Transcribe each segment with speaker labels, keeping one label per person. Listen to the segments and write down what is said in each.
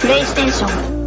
Speaker 1: プレイステーション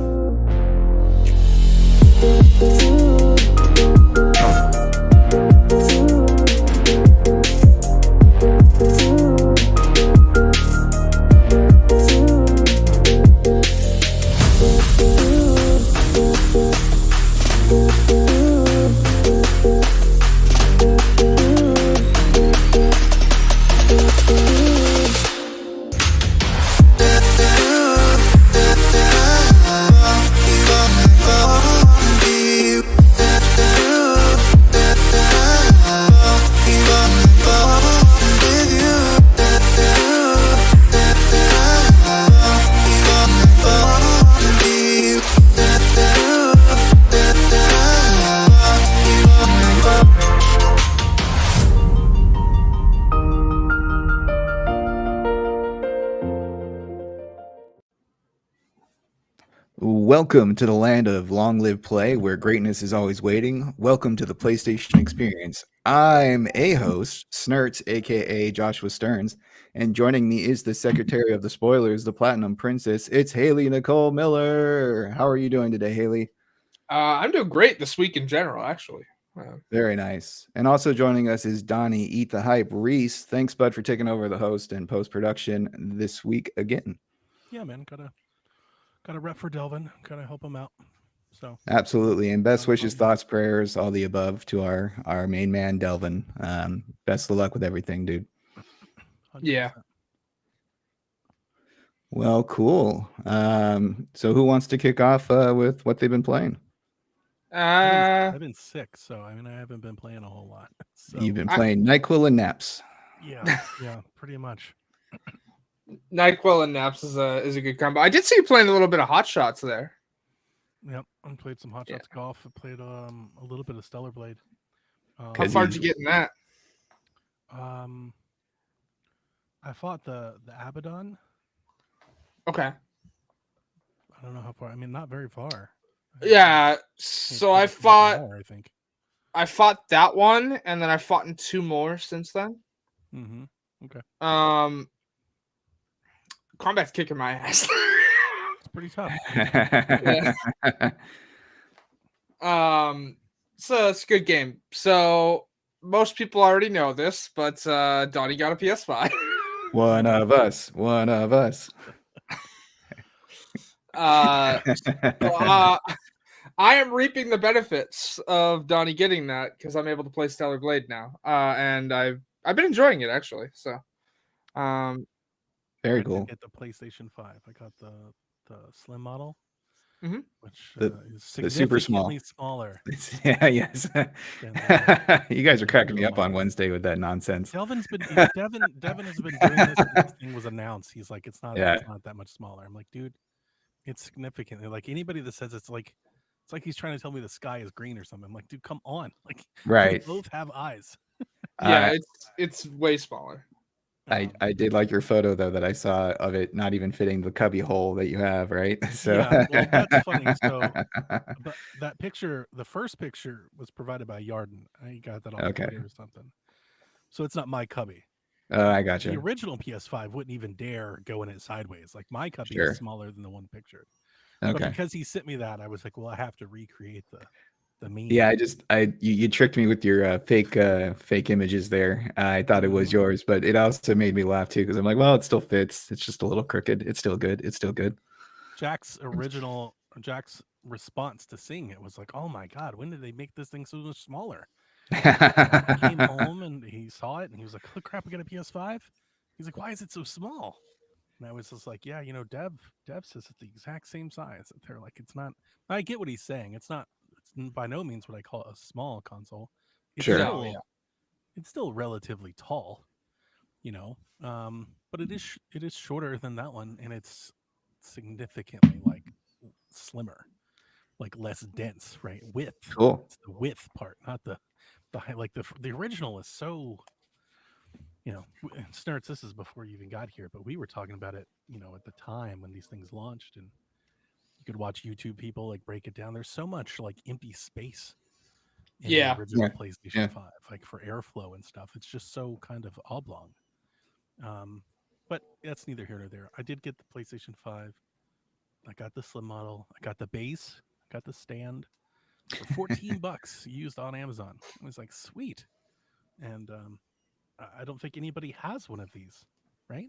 Speaker 2: Welcome to the land of long live play, where greatness is always waiting. Welcome to the PlayStation experience. I'm a host, Snurts, aka Joshua Stearns, and joining me is the secretary of the spoilers, the Platinum Princess. It's Haley Nicole Miller. How are you doing today, Haley?
Speaker 3: I'm doing great this week in general, actually.
Speaker 2: Very nice. And also joining us is Donnie Eat the Hype Reese. Thanks, bud, for taking over the host and post production this week again.
Speaker 4: Yeah, man, gotta rep for Delvin, gotta help him out. So
Speaker 2: Absolutely, and best wishes, thoughts, prayers, all the above to our main man Delvin. Best of luck with everything, dude.
Speaker 4: 100%.
Speaker 3: Yeah.
Speaker 2: Well, cool. So who wants to kick off with what they've been playing?
Speaker 4: I've been sick, so I mean I haven't been playing a whole lot. So
Speaker 2: You've been playing NyQuil and Naps.
Speaker 4: yeah, pretty much.
Speaker 3: NyQuil and Naps is a good combo. I did see you playing a little bit of Hot Shots there.
Speaker 4: Yep, I played some Hot Shots golf. I played a little bit of Stellar Blade.
Speaker 3: How far did you get in that?
Speaker 4: I fought the Abaddon.
Speaker 3: Okay.
Speaker 4: I don't know how far. I mean, not very far.
Speaker 3: Yeah. So I fought.
Speaker 4: More, I think
Speaker 3: I fought that one, and then I fought in two more since then.
Speaker 4: Mm-hmm. Okay.
Speaker 3: Combat's kicking my ass.
Speaker 4: It's pretty tough.
Speaker 3: So it's a good game. So most people already know this, but Donnie got a PS5.
Speaker 2: One of us.
Speaker 3: I am reaping the benefits of Donnie getting that because I'm able to play Stellar Blade now, and I've been enjoying it actually. So,
Speaker 2: very
Speaker 4: I
Speaker 2: cool.
Speaker 4: did get the PlayStation 5. I got the slim model, which is
Speaker 2: the super small.
Speaker 4: smaller.
Speaker 2: Yeah, yes. You guys are cracking me up on Wednesday with that nonsense.
Speaker 4: Devin has been doing this since this thing was announced. He's like, it's not that much smaller. I'm like, dude, it's significantly like anybody that says it's like he's trying to tell me the sky is green or something. I'm like, dude, come on. Like,
Speaker 2: right.
Speaker 4: We both have eyes.
Speaker 3: Yeah, it's way smaller.
Speaker 2: I did like your photo though that I saw of it not even fitting the cubby hole that you have, right? So
Speaker 4: yeah, well, that's funny. So, but that picture, the first picture was provided by Yarden. I got that on Twitter or something. So it's not my cubby.
Speaker 2: I got you.
Speaker 4: The original PS5 wouldn't even dare go in it sideways. Like my cubby is smaller than the one pictured.
Speaker 2: Okay.
Speaker 4: But because he sent me that, I was like, well, I have to recreate the meme.
Speaker 2: Yeah, you tricked me with your fake images there. I thought it was yours, but it also made me laugh too because I'm like, well, it still fits. It's just a little crooked. It's still good.
Speaker 4: Jack's response to seeing it was like, oh my god, when did they make this thing so much smaller? He came home and he saw it and he was like, oh crap, we got a PS5. He's like, why is it so small? And I was just like, yeah, Dev says it's the exact same size. They're like, it's not. I get what he's saying. It's not. It's by no means what I call a small console. It's still relatively tall, but it is shorter than that one, and it's significantly like slimmer, like less dense, right? Width.
Speaker 2: Cool.
Speaker 4: It's the width part, not the height. Like the original is so. Snurts, this is before you even got here, but we were talking about it, at the time when these things launched, and you could watch YouTube people like break it down. There's so much like empty space in the original PlayStation 5, like for airflow and stuff. It's just so kind of oblong. But that's neither here nor there. I did get the PlayStation 5 I got the slim model. I got the base. I got the stand for $14 used on Amazon. I was like, sweet. And I don't think anybody has one of these, right?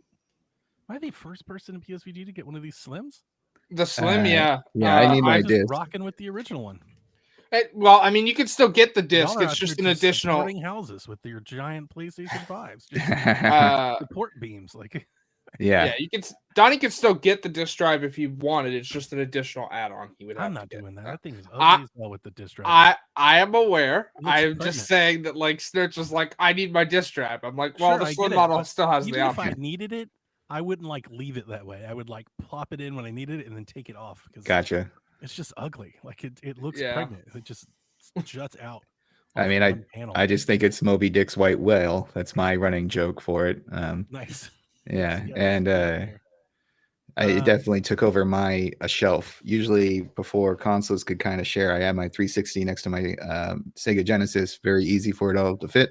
Speaker 4: Am I the first person in PSVG to get one of these slims?
Speaker 3: The slim, yeah.
Speaker 2: Yeah, I need my
Speaker 4: I'm just
Speaker 2: disc.
Speaker 4: rocking with the original one.
Speaker 3: Well, I mean, you can still get the
Speaker 4: Y'all
Speaker 3: disc.
Speaker 4: are
Speaker 3: It's
Speaker 4: out here
Speaker 3: just an additional.
Speaker 4: supporting houses with your giant PlayStation 5s. Just support beams. Like,
Speaker 2: Yeah.
Speaker 3: You can. Donnie can still get the disc drive if he wanted. It's just an additional add-on. He would have.
Speaker 4: I'm
Speaker 3: to
Speaker 4: not
Speaker 3: get.
Speaker 4: doing that. That thing is ugly as well with the disc drive.
Speaker 3: I am aware.
Speaker 4: It looks
Speaker 3: I'm
Speaker 4: pregnant.
Speaker 3: just saying that like Snurch was like, I need my disc drive. I'm like, well,
Speaker 4: Sure,
Speaker 3: the
Speaker 4: I
Speaker 3: slim
Speaker 4: get it,
Speaker 3: model
Speaker 4: but
Speaker 3: still has the
Speaker 4: even if I
Speaker 3: option.
Speaker 4: needed it, I wouldn't like leave it that way. I would like plop it in when I needed it and then take it off because
Speaker 2: Gotcha.
Speaker 4: it's just ugly. Like it looks
Speaker 3: Yeah.
Speaker 4: pregnant. It just juts out.
Speaker 2: I
Speaker 4: off
Speaker 2: mean,
Speaker 4: one panel.
Speaker 2: I just think it's Moby Dick's white whale. That's my running joke for it.
Speaker 4: Nice.
Speaker 2: Yeah,
Speaker 4: Yes,
Speaker 2: and
Speaker 4: there.
Speaker 2: it definitely took over a shelf. Usually, before consoles could kind of share, I had my 360 next to my Sega Genesis. Very easy for it all to fit.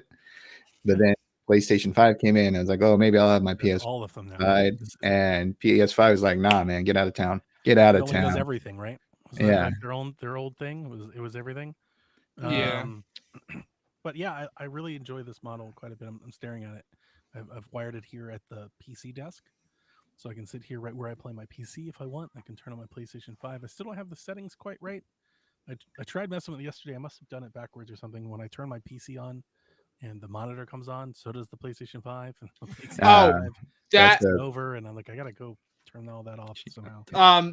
Speaker 2: But then PlayStation 5 came in. I was like, oh, maybe I'll have my PS
Speaker 4: all of them now.
Speaker 2: side. And PS5 was like, nah, man, get out of town. Get out of
Speaker 4: It only does
Speaker 2: town.
Speaker 4: everything, right? Wasn't that like their old thing? It was everything.
Speaker 3: Yeah.
Speaker 4: But yeah, I really enjoy this model quite a bit. I'm staring at it. I've wired it here at the PC desk, so I can sit here right where I play my PC if I want. I can turn on my PlayStation 5. I still don't have the settings quite right. I tried messing with it yesterday. I must have done it backwards or something. When I turn my PC on and the monitor comes on, so does the PlayStation 5. And the PlayStation 5
Speaker 3: that's
Speaker 4: over, and I'm like, I gotta go turn all that off somehow.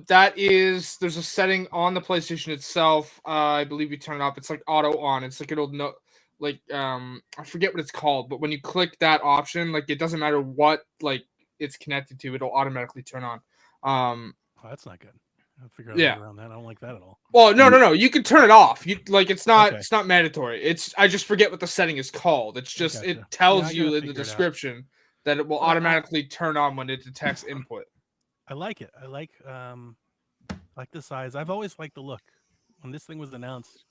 Speaker 3: There's a setting on the PlayStation itself. I believe you turn it off. It's like auto on. It's like it'll know. Like I forget what it's called, but when you click that option, like it doesn't matter what like it's connected to, it'll automatically turn on.
Speaker 4: Oh, that's not good. I'll figure out a way around that. I don't like that at all.
Speaker 3: Well, no. You can turn it off. You like it's not
Speaker 4: Okay.
Speaker 3: it's not mandatory. I just forget what the setting is called. It's just
Speaker 4: Gotcha.
Speaker 3: it tells
Speaker 4: Yeah, I
Speaker 3: you
Speaker 4: gotta
Speaker 3: in the
Speaker 4: figure it out.
Speaker 3: description that it will
Speaker 4: But
Speaker 3: automatically turn on when it detects input.
Speaker 4: I like it. I like the size. I've always liked the look. When this thing was announced,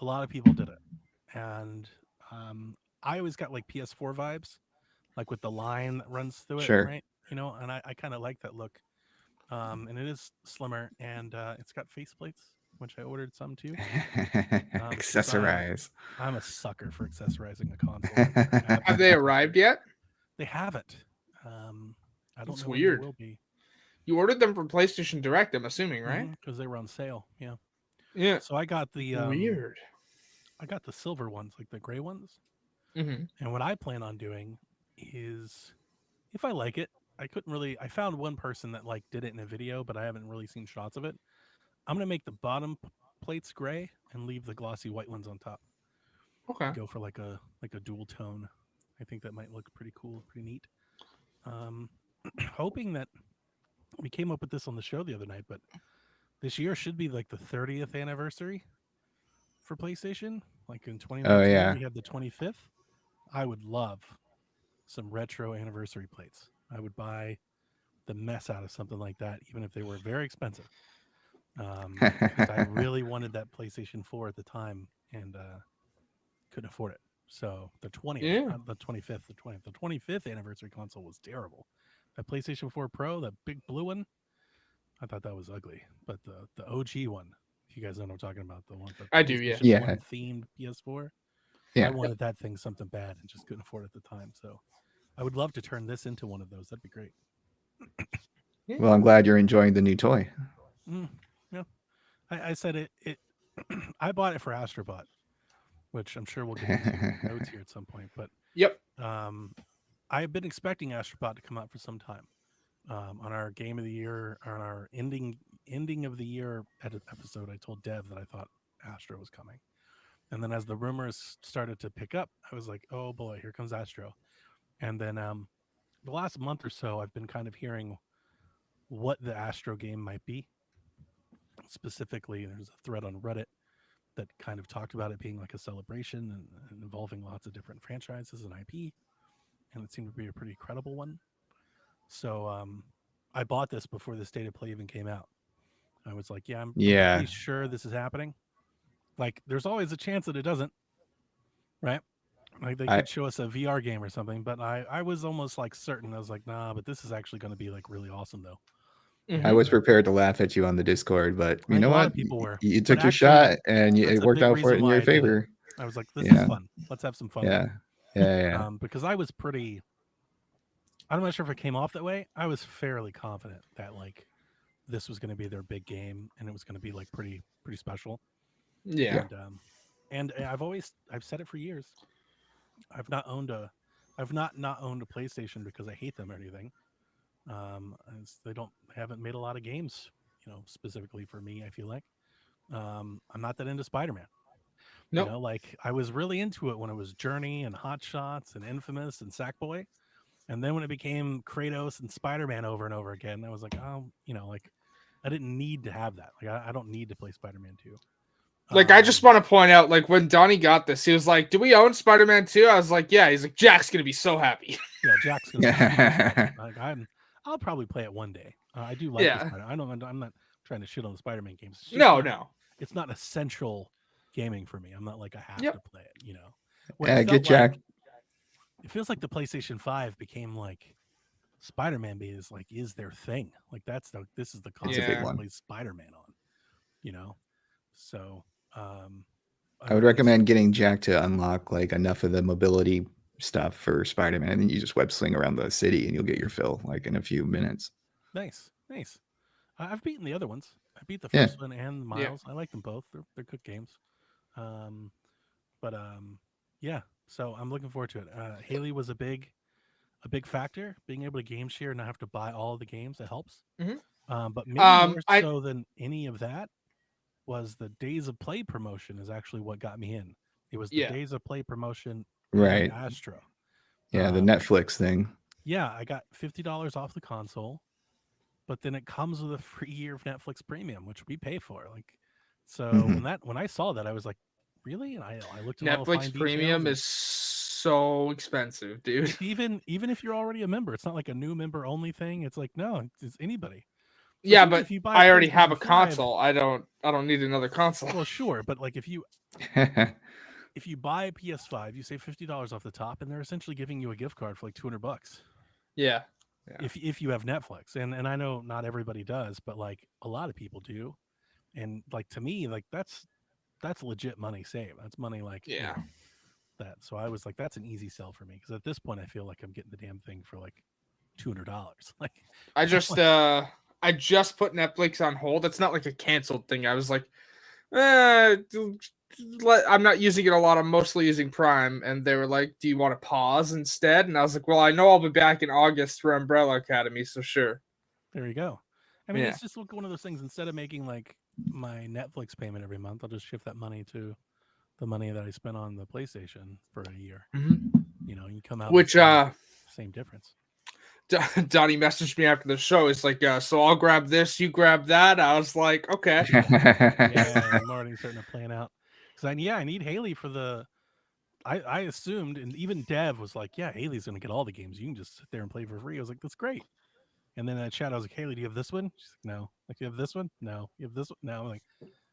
Speaker 4: a lot of people did it, and I always got like PS4 vibes, like with the line that runs through it,
Speaker 2: Sure.
Speaker 4: right? You know, and I kind of like that look. And it is slimmer, and it's got faceplates, which I ordered some too.
Speaker 2: Accessorize.
Speaker 4: I'm a sucker for accessorizing a console.
Speaker 3: Have they arrived yet?
Speaker 4: They haven't. I don't
Speaker 3: That's
Speaker 4: know when
Speaker 3: weird.
Speaker 4: they will be.
Speaker 3: You ordered them from PlayStation Direct, I'm assuming, right?
Speaker 4: Because they were on sale. Yeah.
Speaker 3: Yeah.
Speaker 4: So I got the
Speaker 3: Weird.
Speaker 4: I got the silver ones, like the gray ones.
Speaker 3: Mm-hmm.
Speaker 4: And what I plan on doing is, if I like it, I found one person that like did it in a video, but I haven't really seen shots of it. I'm gonna make the bottom plates gray and leave the glossy white ones on top.
Speaker 3: Okay.
Speaker 4: Go for like a dual tone. I think that might look pretty cool, pretty neat. Hoping that we came up with this on the show the other night, but this year should be like the 30th anniversary for PlayStation. Like in 2019, we had the 25th. I would love some retro anniversary plates. I would buy the mess out of something like that, even if they were very expensive. Because I really wanted that PlayStation 4 at the time and couldn't afford it. So the 20th, not the 25th, the 20th. The 25th anniversary console was terrible. That PlayStation 4 Pro, that big blue one, I thought that was ugly. But the OG one, if you guys know what I'm talking about, the one
Speaker 3: I do, yeah.
Speaker 2: Yeah.
Speaker 4: One themed PS4.
Speaker 2: Yeah.
Speaker 4: I wanted that thing something bad and just couldn't afford it at the time. So I would love to turn this into one of those. That'd be great.
Speaker 2: Well, I'm glad you're enjoying the new toy.
Speaker 4: Yeah, I said it. I bought it for Astrobot, which I'm sure we'll get into notes here at some point. But
Speaker 3: Yep.
Speaker 4: I've been expecting Astrobot to come out for some time. On our Game of the Year, on our ending of the year episode, I told Dev that I thought Astro was coming. And then as the rumors started to pick up, I was like, oh boy, here comes Astro. And then the last month or so, I've been kind of hearing what the Astro game might be. Specifically, there's a thread on Reddit that kind of talked about it being like a celebration and involving lots of different franchises and IP. And it seemed to be a pretty credible one. So I bought this before the State of Play even came out. I was like, I'm pretty sure this is happening. Like, there's always a chance that it doesn't, right? Like, they could show us a VR game or something, but I was almost like certain. I was like, nah, but this is actually going to be like really awesome though.
Speaker 3: Mhm.
Speaker 2: I was prepared to laugh at you on the Discord, but you
Speaker 4: think
Speaker 2: know
Speaker 4: a lot
Speaker 2: what?
Speaker 4: of people were.
Speaker 2: You
Speaker 4: But
Speaker 2: took your
Speaker 4: actually,
Speaker 2: shot, and
Speaker 4: that's
Speaker 2: it
Speaker 4: a
Speaker 2: worked
Speaker 4: big
Speaker 2: out for
Speaker 4: reason
Speaker 2: in
Speaker 4: why
Speaker 2: your
Speaker 4: I did it.
Speaker 2: favor.
Speaker 4: I was like, this
Speaker 2: Yeah.
Speaker 4: is fun. Let's have some fun.
Speaker 2: Yeah, yeah.
Speaker 4: Because I was pretty. I'm not sure if it came off that way. I was fairly confident that like this was going to be their big game, and it was going to be like pretty special.
Speaker 3: Yeah.
Speaker 4: And I've said it for years. I've not owned a PlayStation because I hate them or anything. They haven't made a lot of games, specifically for me. I feel like I'm not that into Spider-Man.
Speaker 3: Nope.
Speaker 4: Like I was really into it when it was Journey and Hot Shots and Infamous and Sackboy, and then when it became Kratos and Spider-Man over and over again, I was like, oh, like I didn't need to have that. Like I don't need to play Spider-Man 2.
Speaker 3: Like, I just want to point out, like, when Donnie got this, he was like, do we own Spider-Man 2? I was like, yeah. He's like, Jack's going to be so happy.
Speaker 4: Yeah, Jack's gonna be super excited. Like, I'll probably play it one day. I do like the Spider. I'm not trying to shit on the Spider-Man games. It's just
Speaker 3: No.
Speaker 4: It's not essential gaming for me. I'm not like I have
Speaker 3: Yep.
Speaker 4: to play it.
Speaker 2: Yeah, get Jack.
Speaker 4: It feels like the PlayStation 5 became like Spider-Man is their thing. Like this is the console
Speaker 3: big
Speaker 2: one.
Speaker 4: to play Spider-Man on. So
Speaker 2: I would recommend getting Jack to unlock like enough of the mobility stuff for Spider-Man, and then you just web sling around the city, and you'll get your fill like in a few minutes.
Speaker 4: Nice. I've beaten the other ones. I beat the
Speaker 2: Yeah.
Speaker 4: first one and Miles. I like them both. They're good games. Yeah. So I'm looking forward to it. Haley was a big factor. Being able to game share and not have to buy all of the games, that helps.
Speaker 3: Mhm.
Speaker 4: But maybe more so than any of that was the Days of Play promotion is actually what got me in. It was the Days of Play promotion
Speaker 2: Right.
Speaker 4: and Astro.
Speaker 2: Yeah, the Netflix thing.
Speaker 4: Yeah, I got $50 off the console, but then it comes with a free year of Netflix Premium, which we pay for. Like, so when I saw that, I was like, really? And I looked at
Speaker 3: Netflix Premium is so expensive, dude.
Speaker 4: Even if you're already a member, it's not like a new member only thing. It's like, no, it's anybody. So
Speaker 3: yeah, but
Speaker 4: if you buy
Speaker 3: I already have a
Speaker 4: 5,
Speaker 3: console. I don't need another console.
Speaker 4: Well, sure, but like if you buy a PS5, you save $50 off the top, and they're essentially giving you a gift card for like $200.
Speaker 3: Yeah.
Speaker 4: If you have Netflix, and I know not everybody does, but like a lot of people do, and like to me, like that's legit money saved. That's money like that. So I was like, that's an easy sell for me because at this point, I feel like I'm getting the damn thing for like $200. Like
Speaker 3: I just put Netflix on hold. It's not like a canceled thing. I was like, I'm not using it a lot. I'm mostly using Prime. And they were like, do you want to pause instead? And I was like, well, I know I'll be back in August for Umbrella Academy, so sure.
Speaker 4: There you go. I mean, it's just like one of those things. Instead of making like my Netflix payment every month, I'll just shift that money to the money that I spent on the PlayStation for a year. You come out
Speaker 3: which
Speaker 4: same difference.
Speaker 3: Donnie messaged me after the show. It's like, so I'll grab this, you grab that. I was like, okay.
Speaker 4: Yeah, I'm already starting to plan out because I need Haley for the. I assumed, and even Dev was like, yeah, Haley's gonna get all the games. You can just sit there and play for free. I was like, that's great. And then in chat, I was like, Haley, do you have this one? She's like, no. Like, you have this one? No. You have this one? No. I'm like,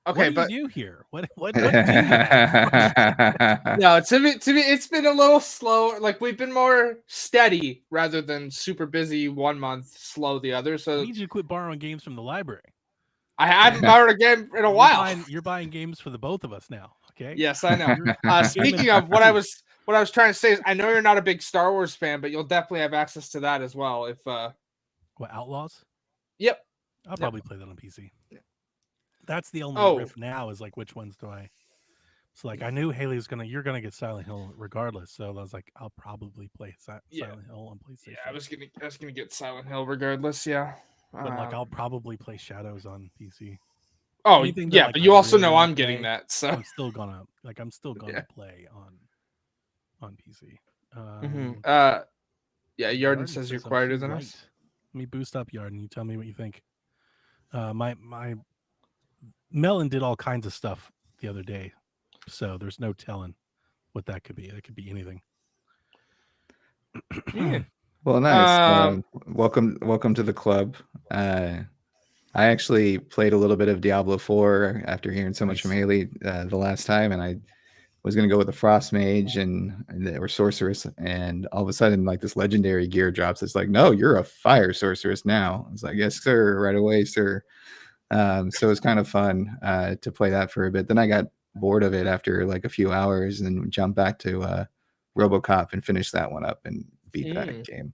Speaker 3: okay,
Speaker 4: what do you do here? What do you have?
Speaker 3: No, to me, it's been a little slow. Like we've been more steady rather than super busy 1 month, slow the other. So
Speaker 4: I need you to quit borrowing games from the library.
Speaker 3: I haven't borrowed a game in a while.
Speaker 4: You're buying games for the both of us now. Okay.
Speaker 3: Yes, I know. Speaking of what I was trying to say is, I know you're not a big Star Wars fan, but you'll definitely have access to that as well. If
Speaker 4: what, Outlaws?
Speaker 3: Yep.
Speaker 4: I'll probably play that on PC.
Speaker 3: Yeah.
Speaker 4: That's the only riff now is like, which ones do I? So like, I knew Haley's you're gonna get Silent Hill regardless. So I was like, I'll probably play Silent Hill on PlayStation.
Speaker 3: Yeah, I was gonna get Silent Hill regardless. Yeah.
Speaker 4: But like, I'll probably play Shadows on PC.
Speaker 3: Oh yeah, but you also know I'm getting that, so
Speaker 4: I'm still gonna play on PC.
Speaker 3: Yeah, Yarden says you're quieter than us.
Speaker 4: Let me boost up Yarden. You tell me what you think. My Melon did all kinds of stuff the other day, so there's no telling what that could be. It could be anything.
Speaker 2: Well, nice. Welcome to the club. I actually played a little bit of Diablo 4 after hearing so much from Haley the last time, and I was gonna go with the Frost Mage or Sorceress, and all of a sudden, like this legendary gear drops. It's like, no, you're a Fire Sorceress now. I was like, yes, sir, right away, sir. So it's kind of fun to play that for a bit. Then I got bored of it after like a few hours and jumped back to RoboCop and finished that one up and beat that game.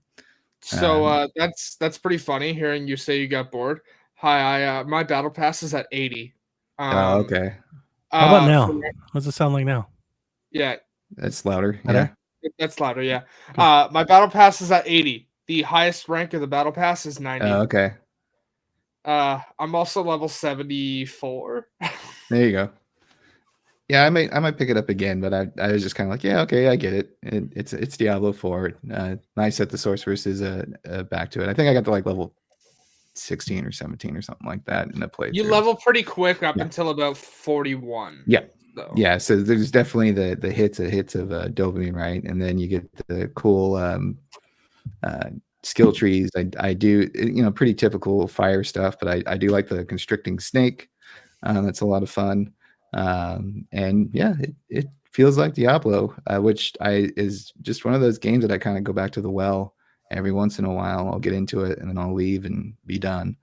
Speaker 3: So that's pretty funny hearing you say you got bored. Hi, my battle pass is at 80.
Speaker 2: Oh, okay.
Speaker 4: How about now? What does it sound like now?
Speaker 3: Yeah,
Speaker 2: that's louder.
Speaker 4: Better?
Speaker 2: Yeah,
Speaker 3: that's louder. Yeah. My battle pass is at 80. The highest rank of the battle pass is 90.
Speaker 2: Oh, okay.
Speaker 3: I'm also level 74.
Speaker 2: There you go. Yeah, I might pick it up again, but I was just kind of like, yeah, okay, I get it. It's Diablo 4. Nice that the Sorceress is back to it. I think I got to like level 16 or 17 or something like that in the playthrough.
Speaker 3: You level pretty quick up until about 41.
Speaker 2: Yeah.
Speaker 3: So.
Speaker 2: Yeah, so there's definitely the hits of dopamine, right? And then you get the cool skill trees. I do, pretty typical fire stuff, but I do like the constricting snake. That's a lot of fun. And yeah, it feels like Diablo, which is just one of those games that I kind of go back to the well every once in a while. I'll get into it and then I'll leave and be done.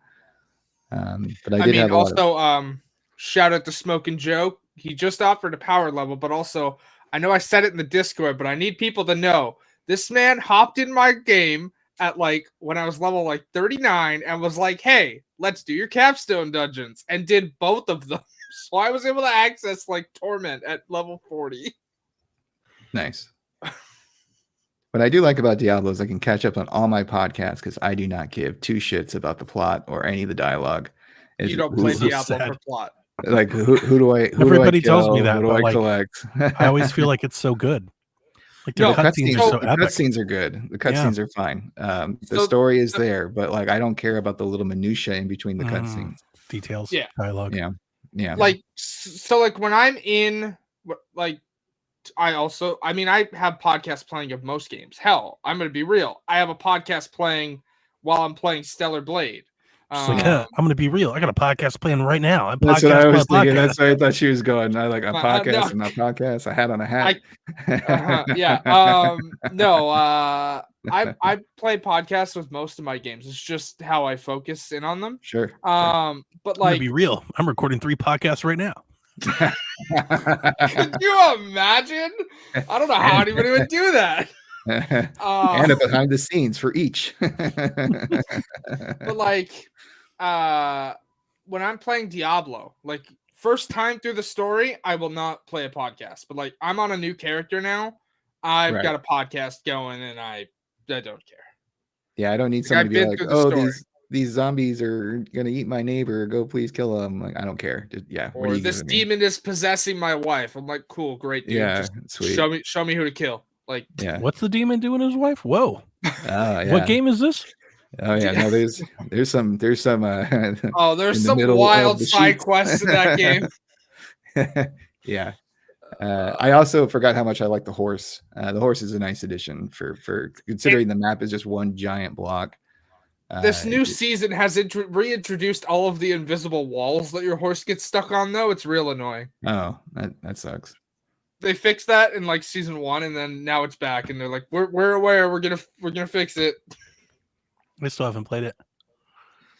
Speaker 2: But I did have
Speaker 3: also shout out to Smoking Joe. He just offered a power level, but also I know I said it in the Discord, but I need people to know this man hopped in my game at like when I was level like 39 and was like, hey, let's do your capstone dungeons, and did both of them. So I was able to access like Torment at level 40.
Speaker 2: Nice. What I do like about Diablo is I can catch up on all my podcasts because I do not give two shits about the plot or any of the dialogue.
Speaker 3: You don't play Diablo for plot.
Speaker 2: Like who do I?
Speaker 4: Everybody
Speaker 2: do I kill?
Speaker 4: tells me that.
Speaker 2: Who do I collect?
Speaker 4: I always feel like it's so good. Like the cutscenes are so epic.
Speaker 2: The cutscenes are good. The cutscenes are fine. The story is there, but like I don't care about the little minutia in between the cutscenes.
Speaker 4: Details.
Speaker 3: Yeah.
Speaker 4: Dialogue.
Speaker 2: Yeah.
Speaker 3: Like so, like when I'm in, like I have podcasts playing of most games. Hell, I'm gonna be real. I have a podcast playing while I'm playing Stellar Blade.
Speaker 4: I'm gonna be real. I got a podcast playing right now.
Speaker 2: That's what I was thinking. That's where I thought she was going. I like a podcast
Speaker 3: no.
Speaker 2: and not podcast. I had on a hat.
Speaker 3: No. I play podcasts with most of my games. It's just how I focus in on them.
Speaker 2: Sure.
Speaker 3: But like,
Speaker 4: to be real, I'm recording 3 podcasts right now.
Speaker 3: Could you imagine? I don't know how anybody would do that.
Speaker 2: And a behind the scenes for each.
Speaker 3: But like, when I'm playing Diablo, like first time through the story, I will not play a podcast. But like, I'm on a new character now. I've got a podcast going, and I don't care.
Speaker 2: Yeah, I don't need somebody to be like, oh, these zombies are gonna eat my neighbor. Go, please kill them. Like, I don't care. Just,
Speaker 3: Or this demon is possessing my wife. I'm like, cool, great, dude.
Speaker 2: Yeah,
Speaker 3: just
Speaker 2: sweet.
Speaker 3: Show me who to kill. Like,
Speaker 4: what's the demon doing to his wife? Whoa.
Speaker 2: Yeah.
Speaker 4: What game is this?
Speaker 2: Oh yeah, no, there's some there's some
Speaker 3: wild side quests in that game.
Speaker 2: Yeah. I also forgot how much I like the horse. The horse is a nice addition for considering the map is just one giant block.
Speaker 3: This new season has reintroduced all of the invisible walls that your horse gets stuck on, though. It's real annoying.
Speaker 2: Oh, that sucks.
Speaker 3: They fixed that in like season 1, and then now it's back, and they're like, "We're aware. We're gonna fix it."
Speaker 4: I still haven't played it.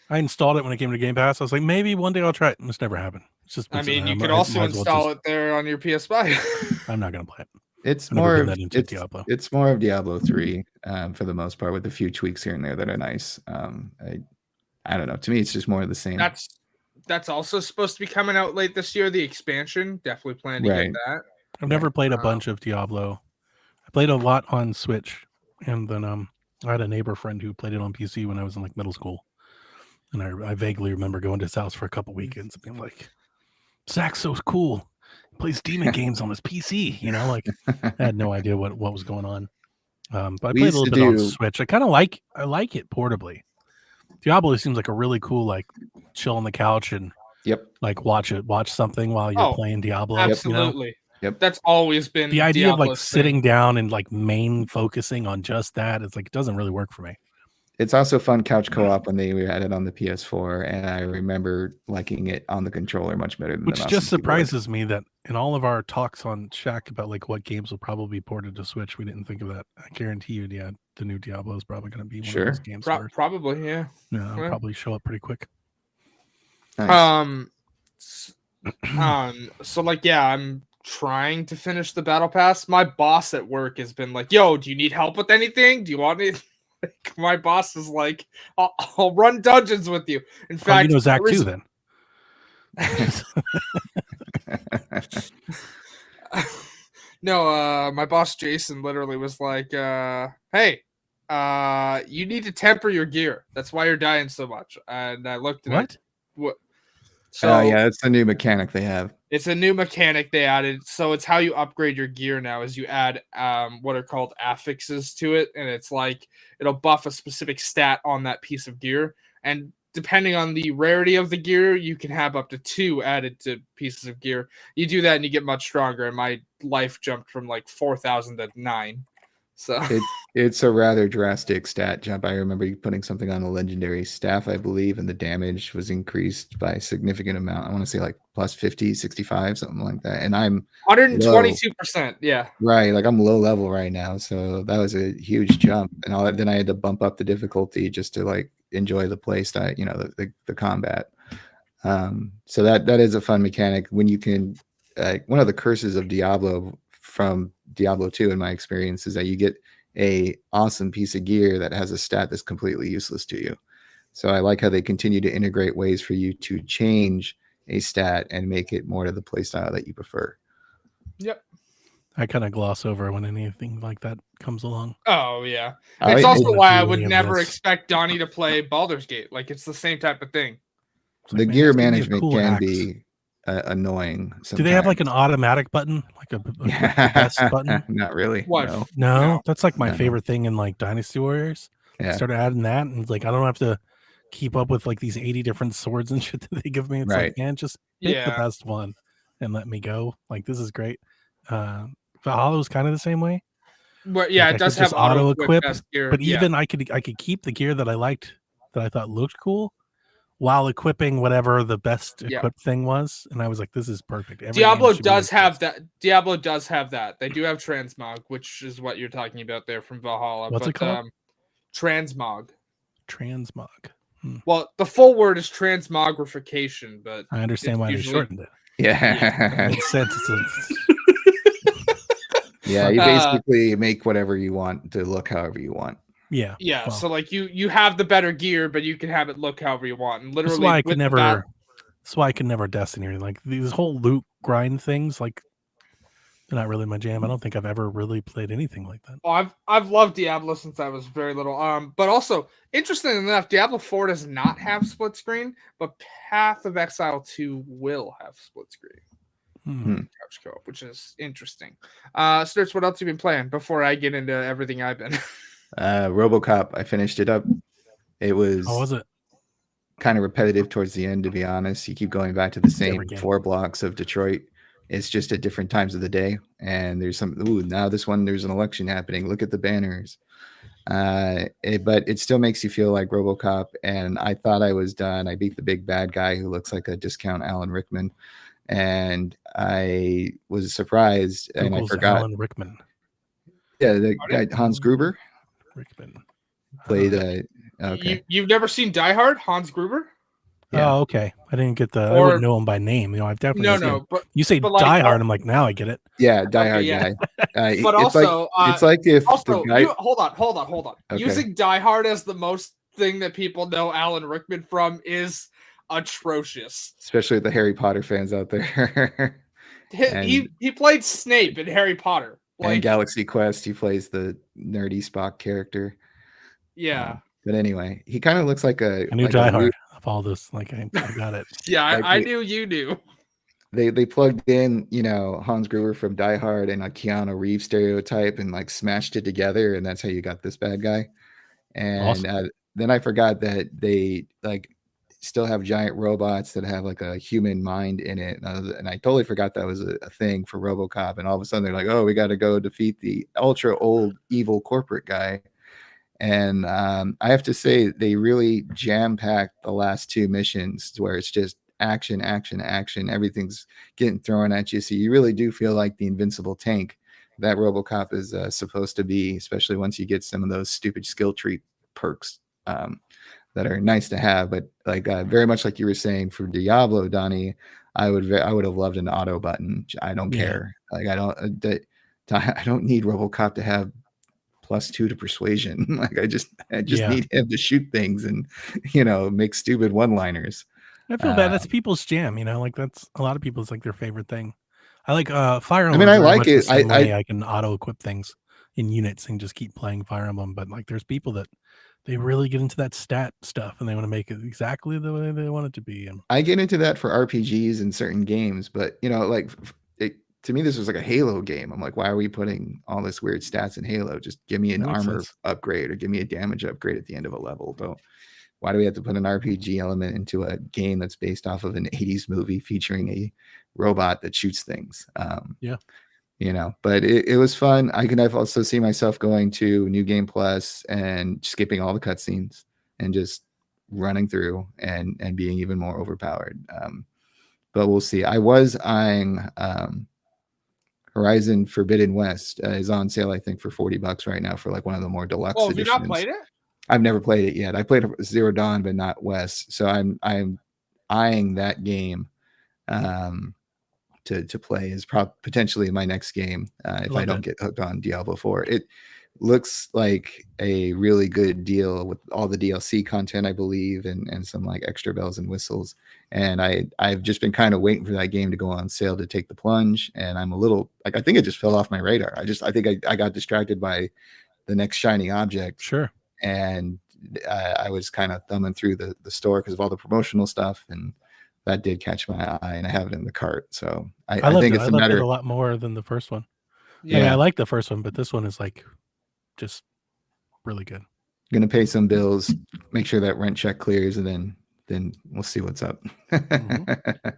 Speaker 4: I installed it when it came to Game Pass. I was like, maybe one day I'll try it. And it's never happened. It's just.
Speaker 3: You could also install it there on your PS5.
Speaker 4: I'm not gonna play it.
Speaker 2: It's more of Diablo 3 for the most part, with a few tweaks here and there that are nice. I don't know. To me, it's just more of the same.
Speaker 3: That's also supposed to be coming out late this year. The expansion, definitely plan to get that.
Speaker 4: I've never played a bunch of Diablo. I played a lot on Switch, and then I had a neighbor friend who played it on PC when I was in like middle school, and I vaguely remember going to his house for a couple weekends and being like, "Zach's so cool. He plays demon games on his PC." Like I had no idea what was going on. But I played a little bit on Switch. I like it portably. Diablo seems like a really cool, like, chill on the couch and like watch something while you're playing Diablo.
Speaker 3: Absolutely. Yep. That's always been
Speaker 4: the idea Diablo's of like sitting down and like main focusing on just that. It's like, it doesn't really work for me.
Speaker 2: It's also fun couch co-op when they had it on the PS4, and I remember liking it on the controller much better than
Speaker 4: Which
Speaker 2: the mouse
Speaker 4: just
Speaker 2: and keyboard.
Speaker 4: surprises me that in all of our talks on Shack about like what games will probably be ported to Switch, we didn't think of that. I guarantee you, yeah, the new Diablo is probably going to be one of those
Speaker 2: Sure.
Speaker 4: games where
Speaker 3: Probably, yeah.
Speaker 4: it'll
Speaker 3: Yeah.
Speaker 4: probably show up pretty quick.
Speaker 2: Nice.
Speaker 3: So like, yeah, I'm trying to finish the battle pass. My boss at work has been like, "Yo, do you need help with anything? Do you want me?" Like, my boss is like, I'll run dungeons with you." In fact,
Speaker 4: you know Zach too, then.
Speaker 3: No, my boss Jason literally was like, "Hey, you need to temper your gear. That's why you're dying so much." And I looked at what?
Speaker 2: So yeah, it's a new mechanic they have.
Speaker 3: It's a new mechanic they added. So it's how you upgrade your gear now is you add what are called affixes to it, and it's like it'll buff a specific stat on that piece of gear. And depending on the rarity of the gear, you can have up to 2 added to pieces of gear. You do that and you get much stronger. And my life jumped from like 4,000 to 9. So
Speaker 2: it's a rather drastic stat jump. I remember you putting something on a legendary staff, I believe, and the damage was increased by a significant amount. I want to say like plus 50, 65, something like that. And I'm
Speaker 3: 122%. Yeah.
Speaker 2: Right. Like I'm low level right now. So that was a huge jump. And then I had to bump up the difficulty just to like enjoy the play style, the combat. So that is a fun mechanic when you can, one of the curses of Diablo from Diablo 2 in my experience is that you get a awesome piece of gear that has a stat that's completely useless to you. So I like how they continue to integrate ways for you to change a stat and make it more to the playstyle that you prefer.
Speaker 3: Yep.
Speaker 4: I kind of gloss over when anything like that comes along.
Speaker 3: Oh yeah. It's also why I would never expect Donnie to play Baldur's Gate. Like it's the same type of thing.
Speaker 2: The gear management can be annoying sometimes.
Speaker 4: Do they have like an automatic button, like a best button?
Speaker 2: Not really.
Speaker 3: What?
Speaker 4: No, that's like my favorite thing in like Dynasty Warriors.
Speaker 2: Yeah.
Speaker 4: I started adding that, and like I don't have to keep up with like these 80 different swords and shit that they give me. It's like, man, just pick the best one and let me go. Like this is great. Valhalla's kind of the same way.
Speaker 3: But yeah,
Speaker 4: like,
Speaker 3: it does have auto equip,
Speaker 4: but even I could keep the gear that I liked, that I thought looked cool, while equipping whatever the best equipped thing was, and I was like, "This is perfect."
Speaker 3: Diablo does have that. Diablo does have that. They do have transmog, which is what you're talking about there from Valhalla.
Speaker 4: What's it called?
Speaker 3: Transmog.
Speaker 4: Transmog.
Speaker 3: Well, the full word is transmogrification, but
Speaker 4: I understand why they shortened it.
Speaker 2: Yeah,
Speaker 4: makes sense.
Speaker 2: Yeah, you basically make whatever you want to look however you want.
Speaker 4: Yeah.
Speaker 3: Yeah. Well, so like you have the better gear, but you can have it look however you want. And literally,
Speaker 4: that's why I could never Destiny. Like these whole loot grind things, like they're not really my jam. I don't think I've ever really played anything like that.
Speaker 3: Oh, I've loved Diablo since I was very little. But also interesting enough, Diablo 4 does not have split screen, but Path of Exile 2 will have split screen. Couch co-op, which is interesting. Sturts, what else have you been playing before I get into everything I've been?
Speaker 2: RoboCop, I finished it up. It was,
Speaker 4: how was it?
Speaker 2: Kind of repetitive towards the end, to be honest. You keep going back to the same 4 blocks of Detroit. It's just at different times of the day. And there's now this one, there's an election happening. Look at the banners. But it still makes you feel like RoboCop. And I thought I was done. I beat the big bad guy who looks like a discount Alan Rickman. And I was surprised, and I forgot.
Speaker 4: Alan Rickman.
Speaker 2: Yeah, the guy Hans Gruber.
Speaker 4: Rickman
Speaker 2: played. Okay.
Speaker 3: You've never seen Die Hard, Hans Gruber?
Speaker 4: Yeah. Oh, okay. I didn't get I wouldn't know him by name. I've definitely
Speaker 3: but
Speaker 4: you say Die Hard, I'm like, now I get it.
Speaker 2: Yeah, Die Hard guy.
Speaker 3: But also,
Speaker 2: it's like if
Speaker 3: also
Speaker 2: the guy...
Speaker 3: hold on. Okay. Using Die Hard as the most thing that people know Alan Rickman from is atrocious,
Speaker 2: especially the Harry Potter fans out there.
Speaker 3: He played Snape in Harry Potter,
Speaker 2: and Galaxy Quest. He plays the nerdy Spock character.
Speaker 3: Yeah,
Speaker 2: but anyway, he kind of looks like
Speaker 4: I knew Die Hard of all this. Like I got it.
Speaker 3: Yeah, I knew you knew.
Speaker 2: They plugged in, Hans Gruber from Die Hard and a Keanu Reeves stereotype and like smashed it together, and that's how you got this bad guy. And awesome. Then I forgot that they like still have giant robots that have like a human mind in it, and I totally forgot that was a thing for RoboCop. And all of a sudden they're like, oh, we got to go defeat the ultra old evil corporate guy, And I have to say, they really jam-packed the last 2 missions where it's just action, action, action. Everything's getting thrown at you. So you really do feel like the invincible tank that RoboCop is supposed to be, especially once you get some of those stupid skill tree perks that are nice to have. But like very much like you were saying for Diablo, Donnie, I would have loved an auto button. I don't care. Like I don't need RoboCop to have +2 to persuasion. Like I just need him to shoot things and make stupid one-liners.
Speaker 4: I feel bad. That's people's jam, like that's a lot of people's like their favorite thing. I like Fire Emblem.
Speaker 2: I mean, I like it.
Speaker 4: The same way I can auto equip things in units and just keep playing Fire Emblem. But like, there's people that they really get into that stat stuff and they want to make it exactly the way they want it to be. And
Speaker 2: I get into that for RPGs and certain games, but to me, this was like a Halo game. I'm like, why are we putting all this weird stats in Halo? Just give me an armor upgrade or give me a damage upgrade at the end of a level. Why do we have to put an RPG element into a game that's based off of an 80s movie featuring a robot that shoots things? But it was fun. I've also seen myself going to New Game Plus and skipping all the cutscenes and just running through and being even more overpowered. But we'll see. I was eyeing Horizon Forbidden West is on sale, I think, for $40 right now for like one of the more deluxe editions.
Speaker 3: Have you not played it?
Speaker 2: I've never played it yet. I played Zero Dawn, but not West. So I'm eyeing that game to play is potentially my next game if I don't get hooked on Diablo 4. It looks like a really good deal with all the DLC content, I believe, and some like extra bells and whistles. And I've just been kind of waiting for that game to go on sale to take the plunge. And I'm a little like, I think it just fell off my radar. I think I got distracted by the next shiny object.
Speaker 4: Sure.
Speaker 2: And I was kind of thumbing through the store because of all the promotional stuff, and that did catch my eye, and I have it in the cart. So I think it's
Speaker 4: a lot more than the first one. Yeah, I mean, I like the first one, but this one is like just really good.
Speaker 2: Gonna pay some bills, make sure that rent check clears, and then we'll see what's up.
Speaker 4: Mm-hmm.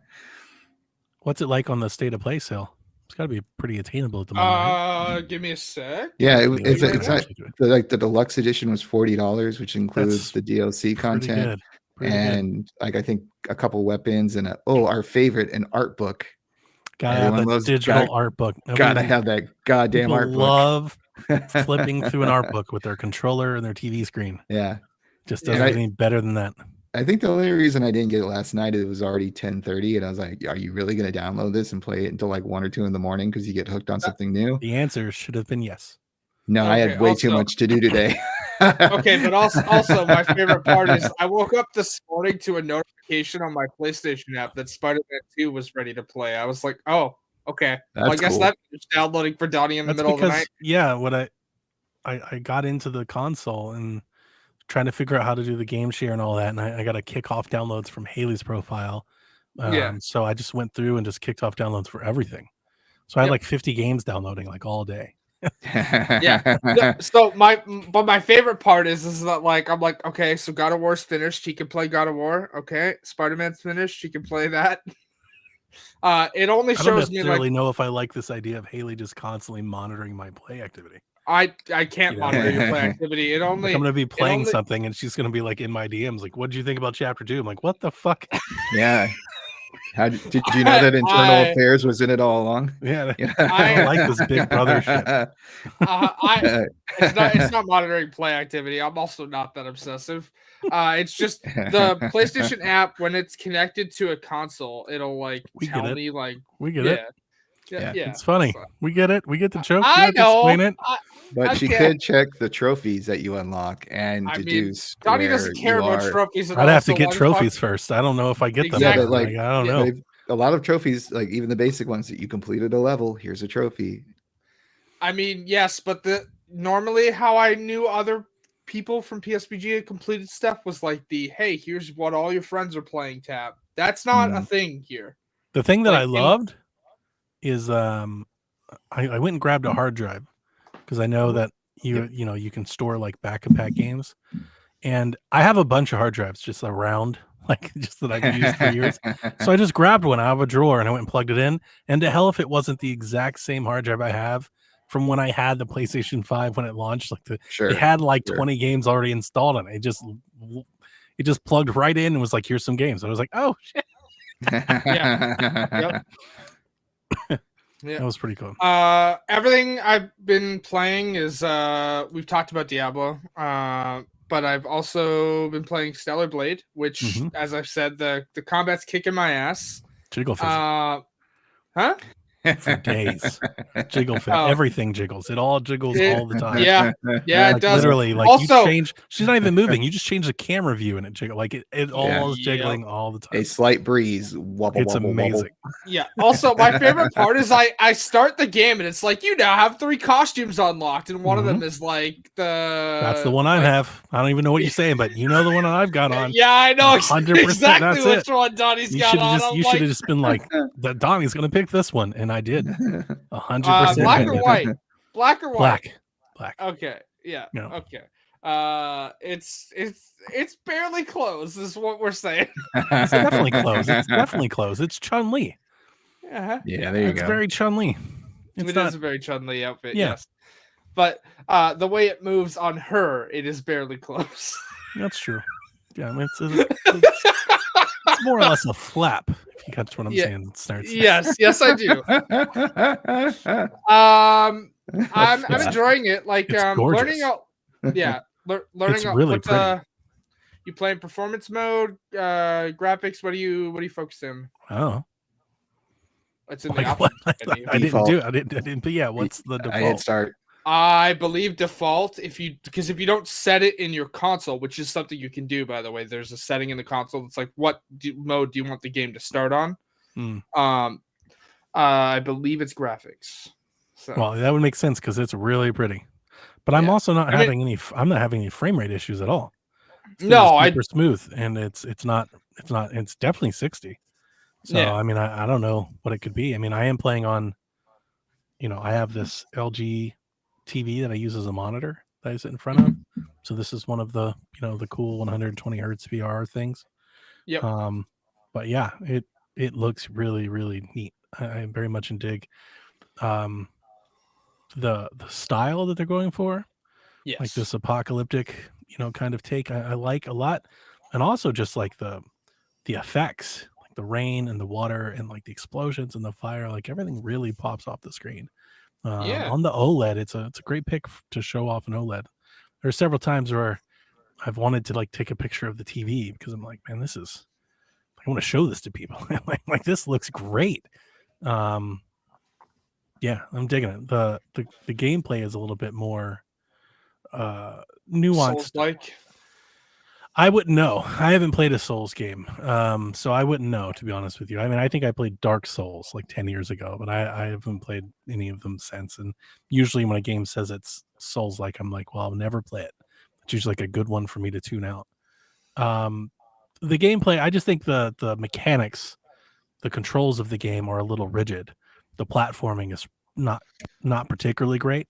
Speaker 4: What's it like on the State of Play sale? It's got to be pretty attainable at the moment. Right?
Speaker 3: Give me a sec.
Speaker 2: Yeah, it's not, like the deluxe edition was $40, which includes the DLC content and like I think a couple weapons and our favorite, an art book.
Speaker 4: Gotta have a digital art book.
Speaker 2: Gotta have that goddamn art book.
Speaker 4: Love flipping through an art book with their controller and their TV screen.
Speaker 2: Yeah,
Speaker 4: just doesn't get any better than that.
Speaker 2: I think the only reason I didn't get it last night, it was already 10:30, and I was like, "Are you really going to download this and play it until like 1 or 2 in the morning because you get hooked on something new?"
Speaker 4: The answer should have been yes.
Speaker 2: No, I had way too much to do today.
Speaker 3: Okay, but also my favorite part is I woke up this morning to a notification on my PlayStation app that Spider-Man 2 was ready to play. I was like, "Oh, okay." Well, I guess that's downloading for Donnie in the middle of the night.
Speaker 4: Yeah, what I got into the console and trying to figure out how to do the game share and all that, and I got to kick off downloads from Haley's profile. So I just went through and just kicked off downloads for everything. So I had like 50 games downloading like all day.
Speaker 3: So my favorite part is that like I'm like, okay, so God of War's finished. She can play God of War. Okay, Spider-Man's finished. She can play that. It only shows me like. I don't necessarily
Speaker 4: know if I like this idea of Haley just constantly monitoring my play activity.
Speaker 3: I can't monitor your play activity. It only
Speaker 4: I'm gonna be playing something and she's gonna be like in my DMs like, "What did you think about chapter 2?" I'm like, "What the fuck?"
Speaker 2: Yeah. How did you know that Internal Affairs was in it all along?
Speaker 4: Yeah. I don't like this big brother shit.
Speaker 3: It's not monitoring play activity. I'm also not that obsessive. It's just the PlayStation app when it's connected to a console, it'll like tell me like
Speaker 4: we get it.
Speaker 3: Yeah,
Speaker 4: it's funny. So. We get it. We get the joke.
Speaker 3: I know.
Speaker 4: Explain it.
Speaker 2: But she could check the trophies that you unlock and deduce.
Speaker 3: Donnie doesn't care about trophies.
Speaker 4: I'd have to get trophies first. I don't know if I get them.
Speaker 2: Yeah, but like,
Speaker 4: I don't know.
Speaker 2: A lot of trophies, like even the basic ones that you completed a level, here's a trophy.
Speaker 3: I mean, yes, but normally how I knew other people from PSPG had completed stuff was like hey, here's what all your friends are playing tab. That's not a thing here.
Speaker 4: The thing that I loved is I went and grabbed a hard drive because I know that you can store like back and pack games, and I have a bunch of hard drives just around, like just that I've used for years. So I just grabbed one out of a drawer and I went and plugged it in. And to hell if it wasn't the exact same hard drive I have from when I had the PlayStation 5 when it launched. Like
Speaker 2: Sure.
Speaker 4: it had like
Speaker 2: Sure.
Speaker 4: 20 games already installed on it. It just plugged right in and was like, here's some games. I was like, oh shit.
Speaker 3: Yep. Yeah.
Speaker 4: That was pretty cool.
Speaker 3: Everything I've been playing is we've talked about Diablo, but I've also been playing Stellar Blade, which, as I've said, the combat's kicking my ass.
Speaker 4: Jiggle fit.
Speaker 3: Huh?
Speaker 4: For days. Jiggle fit. Everything jiggles. It all jiggles all the time.
Speaker 3: Yeah,
Speaker 4: like,
Speaker 3: it does.
Speaker 4: Literally, like
Speaker 3: Also,
Speaker 4: you change. She's not even moving. You just change the camera view and it jiggles. Like it all is jiggling all the time.
Speaker 2: A slight breeze. Wobble,
Speaker 4: it's
Speaker 2: wobble,
Speaker 4: amazing.
Speaker 2: Wobble.
Speaker 3: Yeah. Also, my favorite part is I start the game and it's like you now have 3 costumes unlocked, and one of them is like
Speaker 4: That's the one I have. I don't even know what you're saying, but you know the one I've got on.
Speaker 3: Yeah, I know
Speaker 4: 100%.
Speaker 3: exactly
Speaker 4: That's
Speaker 3: which
Speaker 4: it.
Speaker 3: one Donnie's
Speaker 4: You
Speaker 3: got
Speaker 4: should
Speaker 3: on.
Speaker 4: have just been like, "That Donnie's gonna pick this one," and I did. 100%.
Speaker 3: Black or white? Black or white?
Speaker 4: Black.
Speaker 3: Okay. Yeah.
Speaker 4: No.
Speaker 3: Okay. It's barely close, is what we're saying.
Speaker 4: It's definitely close. It's definitely close. It's Chun-Li.
Speaker 3: Yeah.
Speaker 2: Yeah, there you
Speaker 4: It's
Speaker 2: go.
Speaker 4: very Chun-Li.
Speaker 3: It is a very Chun-Li outfit,
Speaker 4: Yeah.
Speaker 3: yes. But the way it moves on her, it is barely close.
Speaker 4: That's true. Yeah, I mean, it's more or less a flap, if you catch what I'm saying. It starts.
Speaker 3: Yes, I do. I'm enjoying it. Like learning out. Yeah, learning.
Speaker 4: It's really pretty.
Speaker 3: You play in performance mode, graphics. What do you focus in?
Speaker 4: Oh,
Speaker 3: It's in
Speaker 4: like
Speaker 3: the
Speaker 4: what?
Speaker 3: options.
Speaker 4: I didn't. But yeah, what's the default?
Speaker 2: I hit start.
Speaker 3: I believe default. Because if you don't set it in your console, which is something you can do, by the way, there's a setting in the console that's like, what mode do you want the game to start on? I believe it's graphics. So.
Speaker 4: Well, that would make sense because it's really pretty. But I'm also not having any. I'm not having any frame rate issues at all.
Speaker 3: No,
Speaker 4: super smooth, and it's definitely 60. So I mean, I don't know what it could be. I mean, I am playing on. I have this LG TV that I use as a monitor that I sit in front of. So this is one of the the cool 120 hertz VR things.
Speaker 3: Yep.
Speaker 4: But yeah, it looks really, really neat. I'm very much in dig. The style that they're going for, like this apocalyptic, kind of take, I like a lot, and also just like the effects, like the rain and the water and like the explosions and the fire, like everything really pops off the screen. On the OLED, it's a great pick to show off an OLED. There are several times where I've wanted to like take a picture of the TV because I'm like, man, I want to show this to people. like this looks great. Yeah, I'm digging it. The gameplay is a little bit more nuanced.
Speaker 3: Souls-like.
Speaker 4: I wouldn't know. I haven't played a Souls game, so I wouldn't know, to be honest with you. I mean, I think I played Dark Souls like 10 years ago, but I haven't played any of them since. And usually when a game says it's Souls-like, I'm like, well, I'll never play it. It's usually like a good one for me to tune out. The gameplay, I just think the mechanics, the controls of the game are a little rigid. The platforming is not particularly great.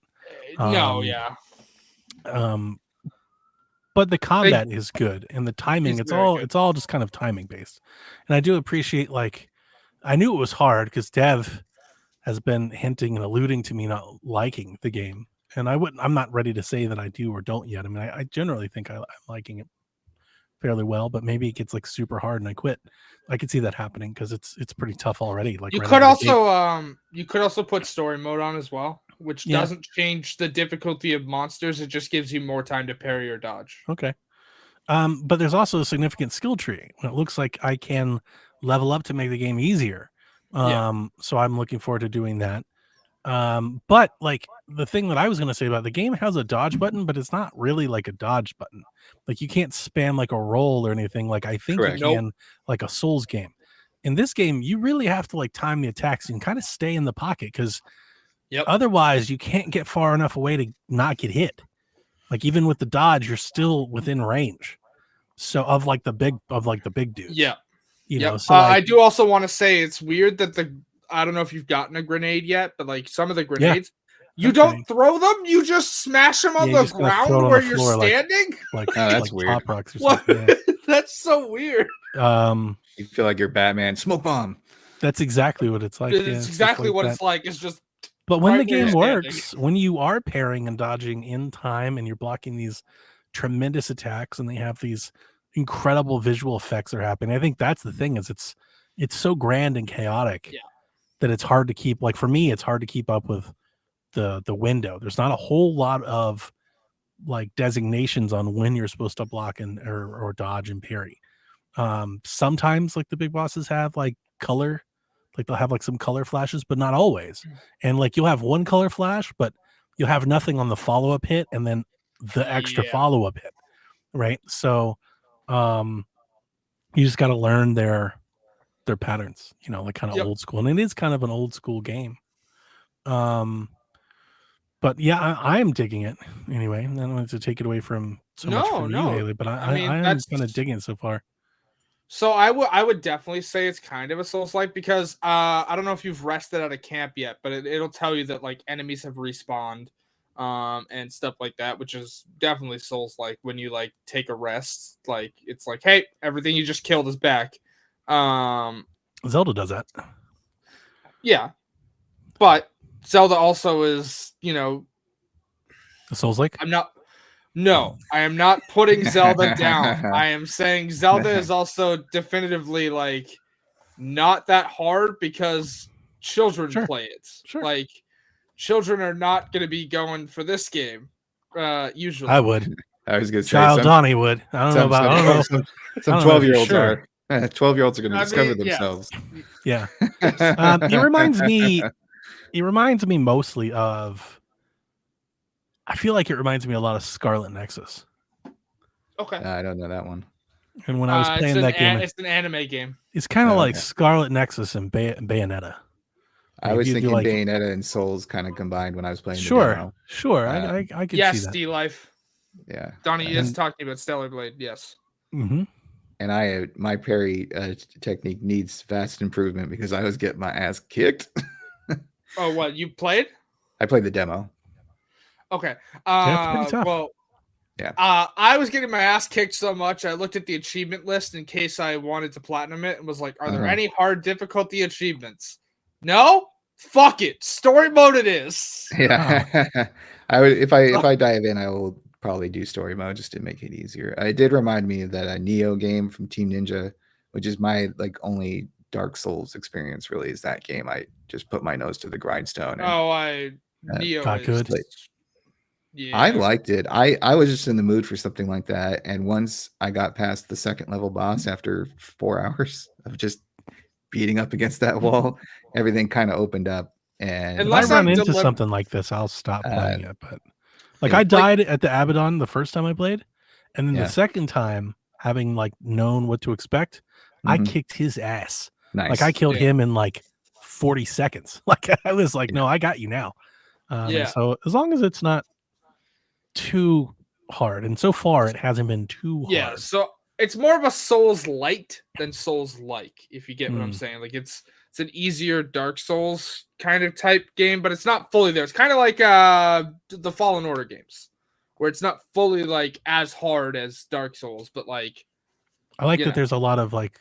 Speaker 4: But the combat is good, and the timing, it's all just kind of timing based. And I do appreciate, like, I knew it was hard because Dev has been hinting and alluding to me not liking the game, and I'm not ready to say that I do or don't yet. I mean, I generally think I'm liking it fairly well, but maybe it gets like super hard and I quit. I could see that happening because it's pretty tough already. Like
Speaker 3: you could also put story mode on as well, which doesn't change the difficulty of monsters. It just gives you more time to parry or dodge.
Speaker 4: Okay. But there's also a significant skill tree. It looks like I can level up to make the game easier. So I'm looking forward to doing that. But like the thing that I was going to say about the game has a dodge button, but it's not really like a dodge button. Like you can't spam like a roll or anything. Like I think you can like a Souls game. In this game, you really have to like time the attacks and kind of stay in the pocket because otherwise you can't get far enough away to not get hit. Like even with the dodge, you're still within range. So of the big dudes.
Speaker 3: Yeah.
Speaker 4: You know,
Speaker 3: so I do also want to say it's weird that I don't know if you've gotten a grenade yet, but like some of the grenades, you don't throw them, you just smash them on the ground where you're standing.
Speaker 2: That's weird.
Speaker 4: Pop rocks or something.
Speaker 3: That's so weird.
Speaker 2: You feel like you're Batman. Smoke bomb.
Speaker 4: That's exactly what it's like.
Speaker 3: It's exactly what it's like. It's just
Speaker 4: But when the
Speaker 3: Right where you're
Speaker 4: game
Speaker 3: standing.
Speaker 4: works, when you are parrying and dodging in time and you're blocking these tremendous attacks and they have these incredible visual effects that are happening, I think that's the thing is it's so grand and chaotic
Speaker 3: Yeah.
Speaker 4: that it's hard to keep. Like for me, it's hard to keep up with the window. There's not a whole lot of like designations on when you're supposed to block and or dodge and parry. Sometimes like the big bosses have like color, like they'll have like some color flashes, but not always. And like you'll have one color flash, but you'll have nothing on the follow-up hit and then the extra
Speaker 3: Yeah.
Speaker 4: follow-up hit. Right. So you just gotta learn their patterns, you know, like kind of
Speaker 3: Yep.
Speaker 4: old school. And it is kind of an old school game. But yeah, I am digging it anyway. I don't want to take it away from much from you,
Speaker 3: No.
Speaker 4: Haley, but
Speaker 3: I mean,
Speaker 4: I am
Speaker 3: that's
Speaker 4: kind of digging it so far.
Speaker 3: So I would definitely say it's kind of a Souls-like because I don't know if you've rested at a camp yet, but it'll tell you that like enemies have respawned and stuff like that, which is definitely Souls-like when you like take a rest. Like it's like, hey, everything you just killed is back.
Speaker 4: Zelda does that.
Speaker 3: Yeah. But Zelda also is, you know,
Speaker 4: Souls-like?
Speaker 3: No, I am not putting Zelda down. I am saying Zelda is also definitively like not that hard because children
Speaker 4: Sure.
Speaker 3: play it.
Speaker 4: Sure.
Speaker 3: Like children are not going to be going for this game. Usually,
Speaker 4: I would.
Speaker 2: I was gonna say
Speaker 4: Child Donnie would. I don't know about. I don't know.
Speaker 2: some
Speaker 4: I don't know if
Speaker 2: 12-year-olds
Speaker 4: you're
Speaker 2: are. 12-year-olds are going to
Speaker 3: I
Speaker 2: discover
Speaker 3: mean, yeah.
Speaker 2: themselves.
Speaker 4: Yeah. It reminds me. It reminds me mostly of. I feel like it reminds me a lot of Scarlet Nexus.
Speaker 3: Okay.
Speaker 2: I don't know that one.
Speaker 4: And when I was playing that game,
Speaker 3: it's an anime game.
Speaker 4: it's kind of
Speaker 2: Oh,
Speaker 4: like
Speaker 2: okay.
Speaker 4: Scarlet Nexus and Bayonetta.
Speaker 2: I
Speaker 4: Like,
Speaker 2: was
Speaker 4: you
Speaker 2: thinking
Speaker 4: like-
Speaker 2: Bayonetta and Souls kind of combined when I was playing the
Speaker 4: Sure,
Speaker 2: demo.
Speaker 4: sure. I could see
Speaker 3: Yes,
Speaker 4: that.
Speaker 3: D-Life.
Speaker 2: Yeah.
Speaker 3: Donnie is
Speaker 4: And-
Speaker 3: talking about Stellar Blade. Yes.
Speaker 4: Mm-hmm.
Speaker 2: And my parry technique needs vast improvement because I was getting my ass kicked.
Speaker 3: Oh, what you played?
Speaker 2: I played the demo.
Speaker 3: Okay.
Speaker 4: Yeah, it's pretty tough.
Speaker 3: Well,
Speaker 2: Yeah.
Speaker 3: I was getting my ass kicked so much, I looked at the achievement list in case I wanted to platinum it and was like, are there any hard difficulty achievements? No? Fuck it. Story mode it is.
Speaker 2: Yeah. I would if I dive in, I will probably do story mode just to make it easier. It did remind me of that Neo game from Team Ninja, which is my like only Dark Souls experience really is that game. I just put my nose to the grindstone. And,
Speaker 3: Neo
Speaker 4: Not
Speaker 3: is
Speaker 4: good.
Speaker 3: yeah.
Speaker 2: I liked it. I was just in the mood for something like that. And once I got past the second level boss after 4 hours of just beating up against that wall, everything kind of opened up. And
Speaker 4: If I
Speaker 3: Unless
Speaker 4: run
Speaker 3: I'm
Speaker 4: into
Speaker 3: delib-
Speaker 4: something like this, I'll stop playing it. But like
Speaker 2: yeah.
Speaker 4: I died at the Abaddon the first time I played, and then
Speaker 2: Yeah.
Speaker 4: the second time, having like known what to expect, I
Speaker 2: Mhm.
Speaker 4: kicked his ass.
Speaker 2: nice.
Speaker 4: Like I killed
Speaker 3: Yeah.
Speaker 4: him in like 40 seconds. Like I was like, no, I got you now.
Speaker 3: Yeah.
Speaker 4: So as long as it's not too hard, and so far it hasn't been too hard.
Speaker 3: Yeah, so it's more of a Souls light than Souls like, if you get what I'm saying. Like it's an easier Dark Souls kind of type game, but it's not fully there. It's kind of like the Fallen Order games, where it's not fully like as hard as Dark Souls, but like
Speaker 4: I like
Speaker 3: you
Speaker 4: that
Speaker 3: know.
Speaker 4: there's a lot of like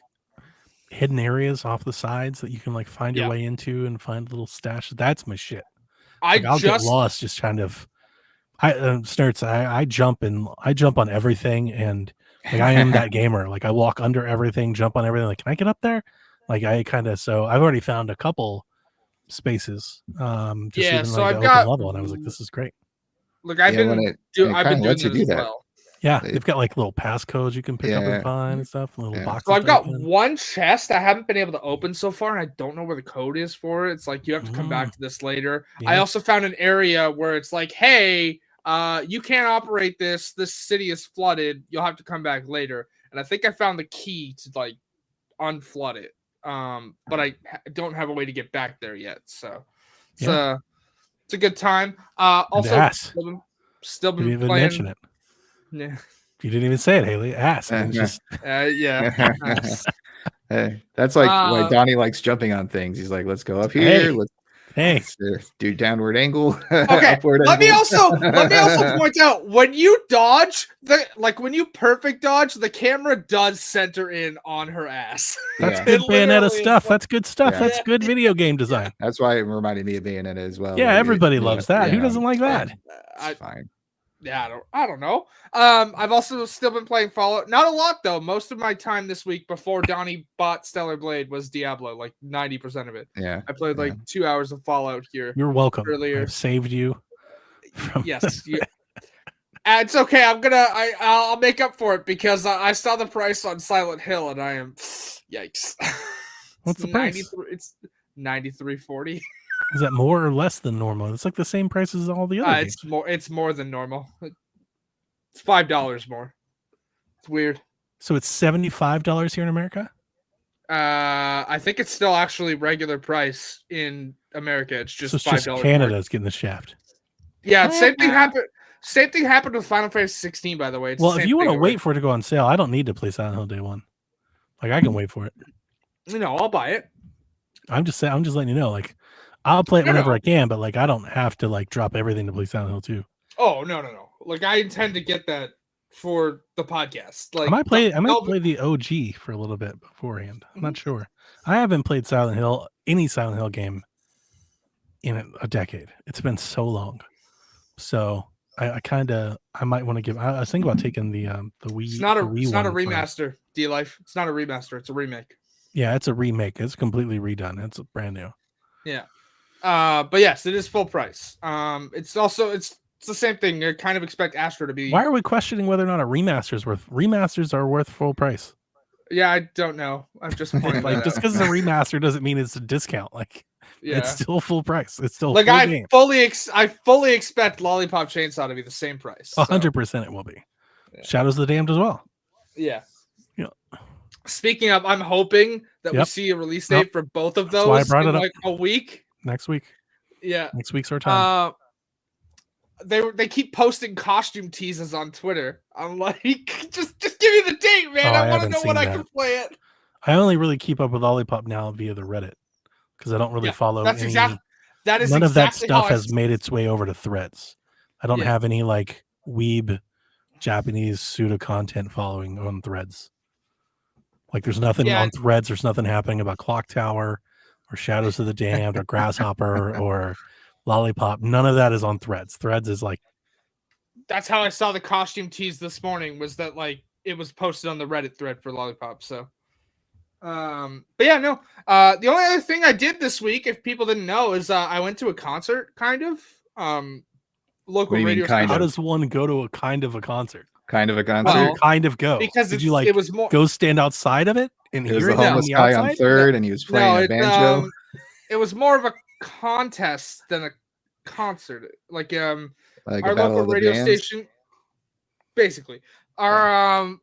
Speaker 4: hidden areas off the sides that you can like find your
Speaker 3: Yeah.
Speaker 4: way into and find little stashes. That's my shit.
Speaker 3: I
Speaker 4: Like, I'll get
Speaker 3: just
Speaker 4: lost just kind of. I jump on everything, and like I am that gamer. Like I walk under everything, jump on everything. Like, can I get up there? Like I kind of. So I've already found a couple spaces. Just
Speaker 3: Yeah,
Speaker 4: even
Speaker 3: so
Speaker 4: like
Speaker 3: I've
Speaker 4: the
Speaker 3: got-
Speaker 4: open level, and I was like, this is great.
Speaker 3: Look, I've
Speaker 2: Yeah,
Speaker 3: been
Speaker 2: when it
Speaker 3: doing
Speaker 2: kinda lets
Speaker 3: that
Speaker 2: you do
Speaker 3: as
Speaker 2: that.
Speaker 3: well.
Speaker 4: Yeah,
Speaker 2: It-
Speaker 4: they've got like little passcodes you can pick up
Speaker 2: Yeah.
Speaker 4: and find and stuff. Little
Speaker 2: Yeah.
Speaker 4: boxes.
Speaker 3: So I've
Speaker 4: to
Speaker 3: got
Speaker 4: open.
Speaker 3: one chest I haven't been able to open so far, and I don't know where the code is for it. It's like you have to come back to this later. I
Speaker 4: Yeah.
Speaker 3: also found an area where it's like, hey, you can't operate this. This city is flooded. You'll have to come back later. And I think I found the key to like unflood it. But I don't have a way to get back there yet. So it's a good time. Also,
Speaker 4: ass.
Speaker 3: still
Speaker 4: You
Speaker 3: been
Speaker 4: didn't even
Speaker 3: playing.
Speaker 4: mention it.
Speaker 3: Yeah.
Speaker 4: You didn't even say it, Haley. Ass. I mean, it's just
Speaker 3: Yeah.
Speaker 2: Hey, that's like why
Speaker 3: Uh,
Speaker 2: Donnie likes jumping on things. He's like, let's go up here.
Speaker 4: Hey. Hey,
Speaker 2: Do downward angle.
Speaker 3: Okay,
Speaker 2: upward
Speaker 3: let me
Speaker 2: angle.
Speaker 3: also point out, when you dodge, when you perfect dodge, the camera does center in on her ass.
Speaker 4: that's
Speaker 2: Yeah.
Speaker 4: good
Speaker 3: It
Speaker 4: Bayonetta
Speaker 3: literally is
Speaker 4: stuff.
Speaker 3: like-
Speaker 4: That's good stuff.
Speaker 2: Yeah.
Speaker 4: That's good video game design.
Speaker 2: That's why it reminded me of Bayonetta as well.
Speaker 4: Yeah,
Speaker 2: where
Speaker 4: everybody loves that. Who doesn't like that?
Speaker 2: It's fine.
Speaker 3: Yeah, I don't know. I've also still been playing Fallout. Not a lot though. Most of my time this week before Donnie bought Stellar Blade was Diablo, like 90% of it.
Speaker 2: Yeah.
Speaker 3: I played like 2 hours of Fallout here.
Speaker 4: You're welcome.
Speaker 3: Earlier.
Speaker 4: I've saved you.
Speaker 3: Yes. It's okay. I'll make up for it because I saw the price on Silent Hill and I am yikes.
Speaker 4: What's the price?
Speaker 3: It's $93.40.
Speaker 4: Is that more or less than normal? It's like the same price as all the other games.
Speaker 3: It's more than normal. It's $5 more. It's weird.
Speaker 4: So it's $75 here in America?
Speaker 3: I think it's still actually regular price in America. It's just
Speaker 4: So it's
Speaker 3: $5
Speaker 4: just Canada's getting the shaft.
Speaker 3: Yeah, same thing happened. Same thing happened with Final Fantasy 16, by the way. It's
Speaker 4: Well,
Speaker 3: the
Speaker 4: if
Speaker 3: same
Speaker 4: you want to
Speaker 3: thing
Speaker 4: wait for it to go on sale, I don't need to play Silent Hill Day 1. Like, I can wait for it.
Speaker 3: I'll buy it.
Speaker 4: I'm just saying. I'm just letting you know. Like, I'll play it whenever I can, but like, I don't have to like drop everything to play Silent Hill 2.
Speaker 3: Oh no. Like, I intend to get that for the podcast. Like,
Speaker 4: I might play the OG for a little bit beforehand. I'm not sure. I haven't played any Silent Hill game in a decade. It's been so long. So I might want to give. I was thinking about taking the Wii.
Speaker 3: It's not a
Speaker 4: Wii
Speaker 3: remaster, D-Life. It's not a remaster. It's a remake.
Speaker 4: Yeah, it's a remake. It's completely redone. It's brand new.
Speaker 3: Yeah. But yes, it is full price. It's the same thing. You kind of expect Astro to be.
Speaker 4: Why are we questioning whether or not remasters are worth full price?
Speaker 3: Yeah, I don't know. I'm just pointing
Speaker 4: Like, just because it's a remaster doesn't mean it's a discount. Like,
Speaker 3: yeah.
Speaker 4: it's still full price. It's still
Speaker 3: like
Speaker 4: full
Speaker 3: I
Speaker 4: game.
Speaker 3: fully expect Lollipop Chainsaw to be the same price.
Speaker 4: 100% it will be.
Speaker 3: Yeah.
Speaker 4: Shadows of the Damned as well.
Speaker 3: Yeah.
Speaker 4: Yeah.
Speaker 3: Speaking of, I'm hoping that we see a release date for both of those
Speaker 4: why I brought
Speaker 3: in
Speaker 4: it up.
Speaker 3: like a week.
Speaker 4: Next week.
Speaker 3: Yeah.
Speaker 4: Next week's our time.
Speaker 3: They keep posting costume teases on Twitter. I'm like, just give me the date, man. I want to know when I can play it.
Speaker 4: I only really keep up with Lollipop now via the Reddit because I don't really follow
Speaker 3: None
Speaker 4: of that stuff has made its way over to Threads. I don't have any like weeb Japanese pseudo content following on Threads. Like, there's nothing on Threads. There's nothing happening about Clock Tower or Shadows of the Damned or Grasshopper or Lollipop. None of that is on Threads. Threads is like.
Speaker 3: That's how I saw the costume tease this morning, was that like it was posted on the Reddit thread for Lollipop. So, but yeah, no. The only other thing I did this week, if people didn't know, is I went to a concert, kind of. Local radio.
Speaker 4: How does one go to a concert?
Speaker 2: Kind of a concert.
Speaker 4: Well, kind of go
Speaker 3: because
Speaker 4: did you like? It was more go stand outside of it and
Speaker 2: hear
Speaker 4: it
Speaker 2: the homeless guy on third, and he was playing a banjo.
Speaker 3: It was more of a contest than a concert. Like our local radio station, basically our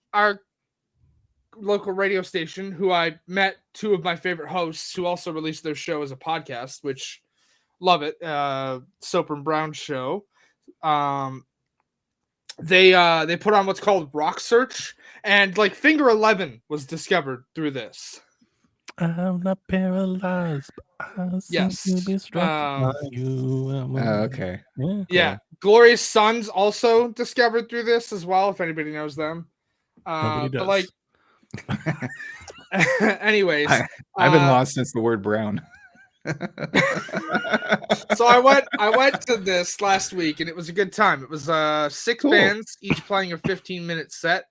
Speaker 3: local radio station, who I met two of my favorite hosts who also released their show as a podcast, which love it. Soper and Brown show. They put on what's called Rock Search, and like Finger 11 was discovered through this.
Speaker 4: I'm not paralyzed.
Speaker 3: Yes.
Speaker 2: Okay.
Speaker 3: Yeah. Glorious Sons also discovered through this as well, if anybody knows them.
Speaker 4: Nobody does.
Speaker 3: But like, anyways,
Speaker 2: I've been lost since the word brown.
Speaker 3: So I went to this last week, and it was a good time. It was 6 bands, each playing a 15-minute set.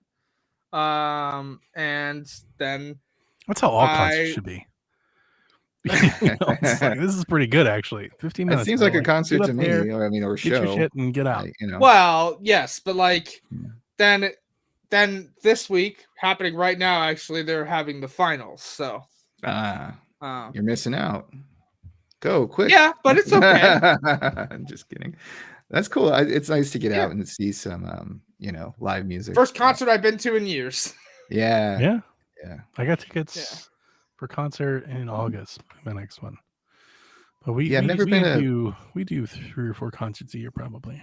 Speaker 3: And then
Speaker 4: that's how all concerts should be. It's like, this is pretty good, actually. 15 minutes.
Speaker 2: It seems like a concert to me. Or show.
Speaker 4: Get your shit and get out.
Speaker 3: Well, yes, but like then this week, happening right now, actually, they're having the finals. So
Speaker 2: you're missing out. Go quick.
Speaker 3: Yeah, but it's okay.
Speaker 2: I'm just kidding. That's cool. It's nice to get out and see some live music.
Speaker 3: First concert I've been to in years.
Speaker 2: Yeah.
Speaker 4: I got tickets for concert in August, my next one. But we do 3 or 4 concerts a year probably.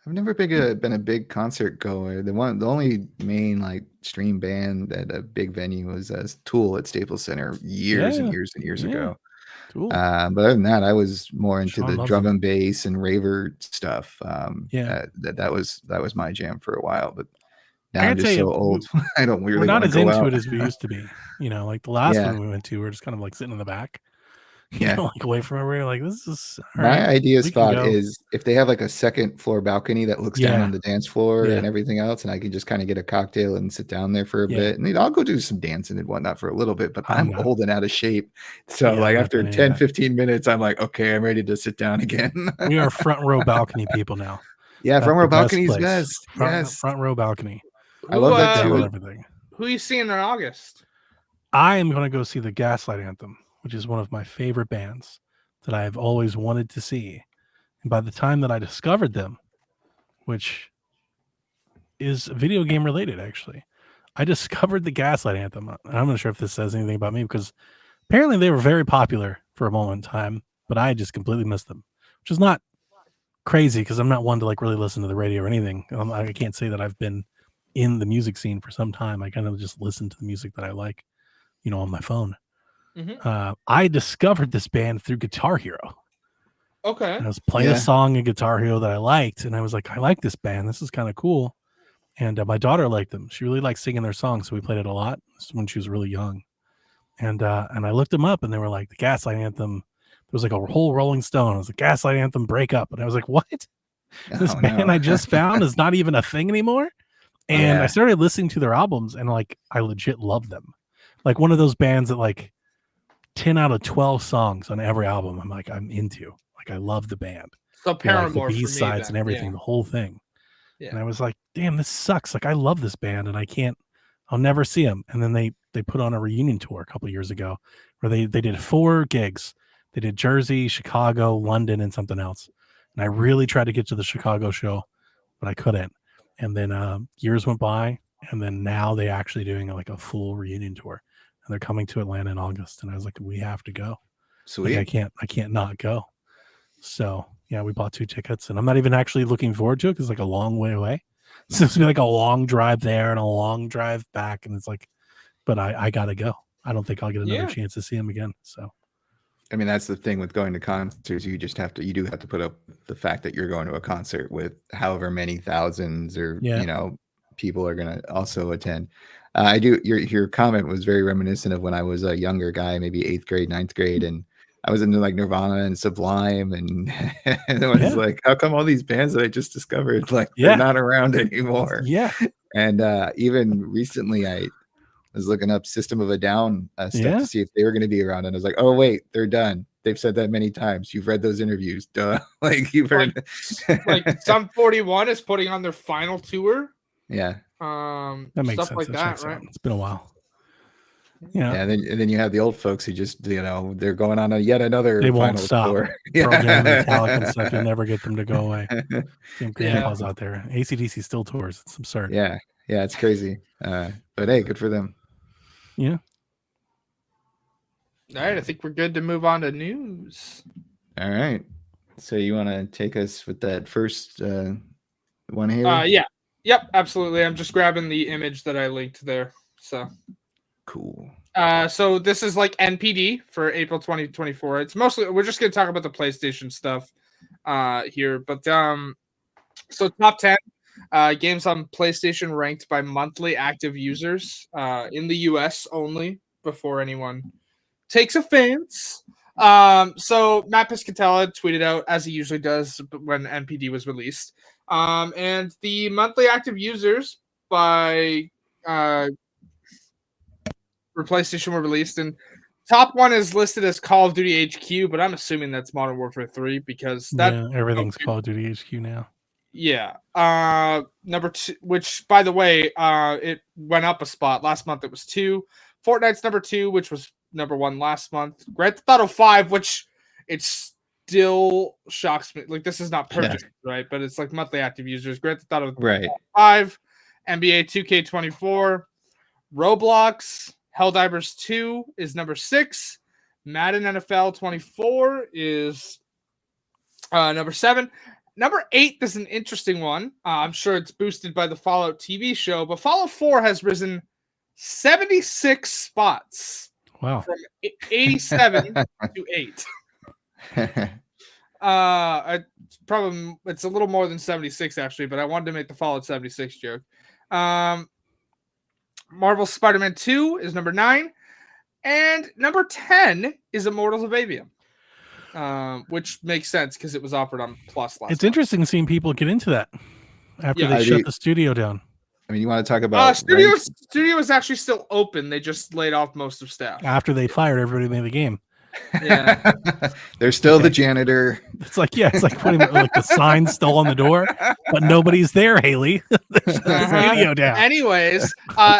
Speaker 2: I've never been a big concert goer. The only main like stream band at a big venue was Tool at Staples Center years and years and years ago.
Speaker 4: Cool.
Speaker 2: But other than that, I was more into
Speaker 4: Sean
Speaker 2: the
Speaker 4: loves
Speaker 2: drum
Speaker 4: them.
Speaker 2: and bass and raver stuff.
Speaker 4: Yeah.
Speaker 2: That was my jam for a while. But
Speaker 4: I
Speaker 2: now I'm
Speaker 4: gotta tell
Speaker 2: just so
Speaker 4: you,
Speaker 2: old. I don't
Speaker 4: we're
Speaker 2: really
Speaker 4: not
Speaker 2: want to
Speaker 4: as
Speaker 2: go
Speaker 4: into
Speaker 2: out.
Speaker 4: it as we used to be. You know, like the last
Speaker 2: Yeah.
Speaker 4: one we went to, we're just kind of like sitting in the back, you
Speaker 2: Yeah.
Speaker 4: know, like away from everywhere. Like, this is all
Speaker 2: My
Speaker 4: right.
Speaker 2: idea
Speaker 4: We can
Speaker 2: spot
Speaker 4: go.
Speaker 2: is if they have like a second floor balcony that looks down
Speaker 4: Yeah.
Speaker 2: on the dance floor
Speaker 4: Yeah.
Speaker 2: and everything else, and I can just kind of get a cocktail and sit down there for a
Speaker 4: Yeah.
Speaker 2: bit. And I'll go do some dancing and whatnot for a little bit, but
Speaker 4: I'm
Speaker 2: I'm
Speaker 4: not.
Speaker 2: old and out of shape. So
Speaker 4: Yeah, I'm
Speaker 2: like
Speaker 4: not
Speaker 2: after
Speaker 4: doing any of
Speaker 2: 10,
Speaker 4: that.
Speaker 2: 15 minutes, I'm like, okay, I'm ready to sit down again.
Speaker 4: We are front row balcony people now.
Speaker 2: Yeah,
Speaker 4: That's
Speaker 2: front row
Speaker 4: the best
Speaker 2: balcony's
Speaker 4: place.
Speaker 2: best. Yes.
Speaker 4: Front row balcony.
Speaker 2: I love that
Speaker 4: Down
Speaker 2: too.
Speaker 4: on everything.
Speaker 3: Who are you seeing in August?
Speaker 4: I am going to go see the Gaslight Anthem, which is one of my favorite bands that I've always wanted to see. And by the time that I discovered them, which is video game related, actually, I discovered the Gaslight Anthem. I'm not sure if this says anything about me because apparently they were very popular for a moment in time, but I just completely missed them, which is not crazy because I'm not one to like really listen to the radio or anything. I can't say that I've been in the music scene for some time. I kind of just listen to the music that I like, you know, on my phone. I discovered this band through Guitar Hero.
Speaker 3: Okay.
Speaker 4: And I was playing a song in Guitar Hero that I liked, and I was like, I like this band. This is kind of cool. And my daughter liked them. She really liked singing their songs, so we played it a lot when she was really young. And I looked them up, and they were like the Gaslight Anthem. There was like a whole Rolling Stone. It was a Gaslight Anthem breakup, and I was like, what? This band I just found is not even a thing anymore. And I started listening to their albums, and like I legit love them. Like one of those bands that like 10 out of 12 songs on every album I'm into. Like I love the band.
Speaker 3: So Paramore,
Speaker 4: like the
Speaker 3: for me,
Speaker 4: B-sides
Speaker 3: then.
Speaker 4: and everything, the whole thing.
Speaker 3: Yeah.
Speaker 4: And I was like, damn, this sucks. Like I love this band and I'll never see them. And then they put on a reunion tour a couple years ago where they did 4 gigs. They did Jersey, Chicago, London, and something else. And I really tried to get to the Chicago show, but I couldn't. And then years went by, and then now they're actually doing like a full reunion tour. And they're coming to Atlanta in August. And I was like, we have to go.
Speaker 2: Sweet.
Speaker 4: Like, I can't not go. So yeah, we bought 2 tickets, and I'm not even actually looking forward to it because it's like a long way away. So it's gonna be like a long drive there and a long drive back, and it's like, but I gotta go. I don't think I'll get another chance to see him again. So
Speaker 2: I mean, that's the thing with going to concerts. You do have to put up the fact that you're going to a concert with however many thousands or you know people are going to also attend. I do. Your comment was very reminiscent of when I was a younger guy, maybe 8th grade, 9th grade, and I was into like Nirvana and Sublime, and it was like, how come all these bands that I just discovered like they're not around anymore?
Speaker 4: Yeah.
Speaker 2: And even recently, I was looking up System of a Down stuff to see if they were going to be around, and I was like, oh wait, they're done. They've said that many times. You've read those interviews, duh. Like you've heard.
Speaker 3: Like Sum 41 is putting on their final tour.
Speaker 2: Yeah.
Speaker 4: That makes
Speaker 3: stuff
Speaker 4: sense.
Speaker 3: like that, right?
Speaker 4: It's been a while. Yeah.
Speaker 2: And then you have the old folks who just they're going on yet another.
Speaker 4: They won't
Speaker 2: final
Speaker 4: stop.
Speaker 2: tour.
Speaker 4: Pearl Jam, Metallica, and stuff. You'll never get them to go away. Some grandpas out there. AC/DC still tours. It's absurd.
Speaker 2: Yeah, it's crazy. But hey, good for them.
Speaker 4: Yeah.
Speaker 3: All right, I think we're good to move on to news.
Speaker 2: All right. So you want to take us with that first one here?
Speaker 3: Yeah. Yep, absolutely. I'm just grabbing the image that I linked there. So
Speaker 2: cool.
Speaker 3: So this is like NPD for April 2024. It's mostly we're just gonna talk about the PlayStation stuff here. But so top 10 games on PlayStation ranked by monthly active users in the US only before anyone takes offense. So Matt Piscatella tweeted out, as he usually does when NPD was released. And the monthly active users by for PlayStation were released, and top one is listed as Call of Duty HQ, but I'm assuming that's Modern Warfare 3 because
Speaker 4: everything's Call of Duty HQ now.
Speaker 3: Yeah. Number 2, which by the way, it went up a spot. Last month it was 2. Fortnite's number 2, which was number 1 last month. Grand Theft Auto 5, which it still shocks me. Like this is not purchased, right? But it's like monthly active users. Grand Theft Auto 5, NBA 2K24, Roblox, Helldivers 2 is number 6. Madden NFL 24 is number 7. Number 8 is an interesting one. I'm sure it's boosted by the Fallout TV show, but Fallout 4 has risen 76 spots
Speaker 4: Wow.
Speaker 3: From 87 to 8. It's a little more than 76 actually, but I wanted to make the Fallout 76 joke. Marvel Spider-Man 2 is number 9, and number 10 is Immortals of Avium, which makes sense because it was offered on Plus last.
Speaker 4: It's interesting seeing people get into that after
Speaker 3: Yeah.
Speaker 4: they shut the studio down.
Speaker 2: I mean, you want to talk about
Speaker 3: studio is actually still open. They just laid off most of staff
Speaker 4: after they fired everybody who made the game.
Speaker 3: Yeah.
Speaker 2: There's still the janitor.
Speaker 4: It's like, yeah, it's like putting like the sign still on the door, but nobody's there, Haley. They shut the studio down.
Speaker 3: Anyways,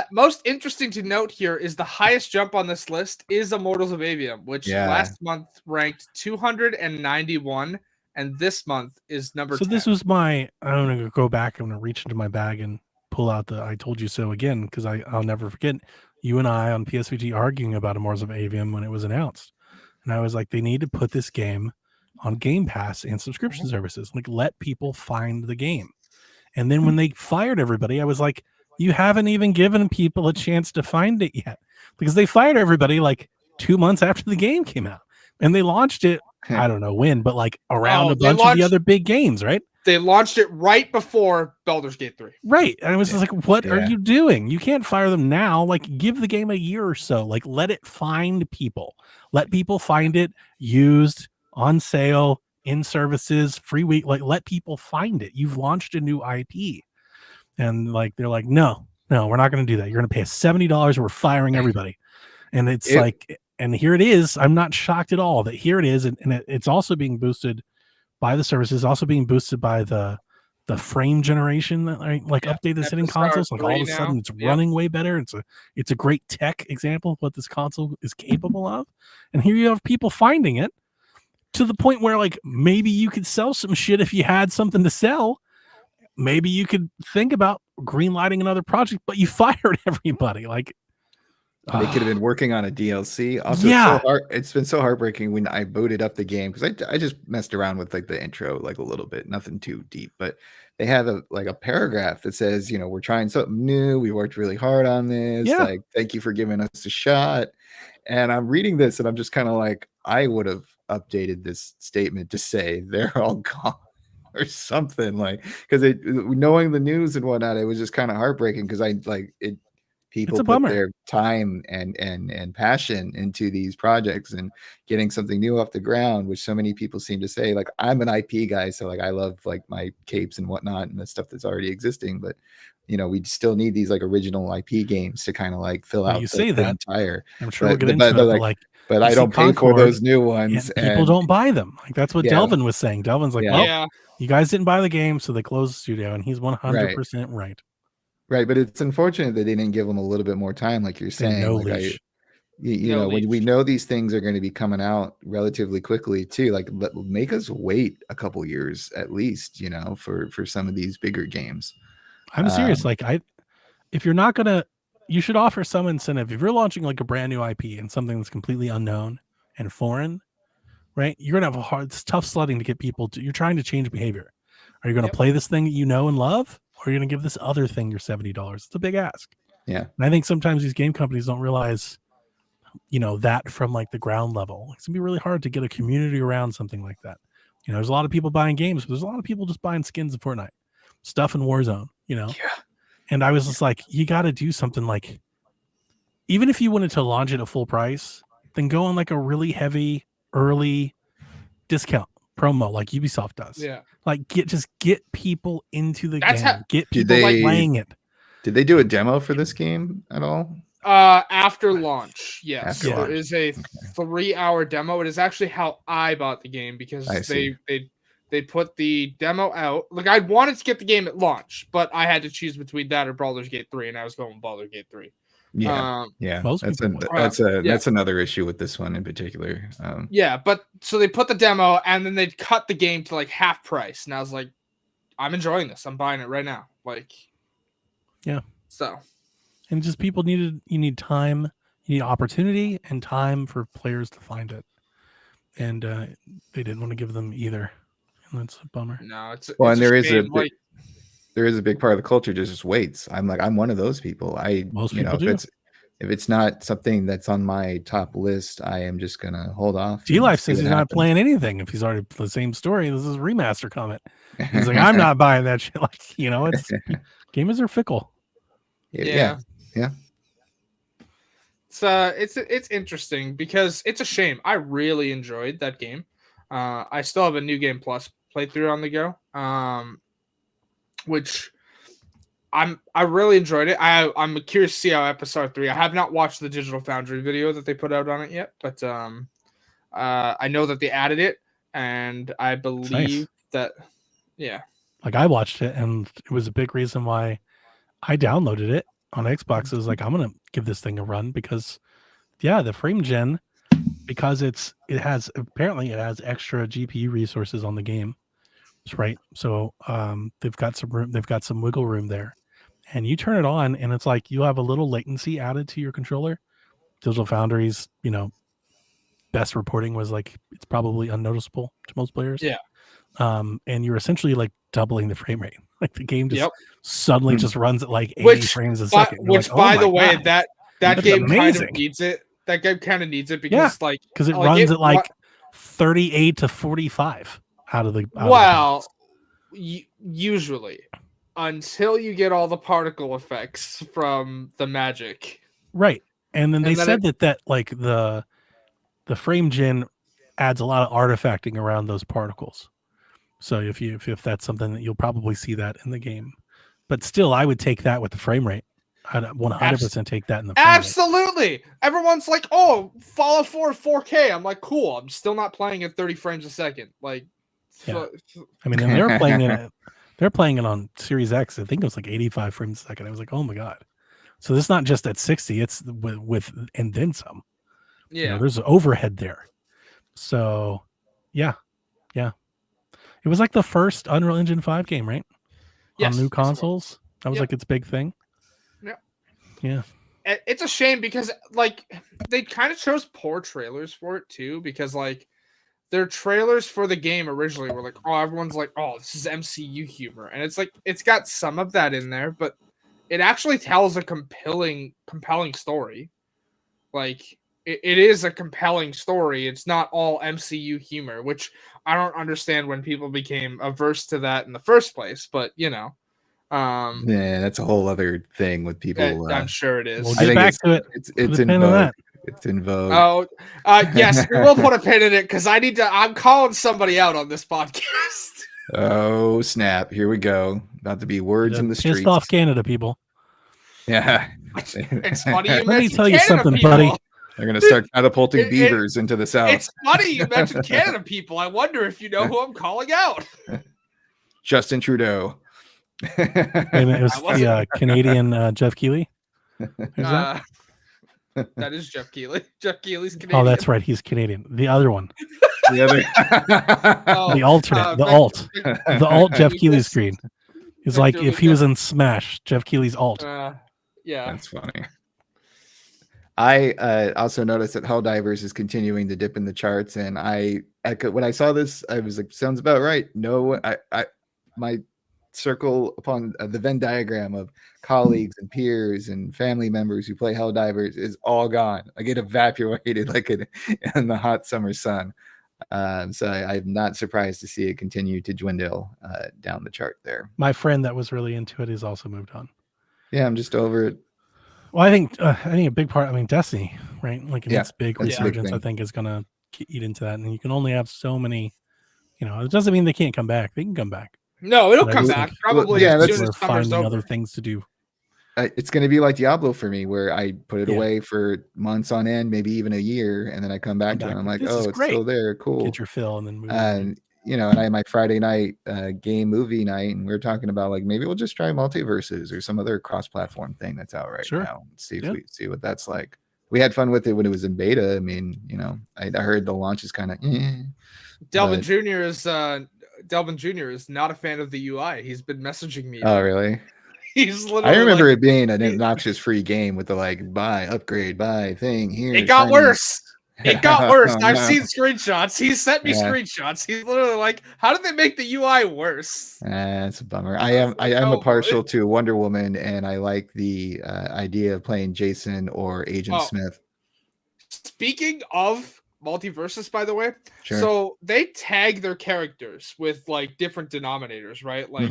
Speaker 3: most interesting to note here is the highest jump on this list is Immortals of Avium, which last month ranked 291, and this month is number 10.
Speaker 4: This was my, I'm going to go back, I'm going to reach into my bag and pull out the I told you so again, because I'll never forget you and I on PSVG arguing about Immortals of Avium when it was announced. And I was like, they need to put this game on Game Pass and subscription services. Like, let people find the game. And then when they fired everybody, I was like, you haven't even given people a chance to find it yet. Because they fired everybody like 2 months after the game came out. And they launched it, I don't know when, but like around a bunch of the other big games, right?
Speaker 3: They launched it right before Baldur's Gate 3.
Speaker 4: Right. And I was just like, what are you doing? You can't fire them now. Like, give the game a year or so. Like, let it find people. Let people find it used, on sale, in services, free week. Like, let people find it. You've launched a new IP. And like, they're like, no, we're not going to do that. You're going to pay us $70. We're firing everybody. And it's like, and here it is. I'm not shocked at all that here it is. And it's also being boosted by the services, also being boosted by the frame generation that update that's hitting consoles. Like, all of a sudden it's running way better. It's a great tech example of what this console is capable of. And here you have people finding it to the point where like maybe you could sell some shit if you had something to sell. Maybe you could think about greenlighting another project, but you fired everybody. Like,
Speaker 2: they could have been working on a DLC. Also, it's been so heartbreaking when I booted up the game, because I just messed around with like the intro like a little bit, nothing too deep, but they have a paragraph that says, we're trying something new. We worked really hard on this.
Speaker 4: Yeah.
Speaker 2: Like, thank you for giving us a shot. And I'm reading this and I'm just kind of like, I would have updated this statement to say they're all gone or something, like, because knowing the news and whatnot, it was just kind of heartbreaking, because people put their time and passion into these projects and getting something new off the ground, which so many people seem to say. Like, I'm an IP guy, so like I love like my capes and whatnot and the stuff that's already existing, but we still need these like original IP games to kind of like fill out the entire.
Speaker 4: I'm sure we'll get into it,
Speaker 2: but I don't pay for those new ones.
Speaker 4: People don't buy them. Like, that's what Delvin was saying. Delvin's like, well, you guys didn't buy the game, so they closed the studio, and he's 100% right.
Speaker 2: Right, but it's unfortunate that they didn't give them a little bit more time, like you're saying. Like, when we know these things are going to be coming out relatively quickly too, like make us wait a couple years at least, for some of these bigger games.
Speaker 4: I'm serious. Like, if you're not gonna, you should offer some incentive. If you're launching like a brand new IP and something that's completely unknown and foreign, right? You're gonna have it's tough sledding to get people to. You're trying to change behavior. Are you going to play this thing that you know and love, or are you going to give this other thing your $70? It's a big ask.
Speaker 2: Yeah.
Speaker 4: And I think sometimes these game companies don't realize, that from like the ground level. It's going to be really hard to get a community around something like that. There's a lot of people buying games, but there's a lot of people just buying skins in Fortnite, stuff in Warzone, Yeah. And I was just like, you got to do something like, even if you wanted to launch it at full price, then go on like a really heavy early discount promo like Ubisoft does.
Speaker 3: Yeah.
Speaker 4: Like, get people into the game. Get people playing it.
Speaker 2: Did they do a demo for this game at all?
Speaker 3: After launch, yes. There is a 3-hour demo. It is actually how I bought the game, because they put the demo out. Like, I wanted to get the game at launch, but I had to choose between that or Baldur's Gate 3, and I was going with Baldur's Gate 3.
Speaker 2: Yeah, that's another issue with this one in particular.
Speaker 3: But so they put the demo and then they cut the game to like half price, and I was like, I'm enjoying this. I'm buying it right now. Like, so,
Speaker 4: and just people you need time, you need opportunity and time for players to find it, and they didn't want to give them either, and that's a bummer.
Speaker 3: No,
Speaker 2: and there is a big part of the culture just waits. I'm one of those people.
Speaker 4: Most people do.
Speaker 2: if it's not something that's on my top list, I am just gonna hold off.
Speaker 4: G-Life says he's not playing anything if he's already the same story. This is a remaster comment. He's like, I'm not buying that shit. Like, it's gamers are fickle.
Speaker 2: Yeah.
Speaker 3: It's interesting because it's a shame. I really enjoyed that game. I still have a New Game Plus playthrough on the go. Which I really enjoyed it. I'm curious to see how episode 3. I have not watched the Digital Foundry video that they put out on it yet, but I know that they added it, and I believe that
Speaker 4: like I watched it, and it was a big reason why I downloaded it on Xbox. It was like, I'm gonna give this thing a run because the frame gen, because it has extra GPU resources on the game, right? So they've got some room, they've got some wiggle room there, and you turn it on and it's like you have a little latency added to your controller. Digital Foundry's best reporting was like it's probably unnoticeable to most players. And you're essentially like doubling the frame rate. Like the game just suddenly just runs at like 80 frames a second.
Speaker 3: Which by the way, that game kind of needs it. That game kind of needs it because because
Speaker 4: it runs at like 38 to 45 out of the
Speaker 3: usually until you get all the particle effects from the magic.
Speaker 4: Right. And then they said that like the frame gen adds a lot of artifacting around those particles. So if that's something that you'll probably see that in the game, but still, I would take that with the frame rate. I'd 100% take that in the frame
Speaker 3: absolutely. Rate. Everyone's like, "Oh, Fallout 4 4K." I'm like, "Cool." I'm still not playing at 30 frames a second. Like,
Speaker 4: I mean, and they're playing it. They're playing it on Series X. I think it was like 85 frames a second. I was like, "Oh my god!" So it's not just at 60. It's with and then some.
Speaker 3: Yeah,
Speaker 4: there's an overhead there. So, yeah. It was like the first Unreal Engine 5 game, right?
Speaker 3: Yes,
Speaker 4: on new consoles. That was like its big thing. Yeah.
Speaker 3: It's a shame because like they kind of chose poor trailers for it too, because like their trailers for the game originally were like, oh, everyone's like, oh, this is MCU humor, and it's like it's got some of that in there, but it actually tells a compelling story. Like it is a compelling story. It's not all MCU humor, which I don't understand when people became averse to that in the first place. But
Speaker 2: yeah, that's a whole other thing with people.
Speaker 3: I'm sure it is.
Speaker 4: We'll get back to it.
Speaker 2: It's in vogue. It's in vogue.
Speaker 3: Oh, yes, we will put a pin in it because I'm calling somebody out on this podcast.
Speaker 2: Oh snap! Here we go. About to be words in the streets.
Speaker 4: Pissed off Canada people.
Speaker 2: Yeah,
Speaker 3: it's funny.
Speaker 4: Let me tell you
Speaker 3: Canada
Speaker 4: something,
Speaker 3: people.
Speaker 4: buddy.
Speaker 2: They're gonna start catapulting beavers into the south.
Speaker 3: It's funny you mentioned Canada people. I wonder if you know who I'm calling out.
Speaker 2: Justin Trudeau.
Speaker 4: Wait a minute, it was the Canadian Jeff Keighley. Who's that?
Speaker 3: That is Jeff Keighley. Jeff Keighley's Canadian.
Speaker 4: Oh, that's right. He's Canadian. The other one.
Speaker 2: The other.
Speaker 4: The alternate. The alt. The alt Jeff Keighley screen. It's like if he was in Smash, Jeff Keighley's alt.
Speaker 3: Yeah.
Speaker 2: That's funny. I also noticed that Helldivers is continuing to dip in the charts, and when I saw this, I was like, sounds about right. No, my circle upon the Venn diagram of colleagues and peers and family members who play Helldivers is all gone. I get evaporated like in the hot summer sun. So I'm not surprised to see it continue to dwindle down the chart there.
Speaker 4: My friend that was really into it has also moved on.
Speaker 2: Yeah, I'm just over it.
Speaker 4: Well, I think a big part. I mean, Destiny, right? Like its big resurgence,
Speaker 2: big
Speaker 4: I think, is gonna eat into that, and you can only have so many. It doesn't mean they can't come back. They can come back.
Speaker 3: No, it'll come back probably.
Speaker 2: As
Speaker 3: soon as
Speaker 4: finding
Speaker 3: over.
Speaker 4: other things to do.
Speaker 2: It's going to be like Diablo for me, where I put it away for months on end, maybe even a year, and then I come back to it. And I'm like, oh, it's still there. Cool.
Speaker 4: Get your fill and then move on.
Speaker 2: And I had my Friday night game movie night, and we were talking about like maybe we'll just try Multiverses or some other cross-platform thing that's out right now. See if we see what that's like. We had fun with it when it was in beta. I mean, I heard the launch is kind of.
Speaker 3: Delvin Jr. is not a fan of the UI. He's been messaging me.
Speaker 2: Oh, really?
Speaker 3: He's literally.
Speaker 2: I remember it being an obnoxious free game with the buy, upgrade, buy thing here.
Speaker 3: It got worse. It got worse.
Speaker 2: Oh,
Speaker 3: I've
Speaker 2: no.
Speaker 3: seen screenshots. He sent me
Speaker 2: Yeah.
Speaker 3: screenshots. He's literally like, "How did they make the UI worse?"
Speaker 2: It's a bummer.
Speaker 3: I
Speaker 2: I am
Speaker 3: was like,
Speaker 2: a
Speaker 3: "Oh,
Speaker 2: partial to Wonder Woman, and I like the idea of playing Jason or Agent
Speaker 3: Oh.
Speaker 2: Smith.
Speaker 3: Speaking of multiverses, by the way,
Speaker 2: Sure.
Speaker 3: so they tag their characters with like different denominators, right? Like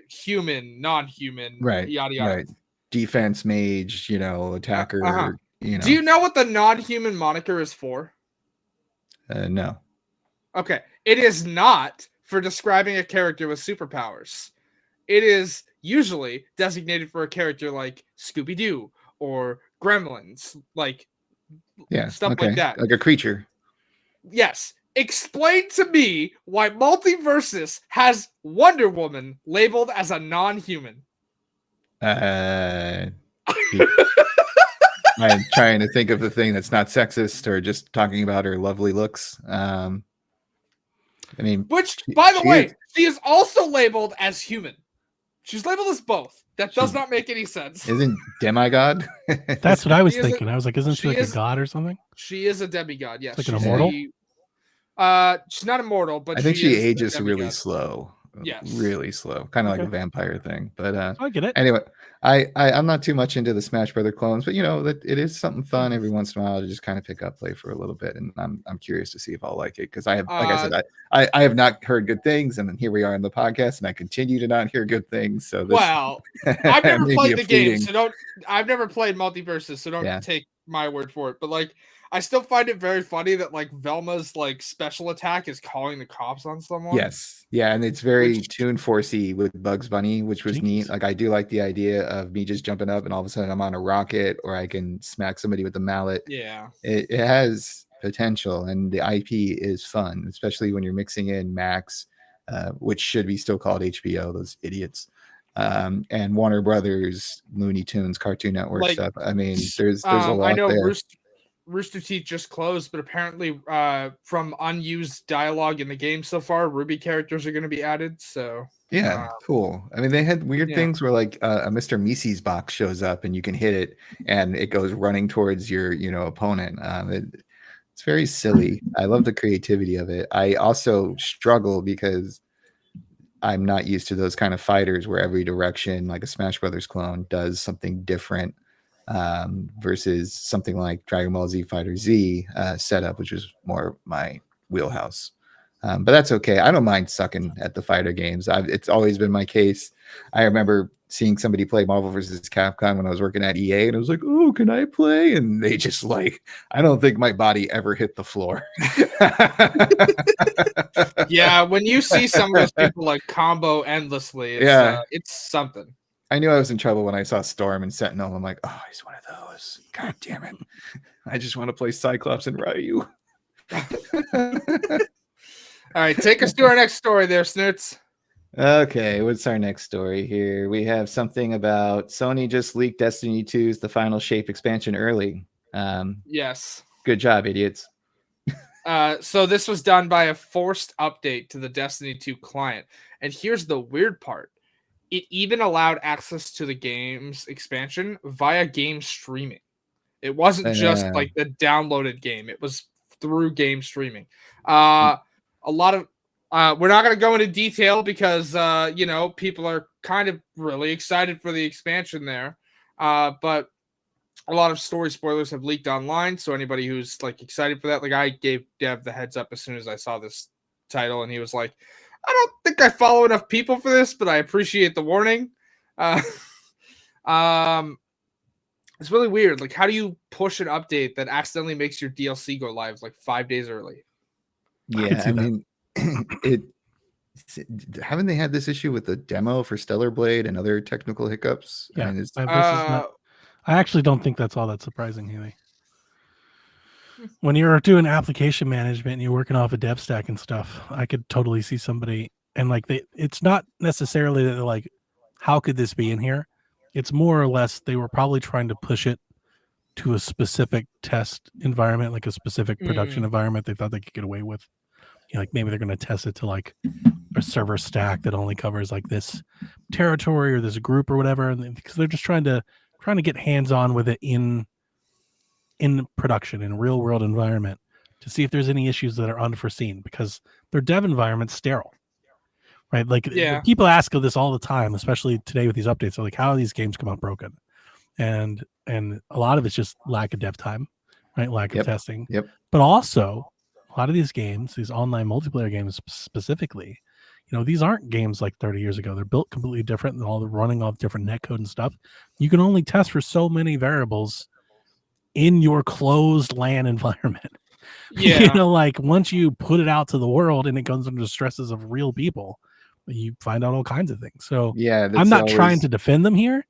Speaker 3: human, non-human,
Speaker 2: Right.
Speaker 3: yada yada.
Speaker 2: Right. Defense mage, attacker,
Speaker 3: Do you know what the non-human moniker is for?
Speaker 2: No.
Speaker 3: Okay, it is not for describing a character with superpowers. It is usually designated for a character like Scooby-Doo or Gremlins, like stuff like that.
Speaker 2: Like a creature.
Speaker 3: Yes. Explain to me why Multiversus has Wonder Woman labeled as a non-human.
Speaker 2: I'm trying to think of the thing that's not sexist or just talking about her lovely looks. I mean,
Speaker 3: which, by the way, she is also labeled as human. She's labeled as both. That does not make any sense.
Speaker 2: Isn't demigod?
Speaker 4: That's what I was thinking. I was like, isn't she like a god or something?
Speaker 3: She is a demigod. Yes,
Speaker 4: like an immortal.
Speaker 3: She's not immortal, but
Speaker 2: I think she
Speaker 3: is
Speaker 2: ages really slow.
Speaker 3: Yes,
Speaker 2: really slow, kind of like a vampire thing. But
Speaker 4: I get it.
Speaker 2: Anyway, I'm not too much into the Smash Brother clones, but that it is something fun every once in a while to just kind of pick up, play for a little bit, and I'm curious to see if I'll like it because I have, like I said, I have not heard good things, and then here we are in the podcast, and I continue to not hear good things. So
Speaker 3: I've never played the game, so I've never played Multiversus, so don't take my word for it. But like, I still find it very funny that like Velma's like special attack is calling the cops on someone.
Speaker 2: Yes. Yeah. And it's very Toon Forcey with Bugs Bunny, which was neat. Like I do like the idea of me just jumping up and all of a sudden I'm on a rocket or I can smack somebody with a mallet.
Speaker 3: Yeah.
Speaker 2: It has potential and the IP is fun, especially when you're mixing in Max, which should be still called HBO, those idiots. And Warner Brothers, Looney Tunes, Cartoon Network stuff. I mean, there's a lot
Speaker 3: I know
Speaker 2: there.
Speaker 3: Rooster Teeth just closed, but apparently from unused dialogue in the game so far, Ruby characters are going to be added. So
Speaker 2: yeah, cool. I mean, they had weird things where like a Mr. Mises box shows up and you can hit it and it goes running towards your opponent. It's very silly. I love the creativity of it. I also struggle because I'm not used to those kind of fighters where every direction, like a Smash Brothers clone, does something different. Versus something like Dragon Ball Z Fighter Z setup, which was more my wheelhouse. But that's okay. I don't mind sucking at the fighter games. It's always been my case. I remember seeing somebody play Marvel vs. Capcom when I was working at EA, and I was like, "Oh, can I play?" And they just I don't think my body ever hit the floor.
Speaker 3: Yeah, when you see some of those people like combo endlessly, it's something.
Speaker 2: I knew I was in trouble when I saw Storm and Sentinel. I'm like, oh, he's one of those. God damn it. I just want to play Cyclops and Ryu.
Speaker 3: All right, take us to our next story there, Snurts.
Speaker 2: Okay, what's our next story here? We have something about Sony just leaked Destiny 2's The Final Shape expansion early.
Speaker 3: Yes.
Speaker 2: Good job, idiots.
Speaker 3: So this was done by a forced update to the Destiny 2 client. And here's the weird part. It even allowed access to the game's expansion via game streaming. It wasn't just like the downloaded game. It was through game streaming. A lot of we're not going to go into detail because people are kind of really excited for the expansion there. But a lot of story spoilers have leaked online, so anybody who's like excited for that, like I gave Dev the heads up as soon as I saw this title, and he was like, I don't think I follow enough people for this, but I appreciate the warning. It's really weird. Like, how do you push an update that accidentally makes your DLC go live like 5 days early?
Speaker 2: Yeah, I mean, haven't they had this issue with the demo for Stellar Blade and other technical hiccups?
Speaker 4: Yeah,
Speaker 2: I mean,
Speaker 4: I actually don't think that's all that surprising, Haley. When you're doing application management and you're working off a dev stack and stuff, I could totally see somebody and like it's not necessarily that they're like, how could this be in here? It's more or less they were probably trying to push it to a specific test environment, like a specific production environment they thought they could get away with. Like maybe they're going to test it to like a server stack that only covers like this territory or this group or whatever, because they're just trying to get hands on with it in production, in a real world environment. to see if there's any issues that are unforeseen, because their dev environment's sterile, right? Like people ask this all the time, especially today with these updates. They're like, how do these games come out broken? And a lot of it's just lack of dev time, right? Lack of testing. But also a lot of these games, these online multiplayer games specifically, these aren't games like 30 years ago. They're built completely different and all the running off different netcode and stuff. You can only test for so many variables in your closed LAN environment.
Speaker 3: Yeah.
Speaker 4: Like once you put it out to the world and it comes under the stresses of real people, you find out all kinds of things. So I'm not trying to defend them here,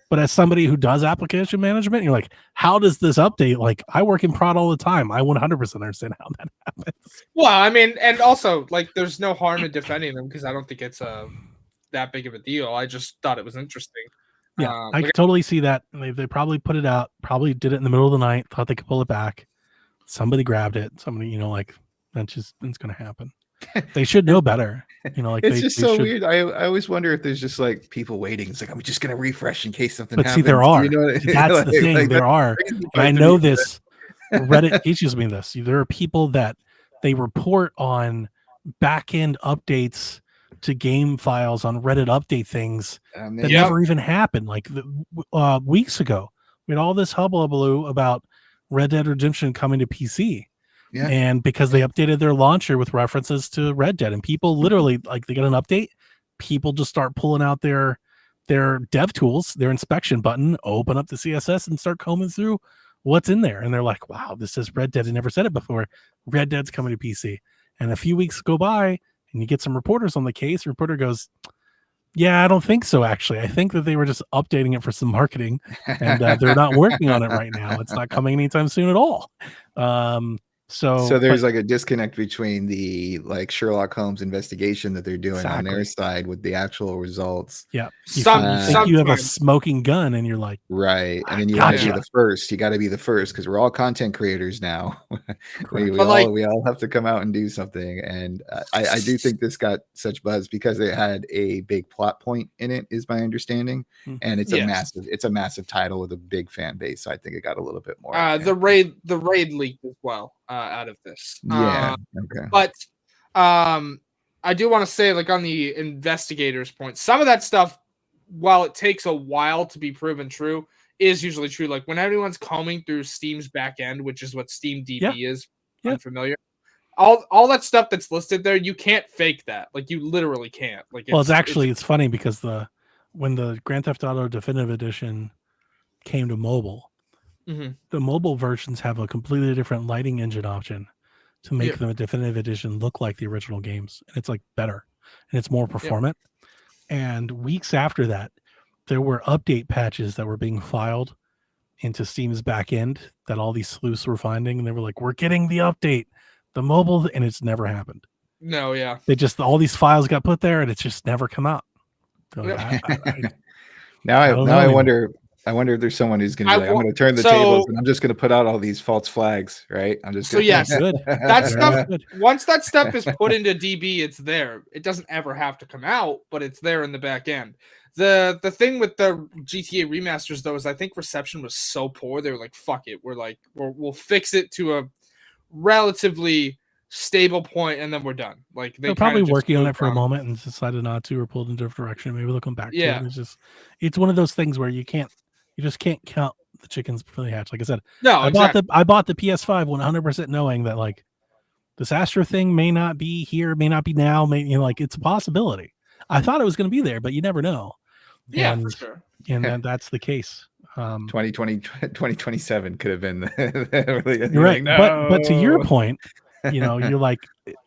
Speaker 4: but as somebody who does application management, you're like, how does this update? Like, I work in prod all the time. I 100% understand how that happens.
Speaker 3: Well, I mean, and also, like, there's no harm in defending them because I don't think it's that big of a deal. I just thought it was interesting.
Speaker 4: Yeah, I could totally see that. They probably put it out, probably did it in the middle of the night, thought they could pull it back. Somebody grabbed it. Somebody, like, it's going to happen. They should know better. Like
Speaker 2: it's just so weird. I always wonder if there's just like people waiting. It's like, I'm just gonna refresh in case something happens.
Speaker 4: See, there are. That's the thing. There are. And I know this. Reddit teaches me this. There are people that they report on back-end updates to game files on Reddit update things that never even happened. Like weeks ago, we had all this hullabaloo about Red Dead Redemption coming to PC. Yeah. And because they updated their launcher with references to Red Dead, and people literally, like, they get an update, people just start pulling out their dev tools, their inspection button, open up the CSS and start combing through what's in there. And they're like, wow, this is Red Dead. I never said it before. Red Dead's coming to PC. And a few weeks go by and you get some reporters on the case. The reporter goes, yeah, I don't think so, actually. I think that they were just updating it for some marketing and they're not working on it right now. It's not coming anytime soon at all. So
Speaker 2: there's like a disconnect between the like Sherlock Holmes investigation that they're doing on their side with the actual results.
Speaker 4: Yeah. You think you have a smoking gun and you're like,
Speaker 2: right. And then you want to be the first. You got to be the first because we're all content creators now. we all have to come out and do something. And I do think this got such buzz because it had a big plot point in it, is my understanding. And it's a massive title with a big fan base. So I think it got a little bit more.
Speaker 3: The raid leaked as well. Out of this.
Speaker 2: Okay.
Speaker 3: But I do want to say, like, on the investigators point, some of that stuff, while it takes a while to be proven true, is usually true. Like when everyone's combing through Steam's back end, which is what Steam DB is, unfamiliar. All that stuff that's listed there, you can't fake that. Like you literally can't. Like
Speaker 4: it's funny because when the Grand Theft Auto Definitive Edition came to mobile, the mobile versions have a completely different lighting engine option to make the Definitive Edition look like the original games. And it's like better and it's more performant. And weeks after that, there were update patches that were being filed into Steam's back end that all these sleuths were finding. And they were like, we're getting the update, the mobile, and it's never happened.
Speaker 3: No, yeah.
Speaker 4: They just, all these files got put there and it's just never come out. So
Speaker 2: I wonder if there's someone who's going to be like, I'm going to turn the tables and I'm just going to put out all these false flags, right? I'm just
Speaker 3: that stuff. Once that stuff is put into DB, it's there. It doesn't ever have to come out, but it's there in the back end. The thing with the GTA remasters though is I think reception was so poor. They were like, "Fuck it, we'll fix it to a relatively stable point and then we're done." Like
Speaker 4: they're probably working on it for a moment and decided not to, or pulled in a different direction. Maybe they'll come back to it. It's one of those things where you just can't count the chickens before they hatch. Like I said, I bought the PS5 100% knowing that like this Astro thing may not be here, may not be now, like it's a possibility. I thought it was going to be there, but you never know.
Speaker 3: Yeah, for sure.
Speaker 4: And that's the case.
Speaker 2: 2027 could have been
Speaker 4: you're right. Like, no. But to your point, you're like,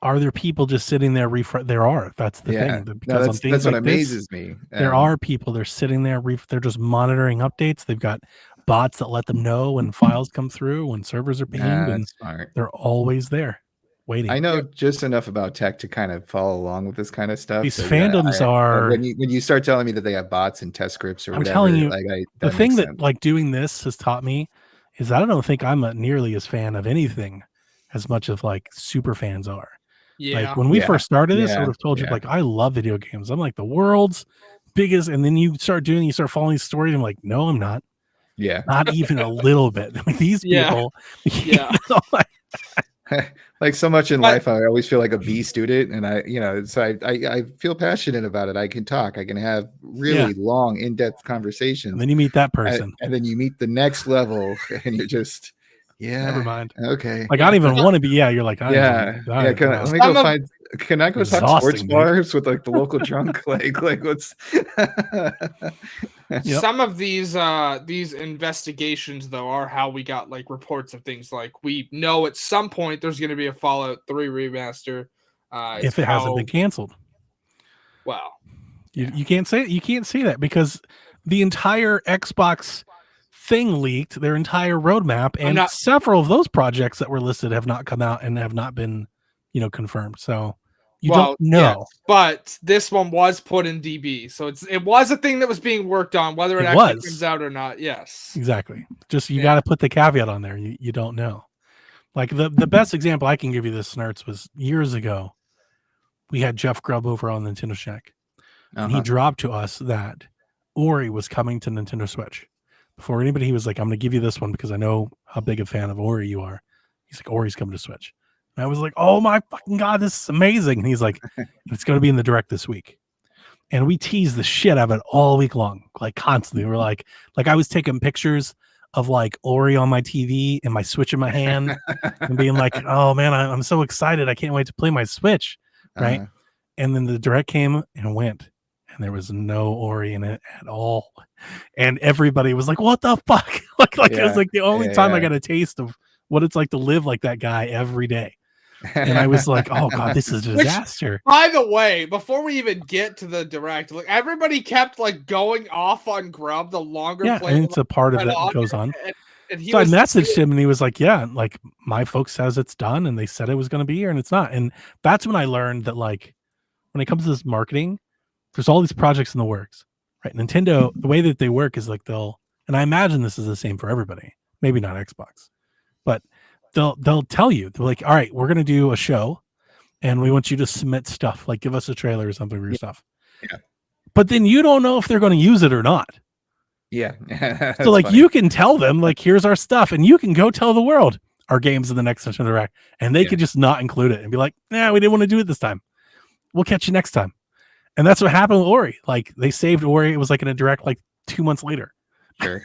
Speaker 4: are there people just sitting there? There are. That's the thing. Because
Speaker 2: that's what amazes me.
Speaker 4: There are people. They're sitting there. They're just monitoring updates. They've got bots that let them know when files come through, when servers are pinged, and
Speaker 2: smart.
Speaker 4: They're always there, waiting.
Speaker 2: I know just enough about tech to kind of follow along with this kind of stuff.
Speaker 4: These fandoms are.
Speaker 2: When you start telling me that they have bots and test scripts or whatever,
Speaker 4: I'm telling you,
Speaker 2: the
Speaker 4: thing that like doing this has taught me is I don't think I'm nearly as fan of anything as much as like super fans are.
Speaker 3: Yeah.
Speaker 4: Like when we first started this, I would have told you like I love video games. I'm like the world's biggest, and then you start following these stories. I'm like, no, I'm not.
Speaker 2: Yeah.
Speaker 4: Not even a little bit. Like, these people.
Speaker 2: Like so much in
Speaker 3: But-
Speaker 2: life, I always feel like a B student, and so I feel passionate about it. I can talk, I can have really long, in-depth conversations,
Speaker 4: And then you meet that person,
Speaker 2: and then you meet the next level, and you're just,
Speaker 4: never mind.
Speaker 2: okay.
Speaker 4: Like I don't even want to be. Yeah, you're like,
Speaker 2: Let me go find. Can I go talk sports
Speaker 4: Exhausting, dude.
Speaker 2: bars with like the local drunk? like what's?
Speaker 4: Yep.
Speaker 3: Some of these investigations though are how we got like reports of things like we know at some point there's going to be a Fallout 3 remaster.
Speaker 4: If it hasn't been canceled.
Speaker 3: Well,
Speaker 4: you can't say that because the entire Xbox thing leaked, their entire roadmap, and several of those projects that were listed have not come out and have not been, confirmed. So you don't know.
Speaker 3: Yes, but this one was put in DB, so it was a thing that was being worked on, whether it actually comes out or not. Yes,
Speaker 4: exactly. Just you got to put the caveat on there. You don't know. Like the best example I can give you this, Snarts, was years ago. We had Jeff Grubb over on Nintendo Shack, and he dropped to us that Ori was coming to Nintendo Switch. Before anybody, he was like, "I'm going to give you this one because I know how big a fan of Ori you are." He's like, "Ori's coming to Switch." And I was like, "Oh my fucking God, this is amazing." And he's like, "It's going to be in the direct this week." And we teased the shit out of it all week long, like constantly. We're like I was taking pictures of like Ori on my TV and my Switch in my hand and being like, "Oh man, I'm so excited. I can't wait to play my Switch." Right. And then the direct came and went, and there was no Ori in it at all. And everybody was like, "What the fuck?" It was like the only time I got a taste of what it's like to live like that guy every day. And I was like, "Oh God, this is a disaster."
Speaker 3: By the way, before we even get to the direct, like everybody kept like going off on Grubb the longer.
Speaker 4: And it's a part of that goes on.
Speaker 3: And
Speaker 4: so I messaged him, and he was like, "Yeah, like my folks says it's done, and they said it was going to be here, and it's not." And that's when I learned that like when it comes to this marketing, there's all these projects in the works, right? Nintendo, the way that they work is like and I imagine this is the same for everybody, maybe not Xbox, but they'll tell you, they're like, "All right, we're going to do a show and we want you to submit stuff, like give us a trailer or something for your stuff."
Speaker 2: Yeah.
Speaker 4: But then you don't know if they're going to use it or not.
Speaker 2: Yeah.
Speaker 4: So like you can tell them like, "Here's our stuff," and you can go tell the world our games in the next Nintendo Direct, and they could just not include it and be like, "Nah, we didn't want to do it this time. We'll catch you next time." And that's what happened with Ori. Like they saved Ori. It was like in a direct like 2 months later.
Speaker 2: Sure.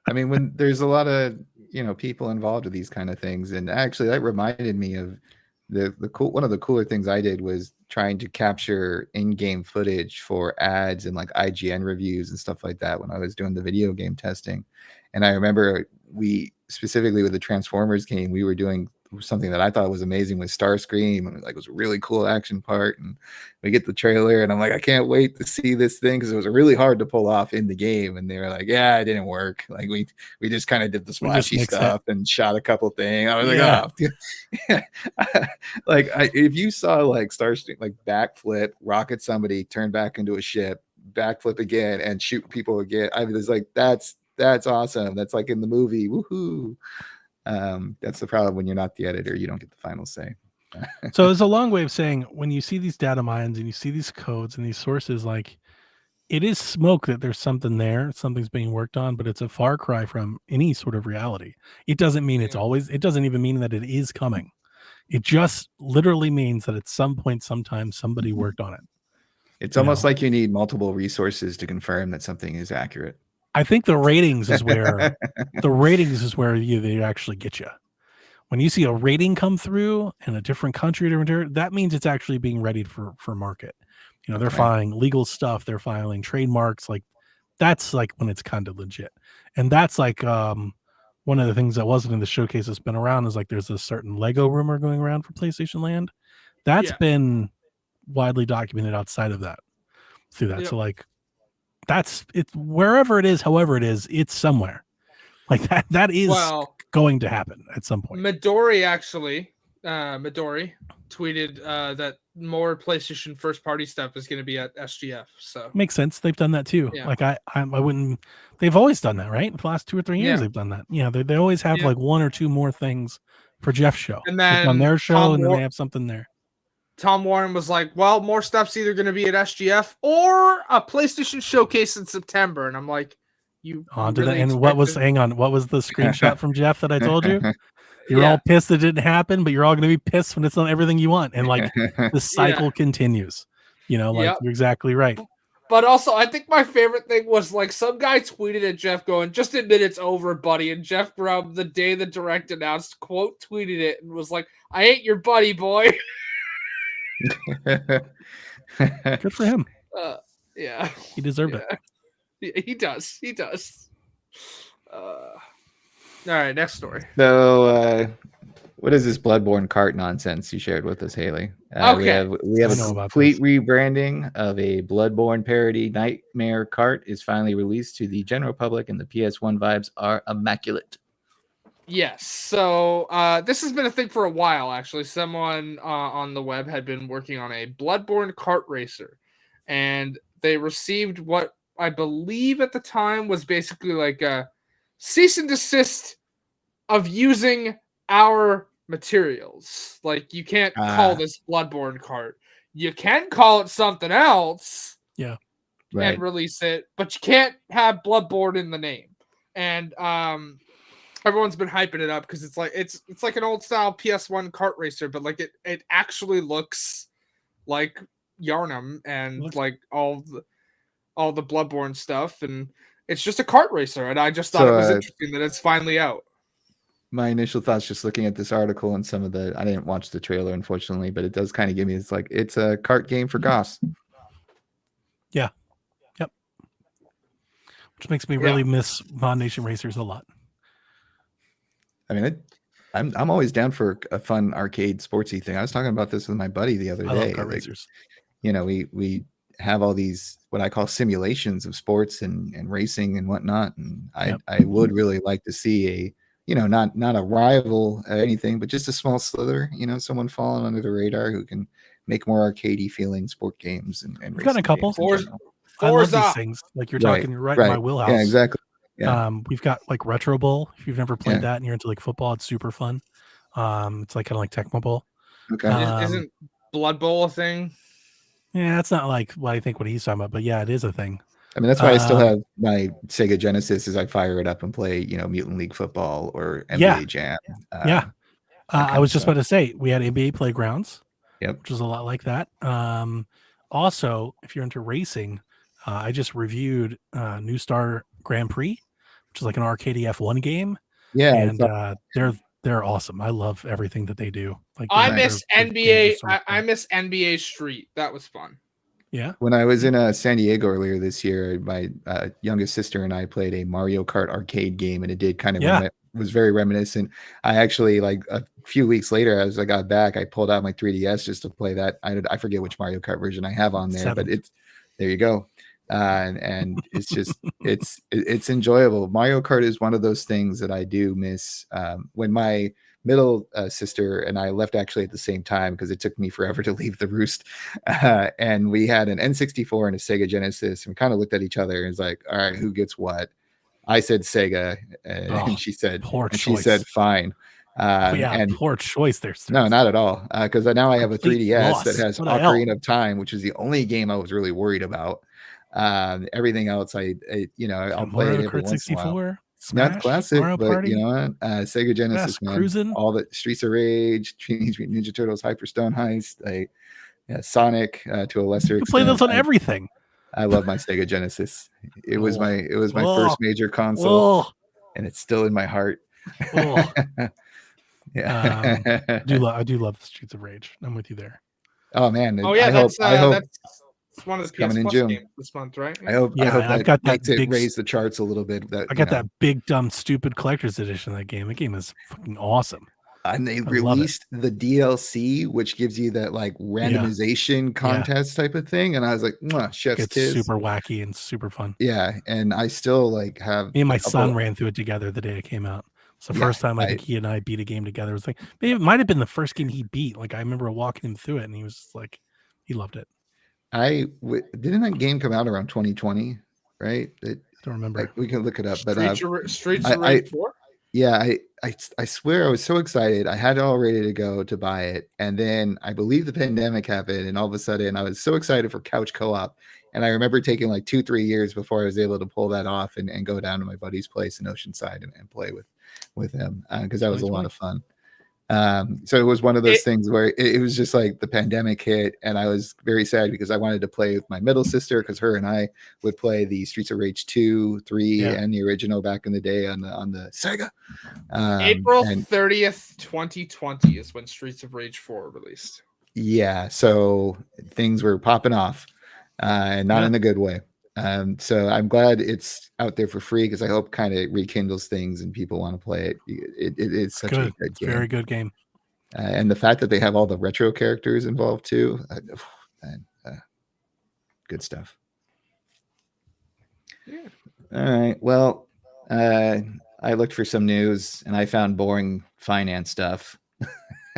Speaker 2: I mean, when there's a lot of people involved with these kind of things, and actually that reminded me of the one of the cooler things I did was trying to capture in-game footage for ads and like IGN reviews and stuff like that when I was doing the video game testing. And I remember we specifically with the Transformers game, we were doing something that I thought was amazing with Starscream, and like it was a really cool action part. And we get the trailer, and I'm like, I can't wait to see this thing because it was really hard to pull off in the game. And they were like, "Yeah, it didn't work. Like we just kind of did the splashy stuff and shot a couple things." I was like, "Oh, like if you saw like Starscream like backflip, rocket somebody, turn back into a ship, backflip again, and shoot people again," I was like, that's awesome. That's like in the movie. Woohoo! That's the problem when you're not the editor, you don't get the final say.
Speaker 4: So it's a long way of saying when you see these data mines and you see these codes and these sources, like it is smoke that there's something there, something's being worked on, but it's a far cry from any sort of reality. It doesn't mean it doesn't even mean that it is coming. It just literally means that at some point, sometime, somebody worked on it.
Speaker 2: It's almost like you need multiple resources to confirm that something is accurate.
Speaker 4: I think the ratings is where they actually get you. When you see a rating come through in a different country, that means it's actually being readied for market. They're filing legal stuff, they're filing trademarks. Like that's like when it's kind of legit. And that's like one of the things that wasn't in the showcase that's been around is like there's a certain Lego rumor going around for PlayStation Land. That's been widely documented outside of that through that. So like that's it, wherever it is, however it is, it's somewhere like that is going to happen at some point.
Speaker 3: Midori tweeted that more PlayStation first party stuff is going to be at SGF. So
Speaker 4: makes sense. They've done that too. Like I wouldn't, they've always done that, right? For the last 2 or 3 years, they've done that. They always have like 1 or 2 more things for Jeff's show
Speaker 3: and then
Speaker 4: on their show, and then they have something there.
Speaker 3: Tom Warren was like, "Well, more stuff's either going to be at SGF or a PlayStation showcase in September." And I'm like, "You
Speaker 4: on to really that?" And what was? Hang on, what was the screenshot from Jeff that I told you? You're all pissed it didn't happen, but you're all going to be pissed when it's not everything you want. And like the cycle continues, like you're exactly right.
Speaker 3: But also, I think my favorite thing was like some guy tweeted at Jeff going, "Just admit it's over, buddy." And Jeff Brum, the day the direct announced, quote tweeted it and was like, "I ain't your buddy, boy."
Speaker 4: Good for him.
Speaker 3: Yeah,
Speaker 4: he deserved it.
Speaker 3: He does. He does. All right, next story.
Speaker 2: So, what is this Bloodborne cart nonsense you shared with us, Haley?
Speaker 3: Okay.
Speaker 2: We have a complete rebranding of a Bloodborne parody. Nightmare Cart is finally released to the general public, and the PS1 vibes are immaculate.
Speaker 3: Yes. So this has been a thing for a while, actually. Someone on the web had been working on a Bloodborne kart racer, and they received what I believe at the time was basically like a cease and desist of using our materials. Like, you can't call this Bloodborne cart. You can call it something else.
Speaker 4: Yeah.
Speaker 3: And release it, but you can't have Bloodborne in the name. And everyone's been hyping it up because it's like an old style PS1 kart racer, but like it actually looks like Yarnum and like all the Bloodborne stuff, and it's just a kart racer. And I just thought it was interesting that it's finally out.
Speaker 2: My initial thoughts, just looking at this article and some of I didn't watch the trailer, unfortunately, but it does kind of give me, it's a kart game for goths.
Speaker 4: Yeah. Yep. Which makes me really miss Mod Nation Racers a lot.
Speaker 2: I mean, I'm always down for a fun arcade sportsy thing. I was talking about this with my buddy the other day.
Speaker 4: I love kart racers.
Speaker 2: We have all these what I call simulations of sports and racing and whatnot, and I would really like to see a not a rival or anything, but just a small slither, someone falling under the radar who can make more arcadey feeling sport games and
Speaker 4: We've got a couple. I love these things. Like you're talking, you're right in my wheelhouse.
Speaker 2: Yeah, exactly. Yeah.
Speaker 4: We've got like Retro Bowl. If you've never played that and you're into like football, it's super fun. It's like kind of like Tecmo Bowl.
Speaker 2: Okay.
Speaker 3: Isn't Blood Bowl a thing?
Speaker 4: Yeah, that's not like what I think what he's talking about, but yeah, it is a thing.
Speaker 2: I mean, that's why I still have my Sega Genesis, as I fire it up and play, Mutant League Football or NBA Jam.
Speaker 4: I was just about to say, we had NBA Playgrounds,
Speaker 2: which
Speaker 4: was a lot like that. Also, if you're into racing, I just reviewed New Star Grand Prix, which is like an arcade F1 game.
Speaker 2: Yeah,
Speaker 4: and they're awesome. I love everything that they do. Like
Speaker 3: I miss NBA. I miss NBA Street. That was fun.
Speaker 4: Yeah.
Speaker 2: When I was in San Diego earlier this year, my youngest sister and I played a Mario Kart arcade game, and it did kind of was very reminiscent. I actually, like a few weeks later, as I got back, I pulled out my 3DS just to play that. I forget which Mario Kart version I have on there, but there you go. And it's just it's enjoyable. Mario Kart is one of those things that I do miss. When my middle sister and I left actually at the same time, because it took me forever to leave the roost, and we had an N64 and a Sega Genesis, and we kind of looked at each other and was like, all right, who gets what? I said Sega, and she said fine.
Speaker 4: Poor choice there.
Speaker 2: No, not at all, because now I have a 3DS that has Ocarina of Time, which is the only game I was really worried about. Everything else I'll play it every once in a while.
Speaker 4: Smash,
Speaker 2: not classic,
Speaker 4: Mario
Speaker 2: but
Speaker 4: Party?
Speaker 2: Sega Genesis, man.
Speaker 4: Cruising.
Speaker 2: All the Streets of Rage, Teenage Mutant Ninja Turtles, Hyperstone Heist, Sonic to a lesser extent.
Speaker 4: You play those on everything.
Speaker 2: I love my Sega Genesis. It was my first major console, and it's still in my heart.
Speaker 4: Yeah, I do love the Streets of Rage. I'm with you there.
Speaker 2: Oh man!
Speaker 3: Oh yeah,
Speaker 2: I hope
Speaker 3: it's one of the
Speaker 2: coming
Speaker 3: PS
Speaker 2: in
Speaker 3: Plus
Speaker 2: June
Speaker 3: games this month, right?
Speaker 2: I hope
Speaker 4: I've got that
Speaker 2: makes it raise the charts a little bit.
Speaker 4: I got that big dumb stupid collector's edition of that game. The game is fucking awesome.
Speaker 2: And they released the DLC, which gives you that like randomization contest type of thing. And I was like, chef's kiss.
Speaker 4: Super wacky and super fun.
Speaker 2: Yeah. And I still like have
Speaker 4: me and my son ran through it together the day it came out. It's the first time I think he and I beat a game together. It was like, maybe it might have been the first game he beat. Like I remember walking him through it and he was like, he loved it.
Speaker 2: Didn't that game come out around 2020, right?
Speaker 4: I don't remember.
Speaker 2: Like, we can look it up.
Speaker 3: Streets of Rage 4?
Speaker 2: Yeah, I swear I was so excited. I had it all ready to go to buy it. And then I believe the pandemic happened. And all of a sudden I was so excited for couch co-op. And I remember taking like 2-3 years before I was able to pull that off and go down to my buddy's place in Oceanside and play with him. Because that was a lot of fun. So it was one of those things where it was just like the pandemic hit, and I was very sad because I wanted to play with my middle sister because her and I would play the Streets of Rage 2, 3, and the original back in the day on the Sega.
Speaker 3: April 30th, 2020 is when Streets of Rage 4 released.
Speaker 2: Yeah, so things were popping off, and not in a good way. So I'm glad it's out there for free because I hope kind of rekindles things and people want to play it. It's such a good game.
Speaker 4: Very good game.
Speaker 2: And the fact that they have all the retro characters involved too, good stuff.
Speaker 3: Yeah.
Speaker 2: All right. Well, I looked for some news and I found boring finance stuff.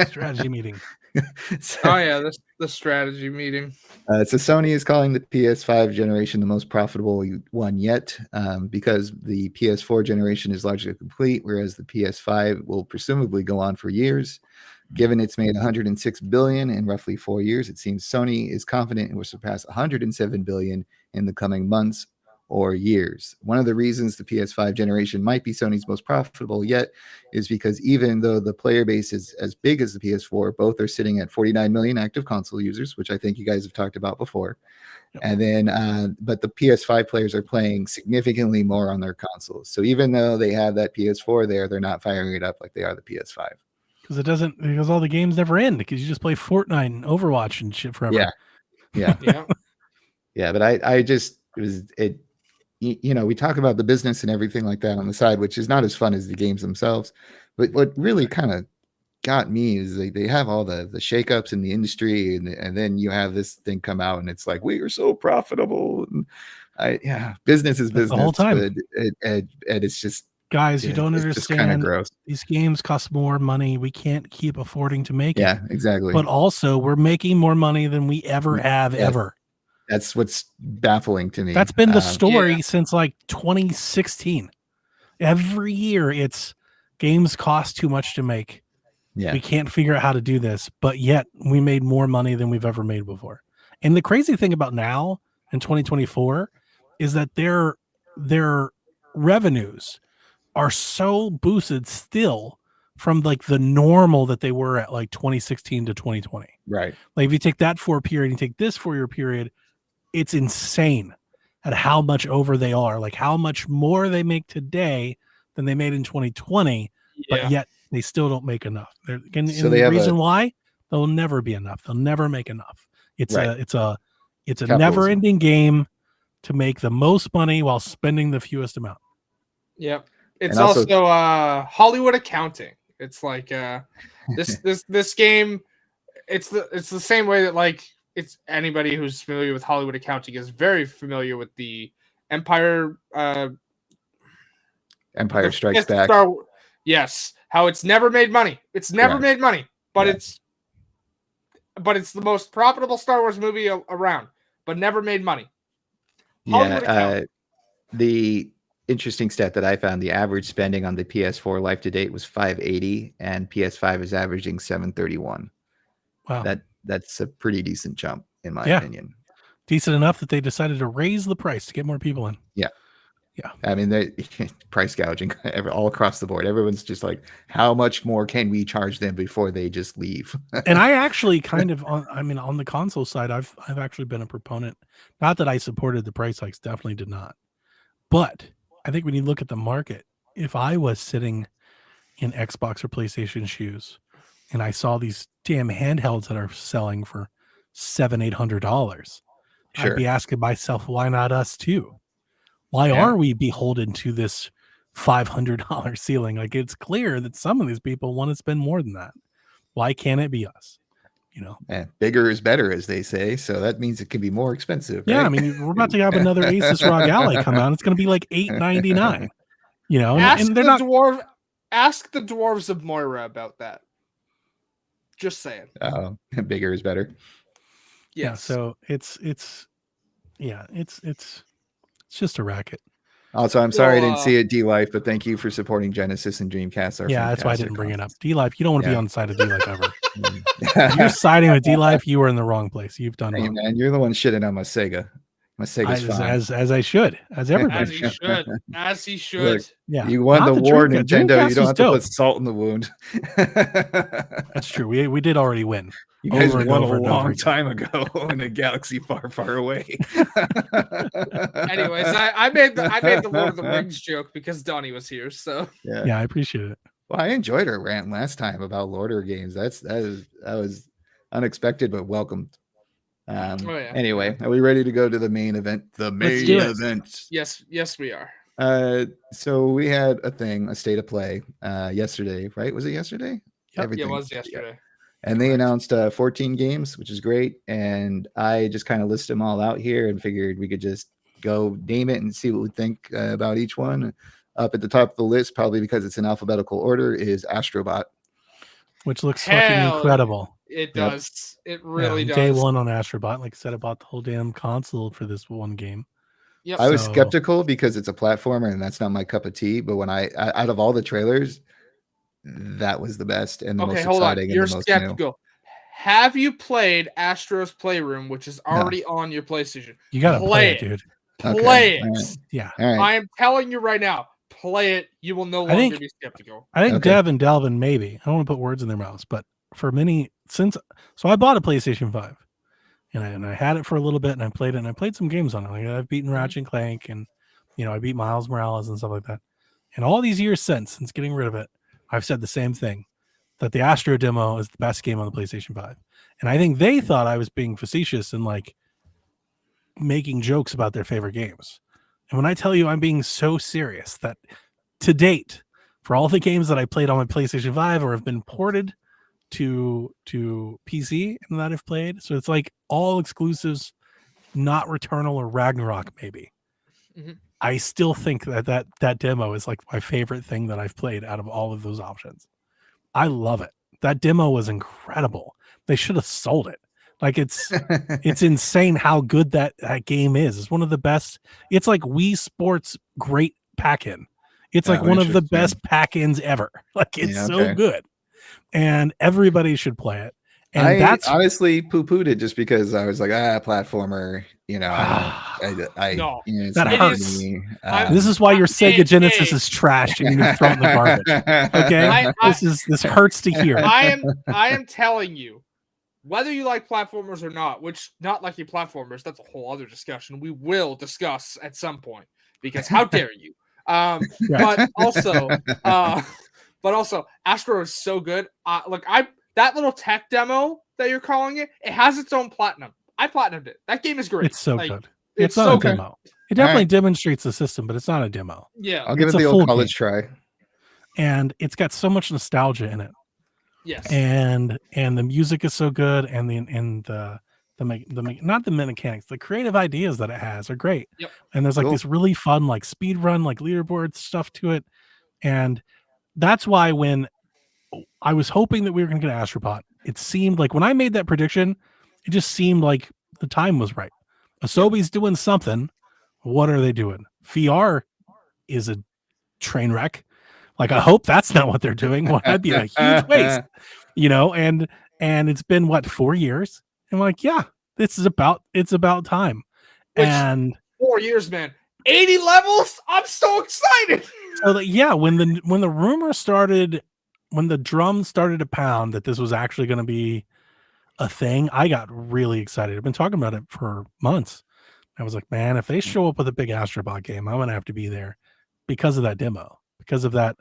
Speaker 4: Strategy meeting.
Speaker 3: The strategy meeting.
Speaker 2: So Sony is calling the PS5 generation the most profitable one yet, because the PS4 generation is largely complete, whereas the PS5 will presumably go on for years. Given it's made 106 billion in roughly 4 years, it seems Sony is confident it will surpass 107 billion in the coming months or years. One of the reasons the PS5 generation might be Sony's most profitable yet is because even though the player base is as big as the PS4, both are sitting at 49 million active console users, which I think you guys have talked about before. Yep. And then, but the PS5 players are playing significantly more on their consoles. So even though they have that PS4 there, they're not firing it up like they are the PS5.
Speaker 4: Because all the games never end because you just play Fortnite and Overwatch and shit forever.
Speaker 2: Yeah. But I just, we talk about the business and everything like that on the side, which is not as fun as the games themselves. But what really kind of got me is they have all the shakeups in the industry, and then you have this thing come out, and it's like, we are so profitable. And business is business
Speaker 4: the whole time.
Speaker 2: But and it's just,
Speaker 4: guys, you don't understand.
Speaker 2: Gross.
Speaker 4: These games cost more money. We can't keep affording to make it.
Speaker 2: Yeah, exactly.
Speaker 4: But also, we're making more money than we ever have ever.
Speaker 2: That's what's baffling to me.
Speaker 4: That's been the story since like 2016. Every year, it's games cost too much to make.
Speaker 2: Yeah.
Speaker 4: We can't figure out how to do this, but yet we made more money than we've ever made before. And the crazy thing about now in 2024 is that their revenues are so boosted still from like the normal that they were at like 2016 to 2020.
Speaker 2: Right.
Speaker 4: Like if you take that 4 period and take this 4-year period, it's insane at how much over they are, like how much more they make today than they made in 2020, but yet they still don't make enough. And the reason why, they'll never be enough. They'll never make enough. It's a never-ending game to make the most money while spending the fewest amount.
Speaker 3: Yep. It's also Hollywood accounting. It's like this game. It's the same way that like it's anybody who's familiar with Hollywood accounting is very familiar with the Empire
Speaker 2: Strikes Back.
Speaker 3: Yes, how it's never made money. It's never made money, but it's the most profitable Star Wars movie around, but never made money.
Speaker 2: The interesting stat that I found, the average spending on the PS4 life to date was $580, and PS5 is averaging $731.
Speaker 4: Wow,
Speaker 2: that's a pretty decent jump in my opinion.
Speaker 4: Decent enough that they decided to raise the price to get more people in.
Speaker 2: Yeah. I mean, they price gouging all across the board. Everyone's just like, how much more can we charge them before they just leave?
Speaker 4: And I actually kind of, on the console side, I've actually been a proponent. Not that I supported the price hikes, definitely did not. But I think when you look at the market, if I was sitting in Xbox or PlayStation shoes and I saw these damn handhelds that are selling for $700-800, I'd be asking myself, why not us too? Why are we beholden to this $500 ceiling? Like, it's clear that some of these people want to spend more than that. Why can't it be us?
Speaker 2: Bigger is better, as they say. So that means it can be more expensive.
Speaker 4: Yeah,
Speaker 2: right?
Speaker 4: I mean, we're about to have another Asus ROG Ally come out. It's going to be like $899.
Speaker 3: And they're not. Ask the dwarves of Moira about that. Just saying.
Speaker 2: Bigger is better.
Speaker 3: Yes.
Speaker 4: Yeah. So it's just a racket.
Speaker 2: Also, I'm sorry I didn't see it, D-Life, but thank you for supporting Genesis and Dreamcast.
Speaker 4: That's why I didn't bring it up. D-Life, you don't want to be on the side of D-Life ever. If you're siding with D-Life, you are in the wrong place. You've done wrong.
Speaker 2: Man, you're the one shitting on my Sega. My Sega's fine.
Speaker 4: As I should, as everybody should.
Speaker 3: As he should.
Speaker 2: Look,
Speaker 4: Yeah,
Speaker 2: you won
Speaker 4: not
Speaker 2: the war,
Speaker 4: Dreamcast.
Speaker 2: Nintendo.
Speaker 4: Dreamcast
Speaker 2: You don't
Speaker 4: was
Speaker 2: have to
Speaker 4: dope.
Speaker 2: put salt in the wound.
Speaker 4: That's true. We did already win.
Speaker 2: You guys
Speaker 4: Over and
Speaker 2: won
Speaker 4: over
Speaker 2: a
Speaker 4: and over
Speaker 2: long
Speaker 4: again.
Speaker 2: time ago in a galaxy far, far away.
Speaker 3: Anyways, I made the Lord of the Rings joke because Donnie was here. So
Speaker 4: Yeah, I appreciate it.
Speaker 2: Well, I enjoyed our rant last time about Lord of the games. That was unexpected but welcomed. Anyway, are we ready to go to the main event? The main event.
Speaker 3: Yes, we are.
Speaker 2: So we had a state of play yesterday, right? Was it yesterday?
Speaker 4: Yep.
Speaker 3: Yeah, it was yesterday.
Speaker 2: And they announced 14 games, which is great. And I just kind of listed them all out here and figured we could just go name it and see what we think about each one. Up at the top of the list, probably because it's in alphabetical order, is Astrobot.
Speaker 4: Which looks fucking incredible.
Speaker 3: It does. It really does.
Speaker 4: Day one on Astrobot, like I said, about the whole damn console for this one game.
Speaker 3: Yep.
Speaker 2: I was skeptical because it's a platformer and that's not my cup of tea. But when I out of all the trailers, that was the best and the most exciting.
Speaker 3: You're
Speaker 2: and the most
Speaker 3: skeptical.
Speaker 2: New.
Speaker 3: Have you played Astro's Playroom, which is already on your PlayStation?
Speaker 4: You gotta play it, dude.
Speaker 3: Play it.
Speaker 2: Right.
Speaker 4: Yeah.
Speaker 2: All right.
Speaker 3: I am telling you right now, play it. You will no longer be skeptical.
Speaker 4: I think Dev and Delvin, maybe. I don't want to put words in their mouths, but for many, so I bought a PlayStation 5 and I had it for a little bit and I played it and I played some games on it. Like I've beaten Ratchet and Clank and, I beat Miles Morales and stuff like that. And all these years since getting rid of it, I've said the same thing, that the Astro demo is the best game on the PlayStation 5. And I think they thought I was being facetious and like making jokes about their favorite games. And when I tell you I'm being so serious that to date, for all the games that I played on my PlayStation 5 or have been ported to PC and that I've played, so it's like all exclusives, not Returnal or Ragnarok maybe.
Speaker 3: Mm-hmm.
Speaker 4: I still think that demo is like my favorite thing that I've played out of all of those options. I love it. That demo was incredible. They should have sold it. Like it's insane how good that game is. It's one of the best. It's like Wii Sports great pack-in. It's like one of the best pack-ins ever. Like it's so good. And everybody should play it. And
Speaker 2: I honestly poo-pooed it just because I was like, platformer,
Speaker 4: that hurts. Me. This is why your Sega Genesis is trash and you throw it in the garbage. Okay, this hurts to hear.
Speaker 3: I am telling you, whether you like platformers or not, which not liking platformers, that's a whole other discussion. We will discuss at some point because how dare you? But also, Astro is so good. That little tech demo that you're calling it has its own platinum. I platinumed it. That game is great.
Speaker 4: It's so good. It's not a demo. It definitely demonstrates the system, but it's not a demo.
Speaker 3: Yeah,
Speaker 2: I'll give it the old college try.
Speaker 4: And it's got so much nostalgia in it.
Speaker 3: Yes.
Speaker 4: And the music is so good, and the not the mechanics, the creative ideas that it has are great.
Speaker 3: Yep.
Speaker 4: And there's like this really fun like speed run, like leaderboard stuff to it, and that's why when I was hoping that we were going to get Astrobot, it seemed like when I made that prediction, it just seemed like the time was right. Asobi's doing something. What are they doing? VR is a train wreck. Like, I hope that's not what they're doing. Well, that'd be a huge waste, and it's been 4 years. I'm like, yeah, it's about time. And
Speaker 3: 4 years, man, 80 levels. I'm so excited.
Speaker 4: So when the rumor started, when the drum started to pound that this was actually going to be a thing, I got really excited. I've been talking about it for months. I was like, man, if they show up with a big Astrobot game, I'm going to have to be there because of that demo, because of that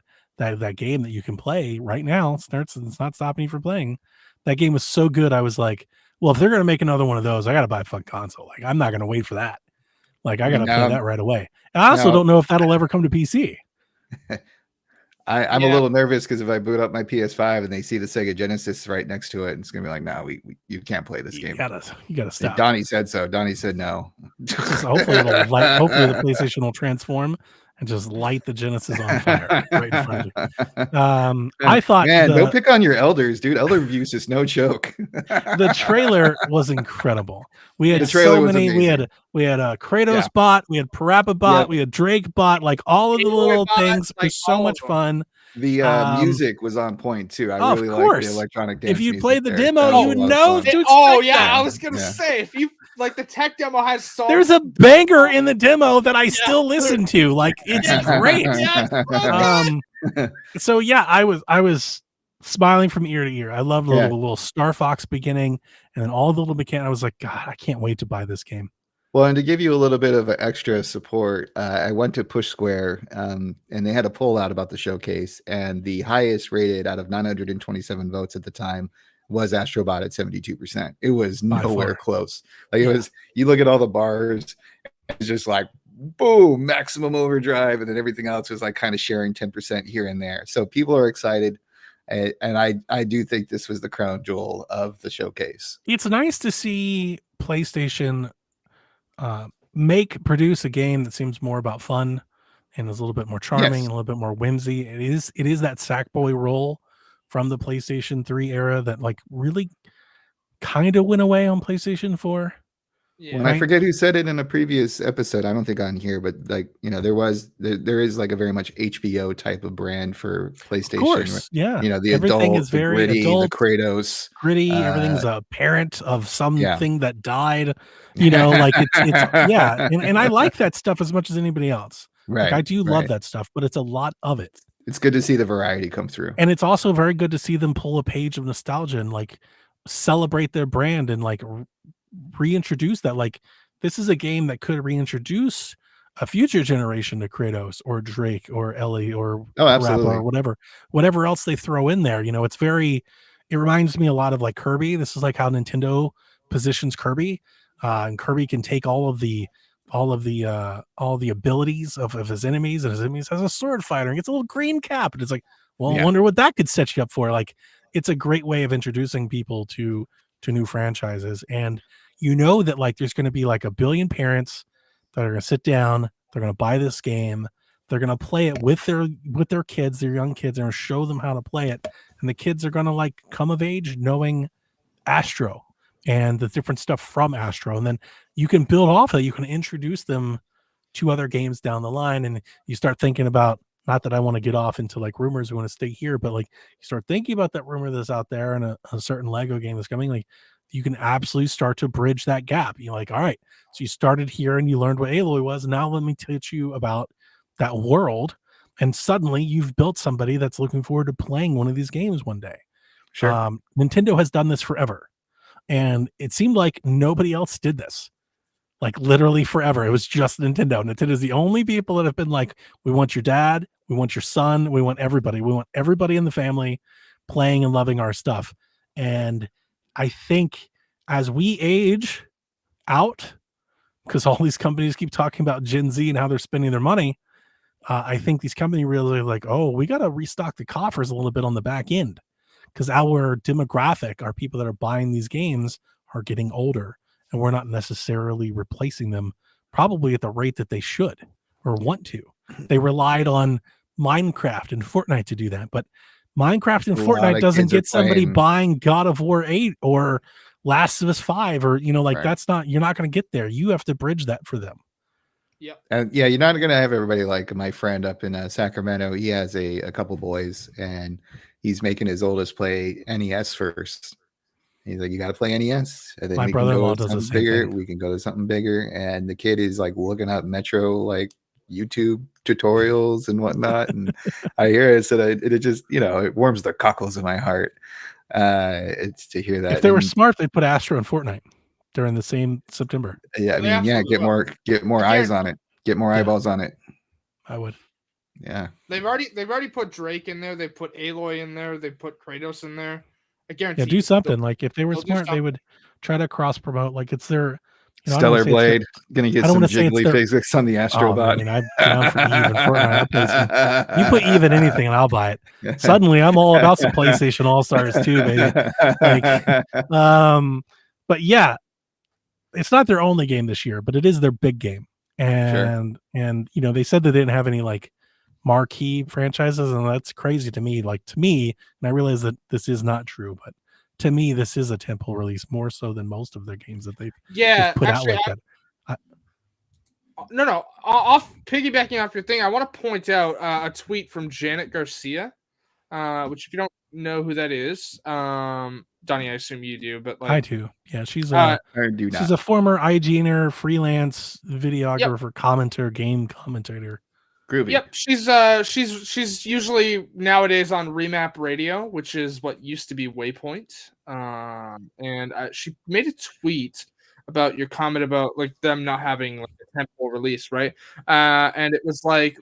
Speaker 4: game that you can play right now. It's not stopping you from playing. That game was so good. I was like, well, if they're going to make another one of those, I got to buy a fun console. Like, I'm not going to wait for that. Like, I got to play that right away. And I also don't know if that'll ever come to PC.
Speaker 2: I'm a little nervous because if I boot up my PS5 and they see the Sega Genesis right next to it, it's gonna be like, no, you can't play this game.
Speaker 4: You gotta stop.
Speaker 2: Donnie said so. Donnie said no.
Speaker 4: Hopefully the PlayStation will transform and just light the Genesis on fire right in front of you. I thought,
Speaker 2: man, don't pick on your elders, dude. Elder abuse is no joke.
Speaker 4: The trailer was incredible. We had so many. We had a Kratos bot, we had Parappa bot, we had Drake bot, like all of the little things were so much fun.
Speaker 2: The music was on point too. I
Speaker 4: Of
Speaker 2: really liked the
Speaker 4: course.
Speaker 2: electronic dance
Speaker 4: If you
Speaker 2: music
Speaker 4: played the
Speaker 2: there.
Speaker 4: demo,
Speaker 2: That was
Speaker 4: you
Speaker 2: a
Speaker 4: would
Speaker 2: lot of
Speaker 4: know
Speaker 2: fun.
Speaker 4: to
Speaker 3: Oh
Speaker 4: expect
Speaker 3: yeah,
Speaker 4: that.
Speaker 3: I was gonna say if you like the tech demo has songs.
Speaker 4: There's a banger in the demo that I still listen to. Like it's great. So yeah, I was smiling from ear to ear. I loved the little Star Fox beginning, and then all the little mechanics. I was like, God, I can't wait to buy this game.
Speaker 2: Well, and to give you a little bit of extra support, I went to Push Square, and they had a poll out about the showcase, and the highest rated out of 927 votes at the time was Astrobot at 72%. It was nowhere close. Like it was, you look at all the bars, it's just like boom, maximum overdrive, and then everything else was like kind of sharing 10% here and there. So people are excited, and I do think this was the crown jewel of the showcase.
Speaker 4: It's nice to see PlayStation produce a game that seems more about fun and is a little bit more charming and a little bit more whimsy. It is that Sackboy role from the PlayStation 3 era that like really kind of went away on PlayStation 4.
Speaker 3: Yeah.
Speaker 2: Well, I forget who said it in a previous episode. I don't think on here, but like, you know, there is like a very much HBO type of brand for PlayStation.
Speaker 4: Of course, yeah.
Speaker 2: You know, the
Speaker 4: everything
Speaker 2: adult,
Speaker 4: is very
Speaker 2: the gritty,
Speaker 4: adult,
Speaker 2: the Kratos,
Speaker 4: gritty. Everything's a parent of something that died. You know, like it's yeah. And I like that stuff as much as anybody else.
Speaker 2: Right.
Speaker 4: Like I do love that stuff, but it's a lot of it.
Speaker 2: It's good to see the variety come through.
Speaker 4: And it's also very good to see them pull a page of nostalgia and like celebrate their brand and like reintroduce that. Like this is a game that could reintroduce a future generation to Kratos or Drake or Ellie or Parappa or whatever else they throw in there. You know, it reminds me a lot of like Kirby. This is like how Nintendo positions Kirby, and Kirby can take all of the abilities of his enemies, and his enemies has a sword fighter and gets a little green cap, and it's like, well, I wonder what that could set you up for. Like, it's a great way of introducing people to new franchises. And you know that like there's going to be like a billion parents that are going to sit down, they're going to buy this game, they're going to play it with their kids, their young kids, they're going to show them how to play it, and the kids are going to like come of age knowing Astro and the different stuff from Astro, and then you can build off of it. You can introduce them to other games down the line, and you start thinking about, not that I want to get off into like rumors, we want to stay here, but like you start thinking about that rumor that's out there and a certain Lego game that's coming, like you can absolutely start to bridge that gap. You're like, all right, so you started here and you learned what Aloy was. Now let me teach you about that world. And suddenly you've built somebody that's looking forward to playing one of these games one day.
Speaker 2: Sure.
Speaker 4: Nintendo has done this forever. And it seemed like nobody else did this. Like literally forever. It was just Nintendo. Nintendo's the only people that have been like, we want your dad, we want your son, we want everybody. We want everybody in the family playing and loving our stuff. And I think as we age out, because all these companies keep talking about Gen Z and how they're spending their money, I think these companies really like, oh, we got to restock the coffers a little bit on the back end, because our demographic, our people that are buying these games, are getting older, and we're not necessarily replacing them probably at the rate that they should or want to. They relied on Minecraft and Fortnite to do that, but Minecraft and Fortnite doesn't get somebody buying God of War 8 or Last of Us 5 or, you know, like that's not, you're not going to get there. You have to bridge that for them.
Speaker 3: Yep.
Speaker 2: And yeah, you're not going to have everybody like my friend up in Sacramento. He has a couple boys, and he's making his oldest play NES first. He's like, you got to play NES, and then
Speaker 4: my brother-in-law does the same
Speaker 2: bigger.
Speaker 4: thing.
Speaker 2: We can go to something bigger, and the kid is like looking up Metro like YouTube tutorials and whatnot. And I hear it, so it just, you know, it warms the cockles of my heart. It's to hear that.
Speaker 4: If they were smart, they'd put Astro and Fortnite during the same September.
Speaker 2: Yeah, I mean, yeah, get more eyes on it, get more eyeballs on it.
Speaker 4: I would.
Speaker 2: Yeah,
Speaker 3: they've already put Drake in there. They put Aloy in there. They put Kratos in there. I guarantee.
Speaker 4: Yeah, do something. Like if they were smart, they would try to cross promote. Like it's their, you know,
Speaker 2: Stellar Blade gonna get some jiggly physics on the Astrobot.
Speaker 4: I mean, I'm down for Eve and Fortnite. You put Eve in anything, and I'll buy it. Suddenly, I'm all about some PlayStation All Stars too, baby. Like, but yeah, it's not their only game this year, but it is their big game. And you know, they said that they didn't have any like marquee franchises, and that's crazy to me. Like to me, and I realize that this is not true, but to me, this is a temple release more so than most of their games that they've put out like that.
Speaker 3: No. Off piggybacking off your thing, I want to point out a tweet from Janet Garcia. which if you don't know who that is, Donnie, I assume you do, but
Speaker 4: I
Speaker 3: like,
Speaker 4: do. Yeah, she's
Speaker 3: uh,
Speaker 2: Or do
Speaker 4: she's
Speaker 2: not.
Speaker 4: a former IGNer, freelance
Speaker 3: Yep.
Speaker 4: videographer, commentator, game commentator.
Speaker 2: Groovy.
Speaker 3: Yep, she's usually nowadays on Remap Radio, which is what used to be Waypoint. And she made a tweet about your comment about like them not having like a temporal release, right? And it was like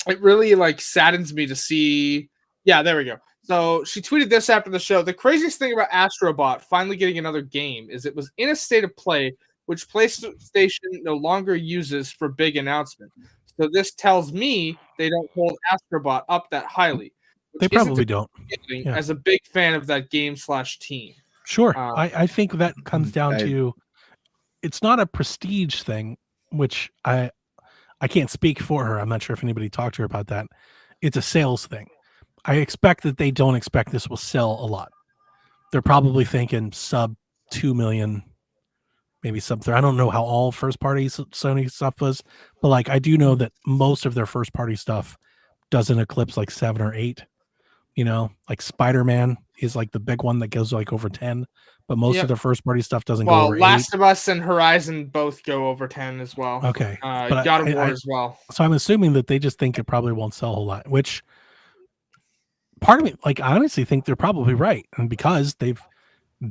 Speaker 3: it really like saddens me to see. Yeah, there we go. So she tweeted this after the show. The craziest thing about Astrobot finally getting another game is it was in a state of play, which PlayStation no longer uses for big announcement. So this tells me they don't hold Astrobot up that highly,
Speaker 4: They
Speaker 3: which isn't
Speaker 4: probably don't.
Speaker 3: surprising
Speaker 4: Yeah.
Speaker 3: as a big fan of that game/team.
Speaker 4: Sure.
Speaker 3: Uh,
Speaker 4: I think that comes down
Speaker 2: I-
Speaker 4: to it's not a prestige thing, which I can't speak for her. I'm not sure if anybody talked to her about that. It's a sales thing. I expect that they don't expect this will sell a lot. They're probably thinking sub 2 million, maybe sub 3. I don't know how all first party Sony stuff was, but like I do know that most of their first party stuff doesn't eclipse like 7 or 8. You know, like Spider-Man is like the big one that goes like over 10, but most
Speaker 3: Yep.
Speaker 4: of the first party stuff doesn't go
Speaker 3: well,
Speaker 4: over 8.
Speaker 3: Last of Us and Horizon both go over 10 as well.
Speaker 4: Okay. But
Speaker 3: God of
Speaker 4: I-
Speaker 3: War
Speaker 4: I-
Speaker 3: as well.
Speaker 4: So I'm assuming that they just think it probably won't sell a whole lot, which part of me, like, I honestly think they're probably right. And because they've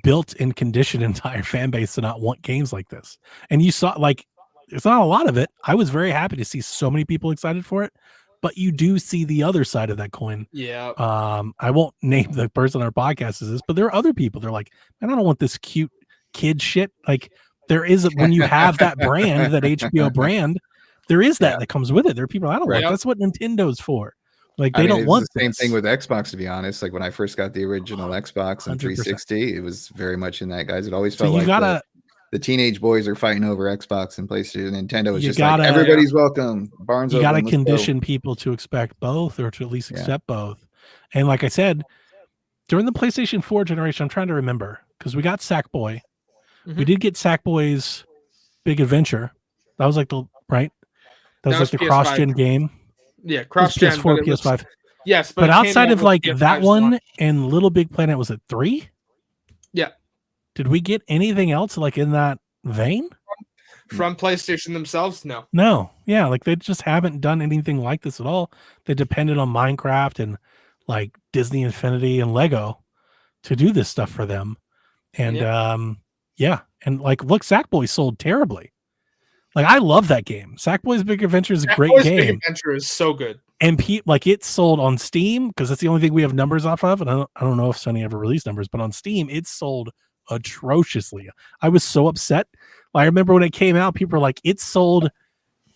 Speaker 4: built and conditioned an entire fan base to not want games like this. And you saw, like, it's not a lot of it. I was very happy to see so many people excited for it, but you do see the other side of that coin.
Speaker 3: Yeah.
Speaker 4: I won't name the person on our podcast is this, but there are other people. They're like, man, I don't want this cute kid shit. Like, there is when you have that brand, that HBO brand, there is that comes with it. There are people I don't
Speaker 2: Right.
Speaker 4: want. That's what Nintendo's for. Like
Speaker 2: I
Speaker 4: they
Speaker 2: mean,
Speaker 4: don't
Speaker 2: it's
Speaker 4: want
Speaker 2: the same
Speaker 4: this.
Speaker 2: thing with Xbox, to be honest. Like when I first got the original Xbox and
Speaker 4: 100%.
Speaker 2: 360, it was very much in that, guys. It always
Speaker 4: So
Speaker 2: felt
Speaker 4: you
Speaker 2: like
Speaker 4: gotta
Speaker 2: the teenage boys are fighting over Xbox and PlayStation. Nintendo is
Speaker 4: You
Speaker 2: just
Speaker 4: gotta-
Speaker 2: like everybody's welcome. Barnes
Speaker 4: you
Speaker 2: open.
Speaker 4: gotta
Speaker 2: Let's go.
Speaker 4: condition people to expect both or to at least
Speaker 2: Yeah.
Speaker 4: accept both. And like I said, during the PlayStation 4 generation, I'm trying to remember because we got Sackboy. We
Speaker 3: Mhm.
Speaker 4: did get Sackboy's Big Adventure. That was like the right. That was like the
Speaker 3: PS5.
Speaker 4: cross-gen game.
Speaker 3: Yeah,
Speaker 4: It was
Speaker 3: cross-gen,
Speaker 4: PS4,
Speaker 3: but it was-
Speaker 4: PS5.
Speaker 3: yes,
Speaker 4: But
Speaker 3: it came
Speaker 4: outside
Speaker 3: out
Speaker 4: of
Speaker 3: with
Speaker 4: like
Speaker 3: PS5's
Speaker 4: that one
Speaker 3: launch.
Speaker 4: and Little Big Planet, was it 3?
Speaker 3: Yeah.
Speaker 4: Did we get anything else like in that vein?
Speaker 3: From PlayStation themselves, no.
Speaker 4: No. Yeah, like they just haven't done anything like this at all. They depended on Minecraft and like Disney Infinity and Lego to do this stuff for them. And yeah, and like look, Sackboy sold terribly. Like I love that game. Sackboy's Big Adventure is a great
Speaker 3: Sackboy's Big
Speaker 4: game.
Speaker 3: Adventure is so good.
Speaker 4: And like it sold on Steam because that's the only thing we have numbers off of. And I don't know if Sony ever released numbers, but on Steam it sold atrociously. I was so upset. I remember when it came out, people were like, it sold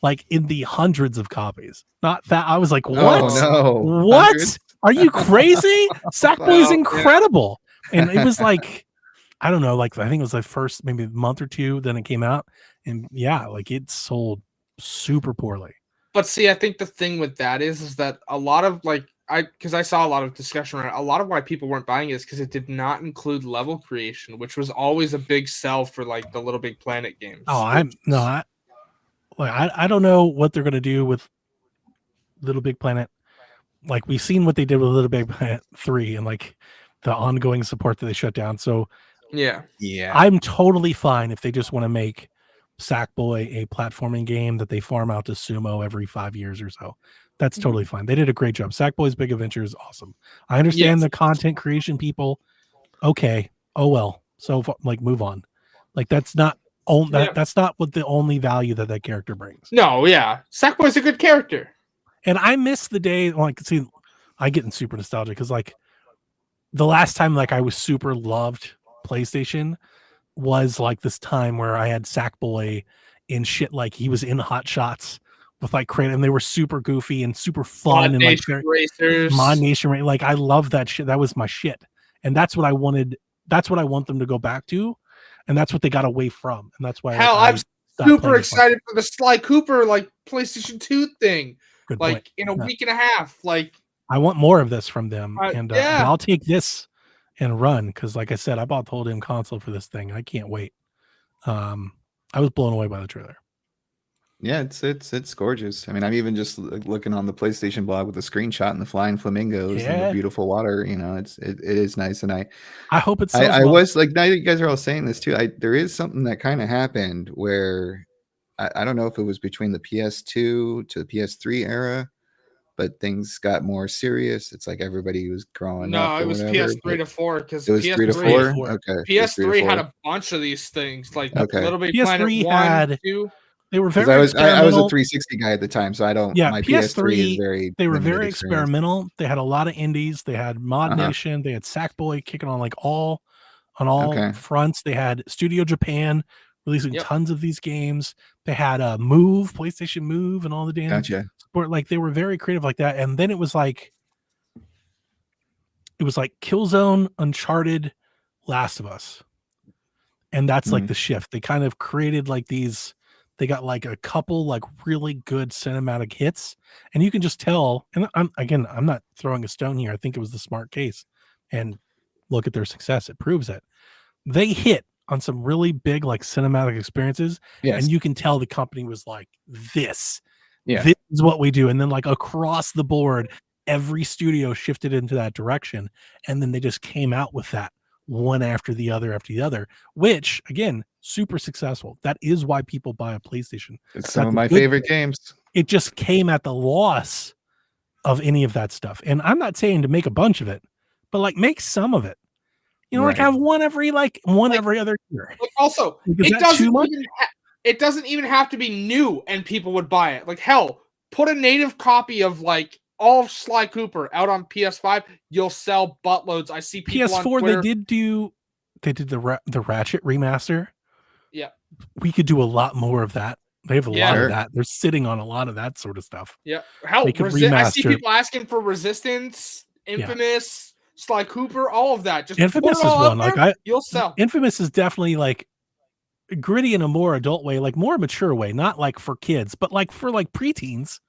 Speaker 4: like in the hundreds of copies. Not that I was like, what?
Speaker 2: Oh, no.
Speaker 4: What?
Speaker 2: Hundreds?
Speaker 4: Are you crazy? Sackboy's
Speaker 3: Wow,
Speaker 4: incredible. And it was like, I don't know, like I think it was the first maybe month or two, then it came out. And yeah, like it sold super poorly.
Speaker 3: But see, I think the thing with that is that a lot of like because I saw a lot of discussion around it, a lot of why people weren't buying it is because it did not include level creation, which was always a big sell for like the Little Big Planet games.
Speaker 4: Oh, I don't know what they're gonna do with Little Big Planet. Like we've seen what they did with Little Big Planet 3 and like the ongoing support that they shut down. So
Speaker 3: yeah,
Speaker 4: I'm totally fine if they just want to make Sackboy a platforming game that they farm out to Sumo every 5 years or so. That's totally fine. They did a great job. Sackboy's Big Adventure is awesome. I understand the content creation people. Okay. Oh well. So like move on. Like that's not that's not what the only value that character brings.
Speaker 3: No, yeah. Sackboy's a good character.
Speaker 4: And I miss the day like see I get in super nostalgic because like the last time like I was super loved PlayStation was like this time where I had Sackboy in shit like he was in Hot Shots with like Kratos and they were super goofy and super fun and like
Speaker 3: Racers.
Speaker 4: Mod Nation like I love that shit. That was my shit. And that's what I wanted. That's what I want them to go back to. And that's what they got away from. And that's why
Speaker 3: I'm super excited for the Sly Cooper like PlayStation 2 thing.
Speaker 4: Good
Speaker 3: like
Speaker 4: point.
Speaker 3: In a week and a half. Like
Speaker 4: I want more of this from them. And but
Speaker 3: yeah.
Speaker 4: I'll take this and run because like I said, I bought the whole damn console for this thing. I can't wait. I was blown away by the trailer.
Speaker 2: Yeah, it's gorgeous. I mean, I'm even just looking on the PlayStation blog with the screenshot and the flying flamingos and the
Speaker 4: Yeah.
Speaker 2: beautiful water. it is nice, and
Speaker 4: I hope it sells
Speaker 2: I
Speaker 4: well.
Speaker 2: was like, now that you guys are all saying this too, there is something that kind of happened where I don't know if it was between the PS2 to the PS3 era, but things got more serious. It's like everybody was growing up
Speaker 3: No, it
Speaker 2: or
Speaker 3: was
Speaker 2: whatever.
Speaker 3: PS3 to 4 because
Speaker 2: It was 3 to
Speaker 4: 3 to
Speaker 2: 4.
Speaker 3: PS3
Speaker 4: 4.
Speaker 2: Okay, it was 3 to
Speaker 3: PS3 had
Speaker 2: 4.
Speaker 3: a bunch of these things like
Speaker 2: Okay.
Speaker 3: Little Big Planet
Speaker 4: PS3
Speaker 3: 1,
Speaker 4: had
Speaker 3: 2.
Speaker 4: they were
Speaker 2: Because
Speaker 4: very
Speaker 2: I was a
Speaker 4: experimental.
Speaker 2: 360 guy at the time, so I don't.
Speaker 4: Yeah,
Speaker 2: My PS3 is
Speaker 4: PS3
Speaker 2: very
Speaker 4: they were
Speaker 2: limited
Speaker 4: very
Speaker 2: experience.
Speaker 4: experimental. They had a lot of indies. They had Mod
Speaker 2: Uh-huh.
Speaker 4: Nation. They had Sackboy kicking on all
Speaker 2: Okay.
Speaker 4: fronts. They had Studio Japan releasing
Speaker 3: Yep.
Speaker 4: tons of these games. They had Move, PlayStation Move, and all the damn
Speaker 2: Gotcha.
Speaker 4: support. Like they were very creative like that. And then it was like Killzone, Uncharted, Last of Us. And that's like the shift. They kind of created like these, they got like a couple like really good cinematic hits. And you can just tell, and I'm not throwing a stone here. I think it was the smart case. And look at their success. It proves it. They hit on some really big like cinematic experiences.
Speaker 2: Yes.
Speaker 4: And you can tell the company was like, this
Speaker 2: Yeah.
Speaker 4: is what we do. And then like across the board, every studio shifted into that direction. And then they just came out with that one after the other, which again, super successful. That is why people buy a PlayStation.
Speaker 2: It's some of my favorite games.
Speaker 4: It just came at the loss of any of that stuff. And I'm not saying to make a bunch of it, but like make some of it. You know, like have one every other year.
Speaker 3: Like also, it doesn't even have to be new and people would buy it. Like hell, put a native copy of like all of Sly Cooper out on PS5, you'll sell buttloads. I see people
Speaker 4: PS4
Speaker 3: on Twitter,
Speaker 4: they did the Ratchet remaster.
Speaker 3: Yeah.
Speaker 4: We could do a lot more of that. They have a lot
Speaker 2: Sure.
Speaker 4: of that. They're sitting on a lot of that sort of stuff.
Speaker 3: Yeah. Hell,
Speaker 4: They could
Speaker 3: I see
Speaker 4: remaster.
Speaker 3: people asking for Resistance, Infamous, Sly Cooper, all of that. Just
Speaker 4: Infamous
Speaker 3: put it all
Speaker 4: is one.
Speaker 3: out there, you'll sell.
Speaker 4: Infamous is definitely like gritty in a more adult way, like more mature way, not like for kids, but like for like preteens.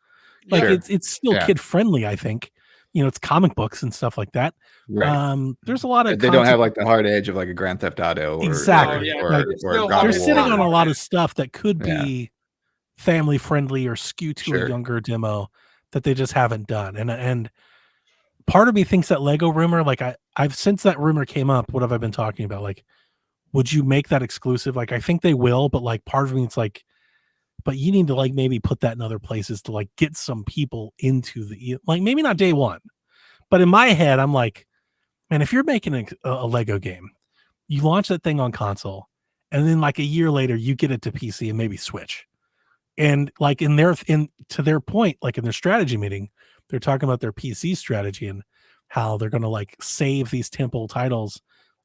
Speaker 4: Like
Speaker 2: Sure.
Speaker 4: it's still kid friendly, I think. You know, it's comic books and stuff like that.
Speaker 2: Right.
Speaker 4: There's a lot of
Speaker 2: they don't have like the hard edge of like a Grand Theft Auto or
Speaker 4: exactly.
Speaker 3: Oh, yeah.
Speaker 2: or God
Speaker 4: They're
Speaker 2: of
Speaker 4: sitting
Speaker 2: War.
Speaker 4: on a lot of stuff that could be family friendly or skew to a younger demo that they just haven't done. And part of me thinks that Lego rumor, like I've since that rumor came up, what have I been talking about? Like, would you make that exclusive? Like, I think they will, but like part of me, it's like, but you need to like maybe put that in other places to like get some people into the, like maybe not day one, but in my head, I'm like, man, if you're making a Lego game, you launch that thing on console, and then like a year later, you get it to PC and maybe Switch. And like to their point, like in their strategy meeting, they're talking about their PC strategy and how they're going to like save these temple titles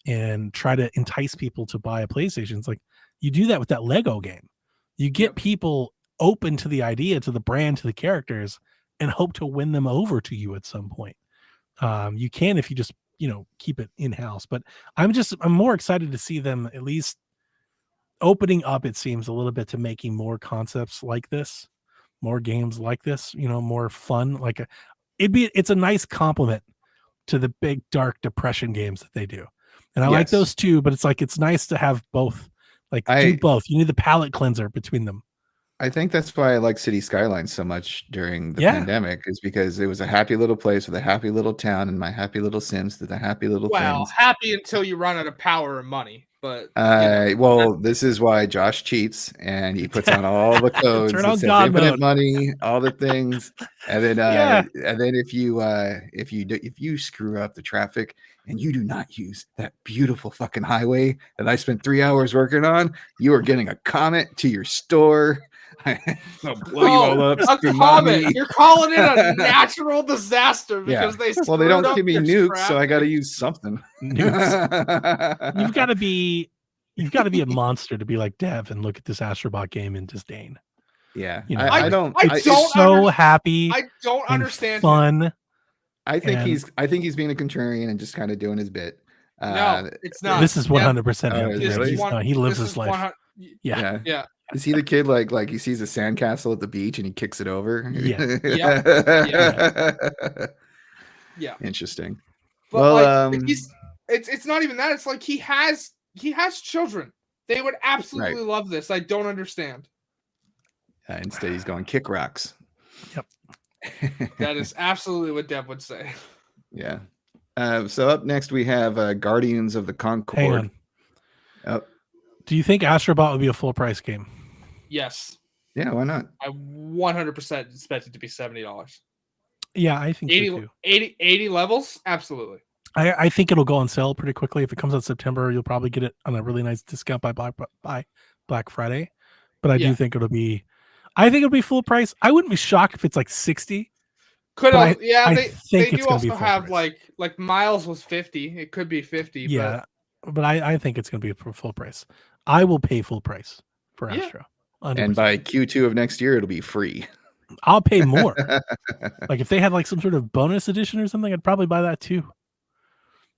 Speaker 4: and try to entice people to buy a PlayStation. It's like you do that with that Lego game. You get people open to the idea, to the brand, to the characters, and hope to win them over to you at some point. You can if you just, keep it in-house. But I'm more excited to see them at least opening up, it seems, a little bit to making more concepts like this, more games like this, more fun. Like it's a nice compliment to the big dark depression games that they do. And I like those too, but it's like it's nice to have both. Like do both. You need the palate cleanser between them.
Speaker 2: I think that's why I like City Skylines so much during the pandemic, is because it was a happy little place with a happy little town, and my happy little Sims did the happy little things.
Speaker 3: Happy until you run out of power and money. But
Speaker 2: well, this is why Josh cheats, and he puts on all the codes that says infinite money, all the things, and then if you screw up the traffic and you do not use that beautiful fucking highway that I spent 3 hours working on, you are getting a comment to your store. I'll blow you all up.
Speaker 3: A comment. You're calling it a natural disaster because they
Speaker 2: don't give me nukes, so I got to use something.
Speaker 4: Nukes. You've got to be a monster to be like Dev and look at this Astrobot game in disdain.
Speaker 2: Yeah,
Speaker 3: I don't
Speaker 4: happy.
Speaker 3: I don't understand.
Speaker 4: Fun.
Speaker 2: I think he's being a contrarian and just kind of doing his bit.
Speaker 3: No, it's not.
Speaker 4: This is 100%. He lives his life.
Speaker 3: Yeah.
Speaker 2: Is he the kid like he sees a sandcastle at the beach and he kicks it over?
Speaker 3: Yeah.
Speaker 2: Interesting.
Speaker 3: But it's not even that. It's like he has children. They would absolutely love this. I don't understand.
Speaker 2: Instead, he's going kick rocks.
Speaker 4: Yep.
Speaker 3: That is absolutely what Deb would say.
Speaker 2: Yeah. So up next we have Guardians of the Concord.
Speaker 4: Hang on.
Speaker 2: Oh,
Speaker 4: Do you think Astrobot would be a full price game?
Speaker 3: Yes.
Speaker 2: yeah, why not?
Speaker 3: I 100% expect it to be $70.
Speaker 4: Yeah, I think
Speaker 3: 80,
Speaker 4: so too.
Speaker 3: 80 levels? Absolutely.
Speaker 4: I think it'll go on sale pretty quickly. If it comes out September, you'll probably get it on a really nice discount by Black Friday. But I do think it'll be. I think it'll be full price. I wouldn't be shocked if it's like 60.
Speaker 3: Could
Speaker 4: I
Speaker 3: they do also have like Miles was 50. It could be 50.
Speaker 4: Yeah, but I think it's going to be full price. I will pay full price for Astro. 100%.
Speaker 2: And by Q2 of next year, it'll be free.
Speaker 4: I'll pay more. Like if they had like some sort of bonus edition or something, I'd probably buy that too.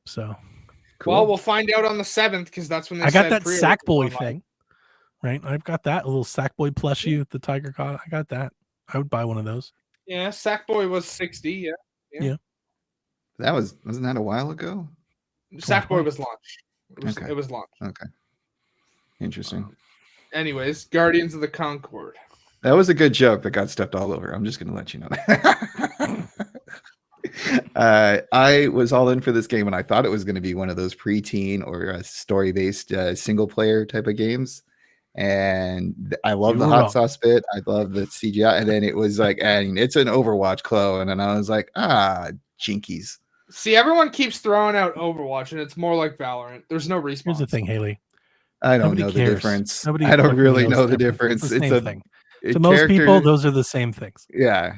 Speaker 4: So,
Speaker 2: cool.
Speaker 3: Well, we'll find out on the 7th because that's when
Speaker 4: I got that Sackboy thing. Right, I've got that little Sackboy plushie with the Tiger Con. I got that. I would buy one of those.
Speaker 3: Yeah, Sackboy was 60. Yeah.
Speaker 2: Wasn't that a while ago?
Speaker 3: Sackboy was launched. It was launched.
Speaker 2: Okay. Interesting.
Speaker 3: Anyways, Guardians of the Concord.
Speaker 2: That was a good joke that got stepped all over. I'm just going to let you know that. I was all in for this game, and I thought it was going to be one of those preteen or story-based single-player type of games. And I love the hot sauce bit. I love the CGI. And then it was like, it's an Overwatch clone. And I was like, jinkies.
Speaker 3: See, everyone keeps throwing out Overwatch, and it's more like Valorant. There's no response.
Speaker 4: Here's the thing, Haley.
Speaker 2: I don't know the difference. I don't really know the difference.
Speaker 4: It's a thing. To most people, those are the same things.
Speaker 2: Yeah.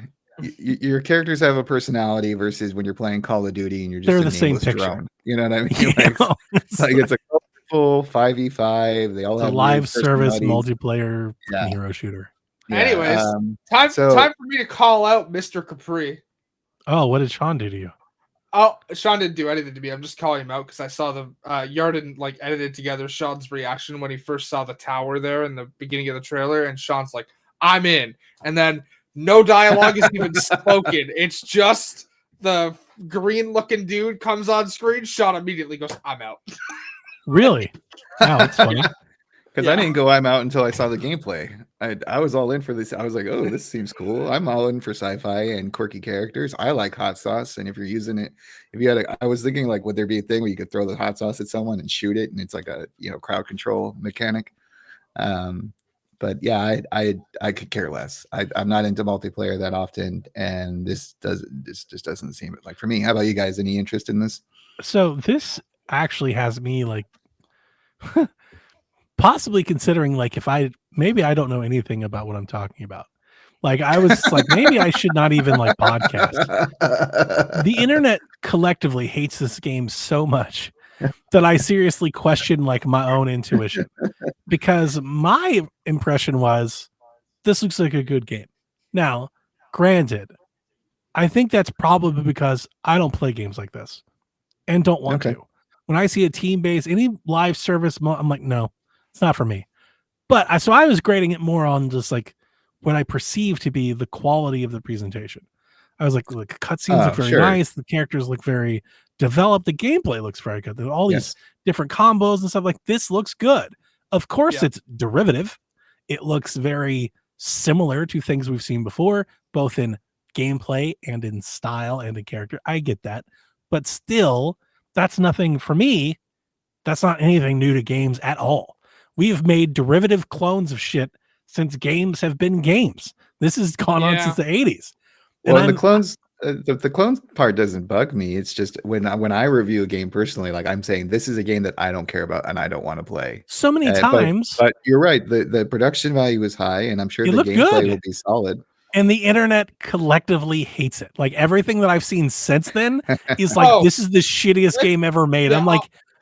Speaker 2: Your characters have a personality versus when you're playing Call of Duty and you're just
Speaker 4: they're the same picture.
Speaker 2: Drone. You know what I mean? It's a colorful 5v5. They all have
Speaker 4: a live service multiplayer hero shooter.
Speaker 3: Yeah. Anyways, time for me to call out Mr. Capri.
Speaker 4: Oh, what did Sean do to you?
Speaker 3: Oh, Sean didn't do anything to me. I'm just calling him out because I saw the Yarden edited together Sean's reaction when he first saw the tower there in the beginning of the trailer, and Sean's like, "I'm in," and then no dialogue is even spoken. It's just the green-looking dude comes on screen. Sean immediately goes, "I'm out."
Speaker 4: Really? Wow, that's funny.
Speaker 2: Because I didn't go I'm out until I saw the gameplay. I was all in for this. I was like, oh, this seems cool. I'm all in for sci-fi and quirky characters. I like hot sauce. And if you're using it, I was thinking like, would there be a thing where you could throw the hot sauce at someone and shoot it? And it's like a, crowd control mechanic. But yeah, I could care less. I'm not into multiplayer that often. And this just doesn't seem like for me. How about you guys? Any interest in this?
Speaker 4: So this actually has me like possibly considering like maybe I don't know anything about what I'm talking about. Like I was like, maybe I should not even like podcast. The internet collectively hates this game so much that I seriously question like my own intuition, because my impression was this looks like a good game. Now, granted, I think that's probably because I don't play games like this and don't want to. When I see a team-based, any live service, I'm like, no, it's not for me. But so I was grading it more on just like what I perceive to be the quality of the presentation. I was like cutscenes look very nice. The characters look very developed. The gameplay looks very good. There are all these different combos and stuff like this looks good. Of course, it's derivative. It looks very similar to things we've seen before, both in gameplay and in style and in character. I get that. But still, that's nothing for me. That's not anything new to games at all. We've made derivative clones of shit since games have been games. This has gone on since the 80s.
Speaker 2: Well, the clones, the clones part doesn't bug me. It's just when I review a game personally, like I'm saying, this is a game that I don't care about and I don't want to play.
Speaker 4: So many times.
Speaker 2: But you're right. The production value is high, and I'm sure the gameplay will be solid.
Speaker 4: And the internet collectively hates it. Like everything that I've seen since then is like, this is the shittiest game ever made. I'm like,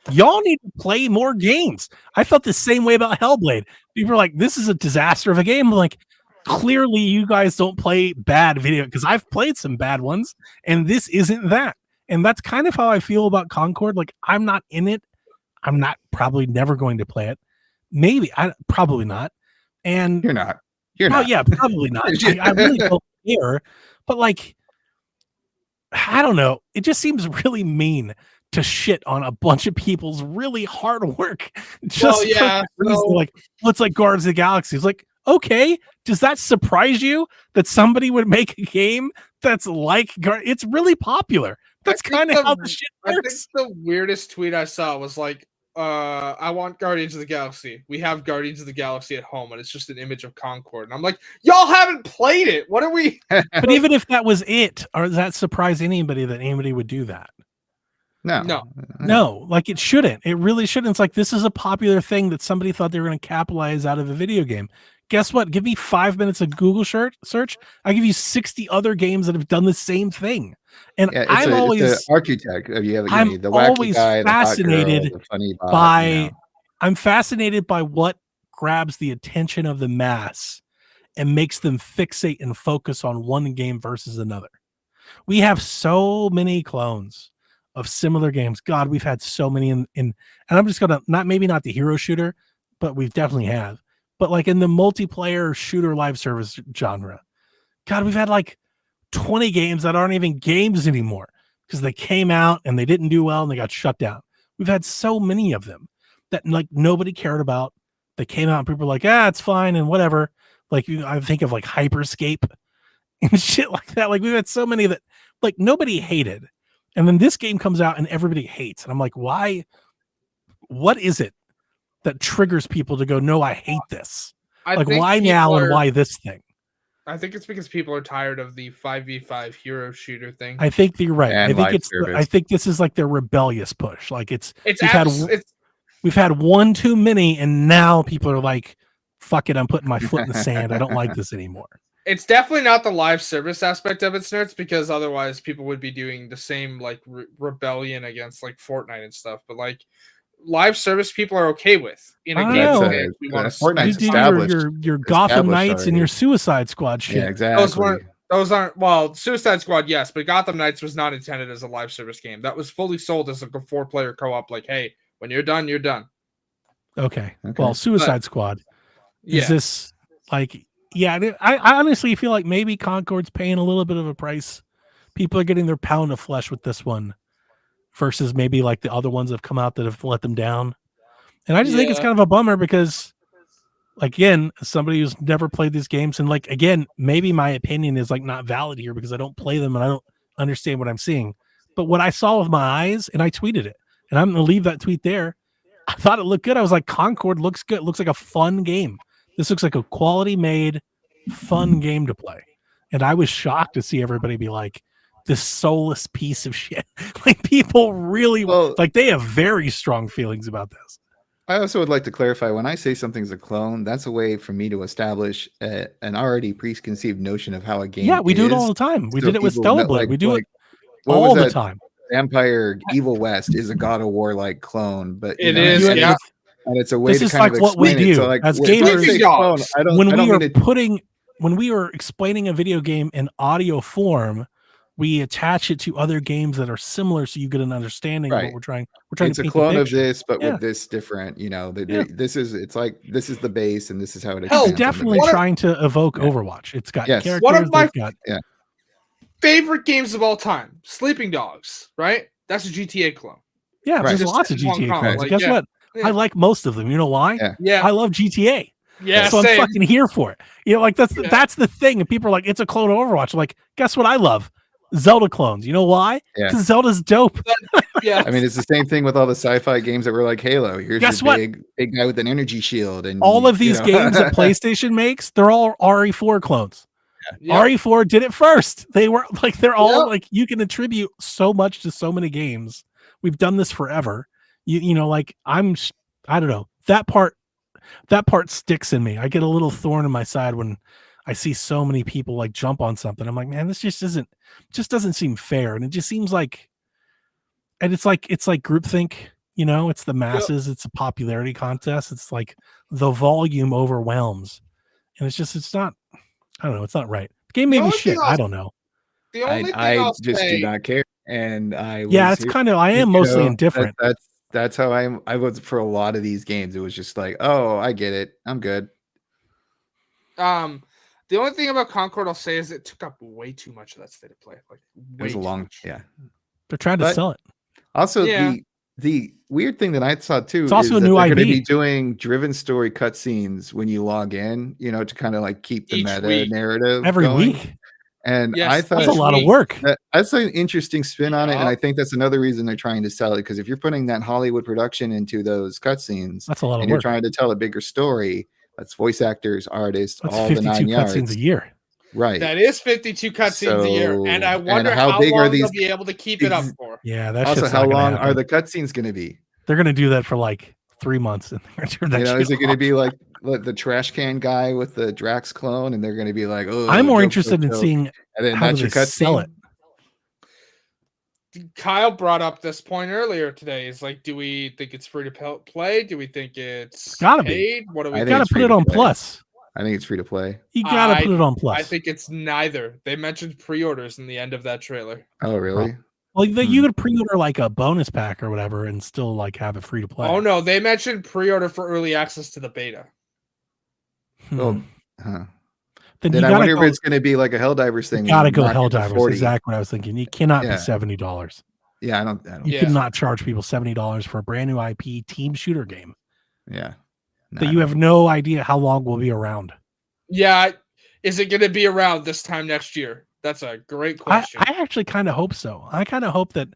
Speaker 4: y'all need to play more games. I felt the same way about Hellblade. People are like, this is a disaster of a game. I'm like, clearly you guys don't play bad video, because I've played some bad ones and this isn't that. And that's kind of how I feel about Concord. Like I'm not in it. I'm not probably never going to play it. Maybe probably not. And
Speaker 2: you're not. You're not.
Speaker 4: Yeah, probably not. I really don't care. But like, I don't know. It just seems really mean to shit on a bunch of people's really hard work. Just like, well, it's like Guardians of the Galaxy. It's like, Okay, does that surprise you that somebody would make a game that's like it's really popular? That's kind of how the shit
Speaker 3: I think
Speaker 4: works.
Speaker 3: the weirdest tweet I saw was like, I want Guardians of the Galaxy. We have Guardians of the Galaxy at home, and it's just an image of Concord. And I'm like, y'all haven't played it. What are we?
Speaker 4: But even if that was it, or does that surprise anybody that anybody would do that?
Speaker 3: No.
Speaker 4: Like it shouldn't. It really shouldn't. It's like this is a popular thing that somebody thought they were going to capitalize out of a video game. Guess what? Give me 5 minutes of Google search. I give you 60 other games that have done the same thing. And I'm always
Speaker 2: architect. You have
Speaker 4: I'm
Speaker 2: the wacky
Speaker 4: always
Speaker 2: guy,
Speaker 4: fascinated
Speaker 2: the hot girl, the funny bot,
Speaker 4: by I'm fascinated by what grabs the attention of the mass and makes them fixate and focus on one game versus another. We have so many clones of similar games. God, we've had so many in and I'm just gonna not the hero shooter, but we've definitely have. But like in the multiplayer shooter live service genre, God, we've had like 20 games that aren't even games anymore because they came out and they didn't do well and they got shut down. We've had so many of them that like nobody cared about. They came out and people were like, it's fine and whatever. Like I think of like Hyperscape and shit like that. Like we've had so many that like nobody hated. And then this game comes out and everybody hates. And I'm like, why? What is it that triggers people to go, no, I hate this? Like why now and why this thing?
Speaker 3: I think it's because people are tired of the 5v5 hero shooter thing.
Speaker 4: I think you're right.
Speaker 2: And
Speaker 4: I think this is like their rebellious push. Like we've had one too many, and now people are like, "Fuck it, I'm putting my foot in the sand. I don't like this anymore."
Speaker 3: It's definitely not the live service aspect of it, Snurts, because otherwise people would be doing the same like rebellion against like Fortnite and stuff. But like live service, people are okay with in a game.
Speaker 2: Fortnite's established.
Speaker 4: Your Gotham Knights and your Suicide Squad shit.
Speaker 2: Yeah, exactly.
Speaker 3: Those aren't well. Suicide Squad, yes, but Gotham Knights was not intended as a live service game. That was fully sold as like a 4-player co-op. Like, hey, when you're done, you're done.
Speaker 4: Okay. Well, Suicide Squad. Is this like? Yeah, I honestly feel like maybe Concord's paying a little bit of a price. People are getting their pound of flesh with this one versus maybe like the other ones that have come out that have let them down. And I just think it's kind of a bummer because, like, again, as somebody who's never played these games, and like, again, maybe my opinion is like not valid here because I don't play them and I don't understand what I'm seeing. But what I saw with my eyes, and I tweeted it, and I'm going to leave that tweet there. I thought it looked good. I was like, Concord looks good. It looks like a fun game. This looks like a quality made, fun game to play. And I was shocked to see everybody be like, this soulless piece of shit. Like people really like they have very strong feelings about this.
Speaker 2: I also would like to clarify when I say something's a clone, that's a way for me to establish an already preconceived notion of how a game
Speaker 4: we do it all the time. We did it with Stellar Blade. We do it
Speaker 2: all
Speaker 4: the time.
Speaker 2: Vampire Evil West is a God of War like clone, but
Speaker 3: it is.
Speaker 2: And it's a way to kind
Speaker 4: like
Speaker 2: of
Speaker 4: what we do
Speaker 2: so like,
Speaker 4: as gamers.
Speaker 2: Clone,
Speaker 4: when we are explaining a video game in audio form, we attach it to other games that are similar, so you get an understanding of what we're trying.
Speaker 2: It's a clone of this, but with this different. This is the base, and this is how it.
Speaker 4: It's definitely trying to evoke Overwatch. It's got characters.
Speaker 3: One of my favorite games of all time, Sleeping Dogs. Right, that's a GTA clone.
Speaker 4: Yeah, there's lots of GTA clones. Like, guess what? I like most of them. You know why?
Speaker 3: Yeah.
Speaker 4: I love GTA.
Speaker 3: Yeah,
Speaker 4: so I'm fucking here for it. Like that's the thing. And people are like, it's a clone of Overwatch. I'm like, guess what? I love Zelda clones. You know why? Because Zelda's dope.
Speaker 2: I mean, it's the same thing with all the sci-fi games that were like Halo. Here's your big guy with an energy shield, and
Speaker 4: all of these games that PlayStation makes, they're all RE4 clones. RE4 did it first. They were like, they're all like, you can attribute so much to so many games. We've done this forever. You know, like I don't know, that part sticks in me. I get a little thorn in my side when I see so many people like jump on something. I'm like, man, this just doesn't seem fair. And it just seems like, and it's like groupthink, it's the masses, it's a popularity contest. It's like the volume overwhelms. And it's not, I don't know, it's not right. The game may be shit. I don't know.
Speaker 3: The only thing
Speaker 2: I just do not care. And I
Speaker 4: am mostly indifferent.
Speaker 2: That's how I was for a lot of these games. It was just like, oh, I get it. I'm good.
Speaker 3: The only thing about Concord I'll say is it took up way too much of that state of play. Like
Speaker 2: it was a long,
Speaker 4: They're trying to sell it.
Speaker 2: Also, The weird thing that I saw too
Speaker 4: It's also
Speaker 2: is
Speaker 4: a
Speaker 2: that
Speaker 4: new
Speaker 2: they're going to
Speaker 4: IP.
Speaker 2: be doing driven story cutscenes when you log in, to kind of like keep the
Speaker 3: Each
Speaker 2: meta
Speaker 3: week.
Speaker 2: narrative
Speaker 4: Every
Speaker 2: going.
Speaker 4: week.
Speaker 2: And
Speaker 3: Yes,
Speaker 2: I
Speaker 4: That's
Speaker 2: thought
Speaker 4: a lot of
Speaker 3: week.
Speaker 4: work.
Speaker 2: that's an interesting spin on it, and I
Speaker 3: Yup.
Speaker 2: think that's another reason they're trying to sell it, because if you're putting that Hollywood production into those cutscenes
Speaker 4: That's a lot of
Speaker 2: and you're
Speaker 4: work.
Speaker 2: trying to tell a bigger story, that's voice actors, artists,
Speaker 4: That's
Speaker 2: all the
Speaker 4: 52
Speaker 2: nine
Speaker 4: cutscenes
Speaker 2: yards.
Speaker 4: a year.
Speaker 2: Right.
Speaker 3: That is 52 cutscenes a year, and I
Speaker 2: So, and
Speaker 3: wonder
Speaker 2: how
Speaker 3: how
Speaker 2: big are
Speaker 3: long
Speaker 2: these?
Speaker 3: they'll be able to keep it up for.
Speaker 4: Yeah, that
Speaker 2: Also,
Speaker 4: shit's
Speaker 2: how
Speaker 4: not gonna
Speaker 2: long are
Speaker 4: happen.
Speaker 2: the cutscenes going to be?
Speaker 4: They're gonna do that for like 3 months, and they're gonna turn that shit
Speaker 2: Is it going to
Speaker 4: off.
Speaker 2: be like the trash can guy with the Drax clone, and they're going to be like, "Oh,
Speaker 4: I'm more
Speaker 2: joke,
Speaker 4: interested
Speaker 2: joke,
Speaker 4: in
Speaker 2: joke,"
Speaker 4: seeing
Speaker 2: and then
Speaker 4: how do
Speaker 2: that's
Speaker 4: they
Speaker 2: your
Speaker 4: sell
Speaker 2: cutscene?
Speaker 4: it.
Speaker 3: Kyle brought up this point earlier today. Is like, do we think it's free to play? Do we think it's
Speaker 4: Gotta be.
Speaker 3: paid? What do we
Speaker 2: I
Speaker 4: You
Speaker 2: think
Speaker 4: gotta
Speaker 2: it's
Speaker 4: put
Speaker 2: free
Speaker 4: it
Speaker 2: to
Speaker 4: on
Speaker 2: play.
Speaker 4: Plus.
Speaker 2: I think it's free to play.
Speaker 4: You gotta put it on Plus.
Speaker 3: I think it's neither. They mentioned pre-orders in the end of that trailer.
Speaker 2: Oh, really?
Speaker 4: Well, you could pre-order like a bonus pack or whatever, and still like have it free to play.
Speaker 3: Oh no, they mentioned pre-order for early access to the beta.
Speaker 2: Oh, huh.
Speaker 4: Then
Speaker 2: Then
Speaker 4: you
Speaker 2: I
Speaker 4: gotta
Speaker 2: wonder
Speaker 4: go.
Speaker 2: if it's going to be like a Helldivers thing.
Speaker 4: You gotta go
Speaker 2: knock it to
Speaker 4: Helldivers.
Speaker 2: 40.
Speaker 4: Exactly what I was thinking. You cannot
Speaker 2: Yeah.
Speaker 4: be $70.
Speaker 2: Yeah, I don't.
Speaker 4: You
Speaker 3: Yeah.
Speaker 4: could not charge people $70 for a brand new IP team shooter game
Speaker 2: Yeah. No,
Speaker 4: that
Speaker 2: I
Speaker 4: you
Speaker 2: don't.
Speaker 4: have no idea how long will be around.
Speaker 3: Yeah, is it going to be around this time next year? That's a great question.
Speaker 4: I actually kind of hope so. I kind of hope that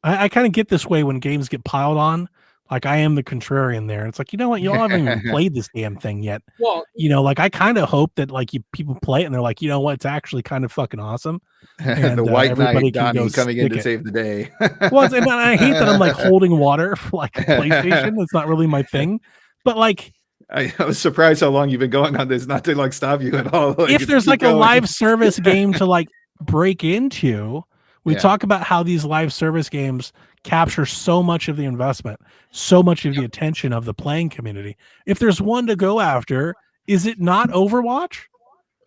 Speaker 4: I kind of get this way when games get piled on. Like I am the contrarian there. It's like, you know what? You all haven't even played this damn thing yet.
Speaker 3: Well,
Speaker 4: Like I kind of hope that like people play it and they're like, you know what? It's actually kind of fucking awesome. And
Speaker 2: The White
Speaker 4: everybody
Speaker 2: Knight
Speaker 4: can go
Speaker 2: Donnie coming in
Speaker 4: stick
Speaker 2: to
Speaker 4: it.
Speaker 2: save the day.
Speaker 4: Well, and I hate that I'm like holding water for like PlayStation. It's not really my thing. But like,
Speaker 2: I was surprised how long you've been going on this, not to like stop you at all. Like,
Speaker 4: if there's
Speaker 2: keep
Speaker 4: like a
Speaker 2: going.
Speaker 4: live service game to like break into, we
Speaker 2: Yeah.
Speaker 4: talk about how these live service games capture so much of the investment, so much of the attention of the playing community. If there's one to go after, is it not Overwatch?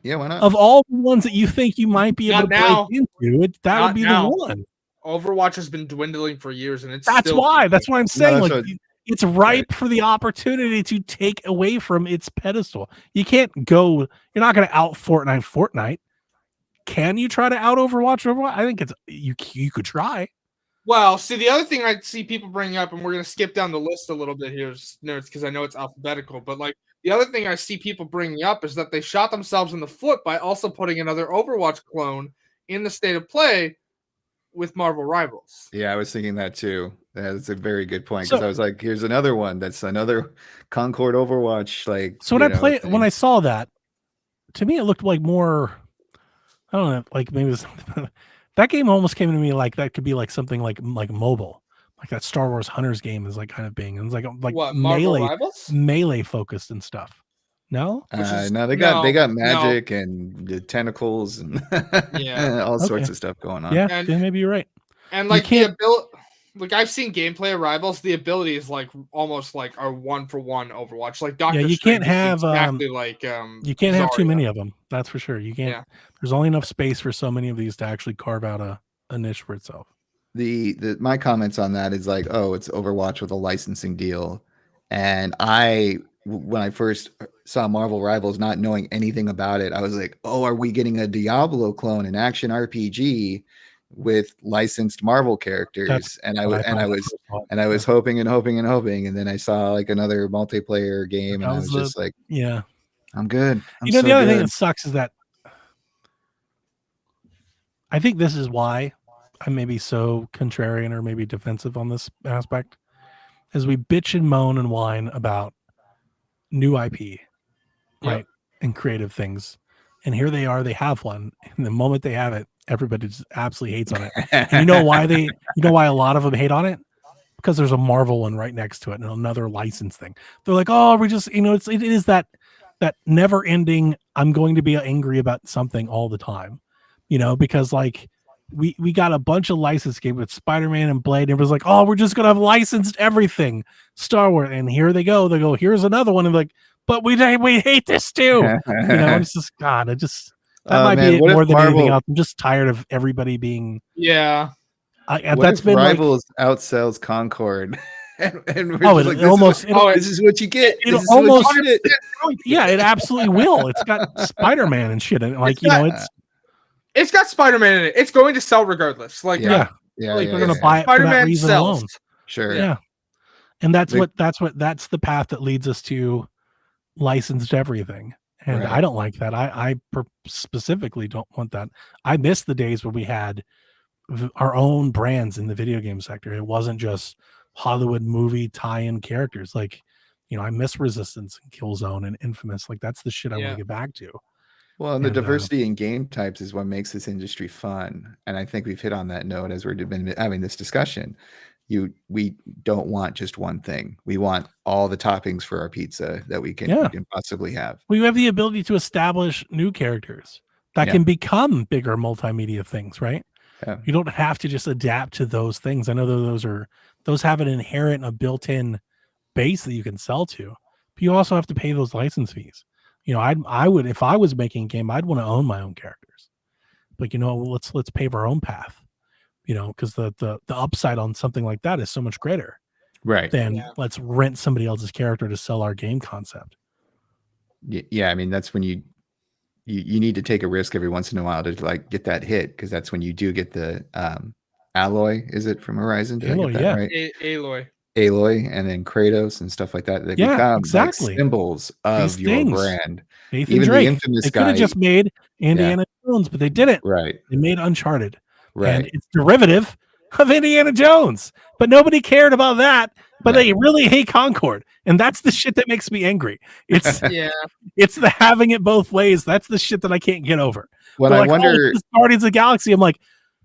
Speaker 2: Yeah, why not?
Speaker 4: Of all the ones that you think you might be able
Speaker 3: Not
Speaker 4: to
Speaker 3: now.
Speaker 4: break into, that would
Speaker 3: Not
Speaker 4: be
Speaker 3: now.
Speaker 4: the one.
Speaker 3: Overwatch has been dwindling for years, and it's
Speaker 4: That's
Speaker 3: still
Speaker 4: why.
Speaker 3: dwindling.
Speaker 4: That's what I'm saying.
Speaker 2: that's
Speaker 4: Like
Speaker 2: what-
Speaker 4: it's ripe for the opportunity to take away from its pedestal. You can't go. You're not going to out Fortnite. Can you try to out Overwatch? I think it's you could try.
Speaker 3: Well, see, the other thing I see people bringing up, and we're going to skip down the list a little bit here, nerds, because I know it's alphabetical, but like the other thing I see people bringing up is that they shot themselves in the foot by also putting another Overwatch clone in the state of play with Marvel Rivals.
Speaker 2: Yeah, I was thinking that too. That's a very good point, because
Speaker 4: So-
Speaker 2: I was like, here's another one. That's another Concord Overwatch. Like,
Speaker 4: So when I saw that, to me it looked like more. I don't know, like maybe it was, that game almost came to me like that could be like something like mobile, like that Star Wars Hunters game is like kind of being. It's like
Speaker 3: What, Marvel
Speaker 4: melee
Speaker 3: Rivals?
Speaker 4: melee focused and stuff. No,
Speaker 2: no, they got magic and the tentacles and
Speaker 3: Yeah.
Speaker 2: all sorts
Speaker 4: Okay.
Speaker 2: of stuff going on.
Speaker 4: yeah,
Speaker 3: And-
Speaker 4: then maybe you're right.
Speaker 3: And
Speaker 4: You
Speaker 3: like the
Speaker 4: can't-
Speaker 3: ability, like I've seen gameplay of Rivals, the abilities like almost like are 1-for-1 Overwatch. Like Doctor
Speaker 4: you
Speaker 3: Strange
Speaker 4: can't
Speaker 3: is
Speaker 4: have,
Speaker 3: exactly like
Speaker 4: You can't have too
Speaker 3: Zarya.
Speaker 4: many of them. That's for sure. You can't.
Speaker 3: Yeah.
Speaker 4: There's only enough space for so many of these to actually carve out a niche for itself.
Speaker 2: My comments on that is like, oh, it's Overwatch with a licensing deal, and when I first saw Marvel Rivals, not knowing anything about it, I was like, oh, are we getting a Diablo clone, an action RPG with licensed Marvel characters? And I was hoping and hoping and hoping, and then I saw like another multiplayer game, and I was just like,
Speaker 4: yeah.
Speaker 2: I'm good.
Speaker 4: The other thing that sucks is that I think this is why I may be so contrarian or maybe defensive on this aspect, as we bitch and moan and whine about new IP, right, and creative things, and here they are, they have one, and the moment they have it, everybody just absolutely hates on it. And you know why a lot of them hate on it? Because there's a Marvel one right next to it and another license thing. They're like, oh, we're just, it is that never ending, I'm going to be angry about something all the time, because like we got a bunch of license games with Spider-Man and Blade, and it was like, oh, we're just gonna have licensed everything Star Wars, and here they go, here's another one, and like, but we hate this too. It's just God, that might be it more than anything else. I'm just tired of everybody being
Speaker 2: that's been Rivals outsells Concord. And we're this is what you get.
Speaker 4: It absolutely will. It's got Spider-Man and shit in it. Like,
Speaker 3: it's got Spider-Man in it. It's going to sell regardless. Like,
Speaker 4: we're gonna buy it for that reason alone.
Speaker 2: Sure.
Speaker 4: Yeah. And that's the path that leads us to licensed everything. And I
Speaker 2: Right.
Speaker 4: don't like that. I specifically don't want that. I miss the days where we had our own brands in the video game sector. It wasn't just Hollywood movie tie-in characters. Like, I miss Resistance and Killzone and Infamous. Like, that's the shit I want to get back to.
Speaker 2: Well, and the diversity in game types is what makes this industry fun. And I think we've hit on that note as we've been having this discussion. We don't want just one thing. We want all the toppings for our pizza that we can possibly have.
Speaker 4: We have the ability to establish new characters that can become bigger multimedia things, right?
Speaker 2: Yeah.
Speaker 4: You don't have to just adapt to those things. I know those have an inherent and a built-in base that you can sell to, but you also have to pay those license fees. I would, if I was making a game, I'd want to own my own characters. Like, let's pave our own path. Because the upside on something like that is so much greater,
Speaker 2: right?
Speaker 4: Than let's rent somebody else's character to sell our game concept.
Speaker 2: Yeah, I mean that's when you need to take a risk every once in a while to like get that hit, because that's when you do get the Alloy. Is it from Horizon? Did
Speaker 3: Aloy,
Speaker 2: I get that right?
Speaker 3: Aloy,
Speaker 2: and then Kratos and stuff like that. They
Speaker 4: Yeah,
Speaker 2: become
Speaker 4: exactly.
Speaker 2: like symbols of
Speaker 4: These
Speaker 2: your
Speaker 4: things.
Speaker 2: brand.
Speaker 4: Nathan
Speaker 2: Even
Speaker 4: Drake.
Speaker 2: the infamous
Speaker 4: They
Speaker 2: guy
Speaker 4: could have just made Indiana Jones, but they didn't.
Speaker 2: Right.
Speaker 4: They made Uncharted.
Speaker 2: Right.
Speaker 4: And it's derivative of Indiana Jones. But nobody cared about that. But they really hate Concord. And that's the shit that makes me angry. It's it's the having it both ways. That's the shit that I can't get over.
Speaker 2: When I wonder,
Speaker 4: this Guardians of the Galaxy, I'm like,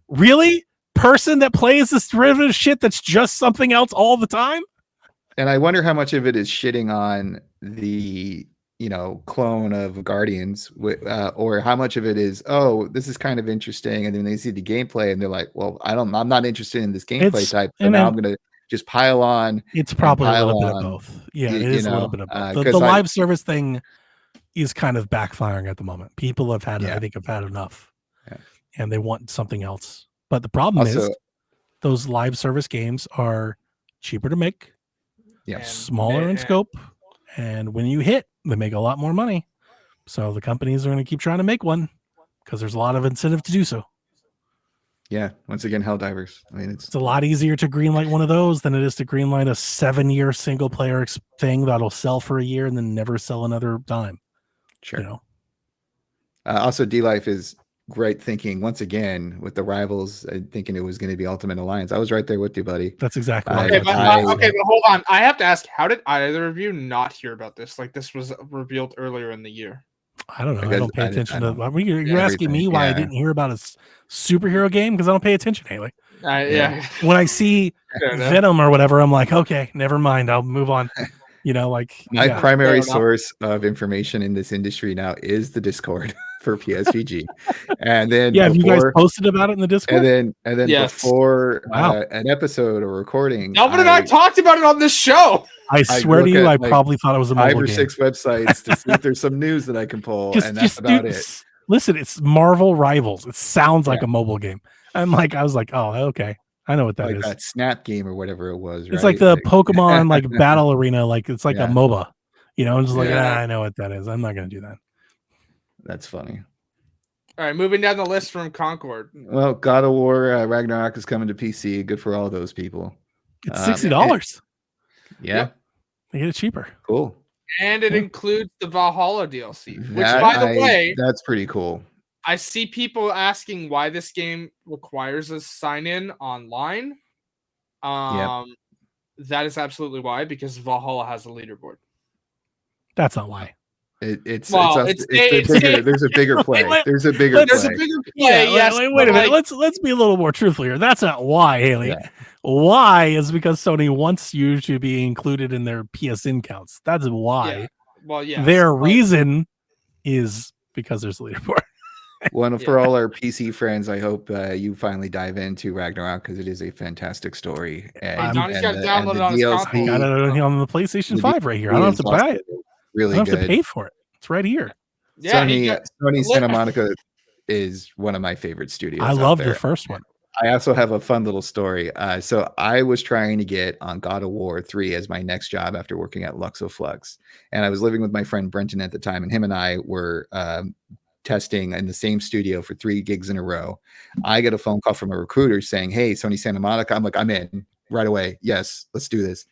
Speaker 4: really? Person that plays this derivative shit that's just something else all the time?
Speaker 2: And I wonder how much of it is shitting on the clone of Guardians, or how much of it is, oh, this is kind of interesting, and then they see the gameplay and they're like, well, I'm not interested in this gameplay type, so now I'm gonna just pile on.
Speaker 4: It's probably a little bit of both. Yeah, it is a little bit of both. The live service thing is kind of backfiring at the moment. People have had, I think, have had enough, and they want something else. But the problem is, those live service games are cheaper to make, smaller in scope, and when you hit, they make a lot more money. So the companies are going to keep trying to make one because there's a lot of incentive to do so.
Speaker 2: Yeah, once again, Helldivers. I mean, it's
Speaker 4: a lot easier to greenlight one of those than it is to greenlight a 7-year single player thing that'll sell for a year and then never sell another dime.
Speaker 2: Sure. Also, D-Life is great thinking once again with the rivals, thinking it was going to be Ultimate Alliance. I was right there with you, buddy.
Speaker 4: That's exactly
Speaker 3: right. Okay, but hold on. I have to ask, how did either of you not hear about this? Like, this was revealed earlier in the year.
Speaker 4: I don't know. I don't pay attention to. You're asking me why I didn't hear about a superhero game because I don't pay attention, Haley. When I see Venom or whatever, I'm like, okay, never mind. I'll move on.
Speaker 2: My primary source of information in this industry now is the Discord for PSVG, and then
Speaker 4: have you guys posted about it in the Discord?
Speaker 2: And then before an episode or recording,
Speaker 3: Albert and I talked about it on this show.
Speaker 4: I swear to you, I probably thought it was a mobile
Speaker 2: 5 or
Speaker 4: game.
Speaker 2: 6 websites to see if there's some news that I can pull, and that's about it.
Speaker 4: Listen, it's Marvel Rivals. It sounds like a mobile game. I was like, oh, okay. I know what that is.
Speaker 2: That Snap game or whatever it was.
Speaker 4: It's like the Pokemon like battle arena, like it's like a MOBA. I'm just like, I know what that is. I'm not gonna do that.
Speaker 2: That's funny.
Speaker 3: All right, moving down the list from Concord.
Speaker 2: Well, God of War Ragnarok is coming to PC. Good for all those people.
Speaker 4: It's $60.
Speaker 2: Yeah,
Speaker 4: they get it cheaper.
Speaker 2: Cool.
Speaker 3: And it includes the Valhalla DLC, which, by the way,
Speaker 2: that's pretty cool.
Speaker 3: I see people asking why this game requires a sign-in online. That is absolutely why, because Valhalla has a leaderboard.
Speaker 4: That's not why.
Speaker 2: There's a bigger play. There's a bigger play.
Speaker 3: Yes.
Speaker 4: Wait a minute. Let's be a little more truthful here. That's not why, Haley. Yeah. Why is because Sony wants you to be included in their PSN counts. That's why.
Speaker 3: Yeah. Well, yeah.
Speaker 4: Their reason is because there's a leaderboard.
Speaker 2: Well, for all our PC friends, I hope you finally dive into Ragnarok because it is a fantastic story.
Speaker 3: Donnie's got it downloaded on his console.
Speaker 4: I got it on the PlayStation 5 right here. I don't have to buy it.
Speaker 2: Really
Speaker 4: I don't have to pay for it. It's right here.
Speaker 3: Yeah,
Speaker 2: Sony Santa Monica is one of my favorite studios.
Speaker 4: I love the first one.
Speaker 2: I also have a fun little story. So I was trying to get on God of War 3 as my next job after working at Luxoflux. And I was living with my friend Brenton at the time, and him and I were testing in the same studio for 3 gigs in a row. I get a phone call from a recruiter saying, hey, Sony Santa Monica. I'm like, I'm in. right away. Yes, let's do this.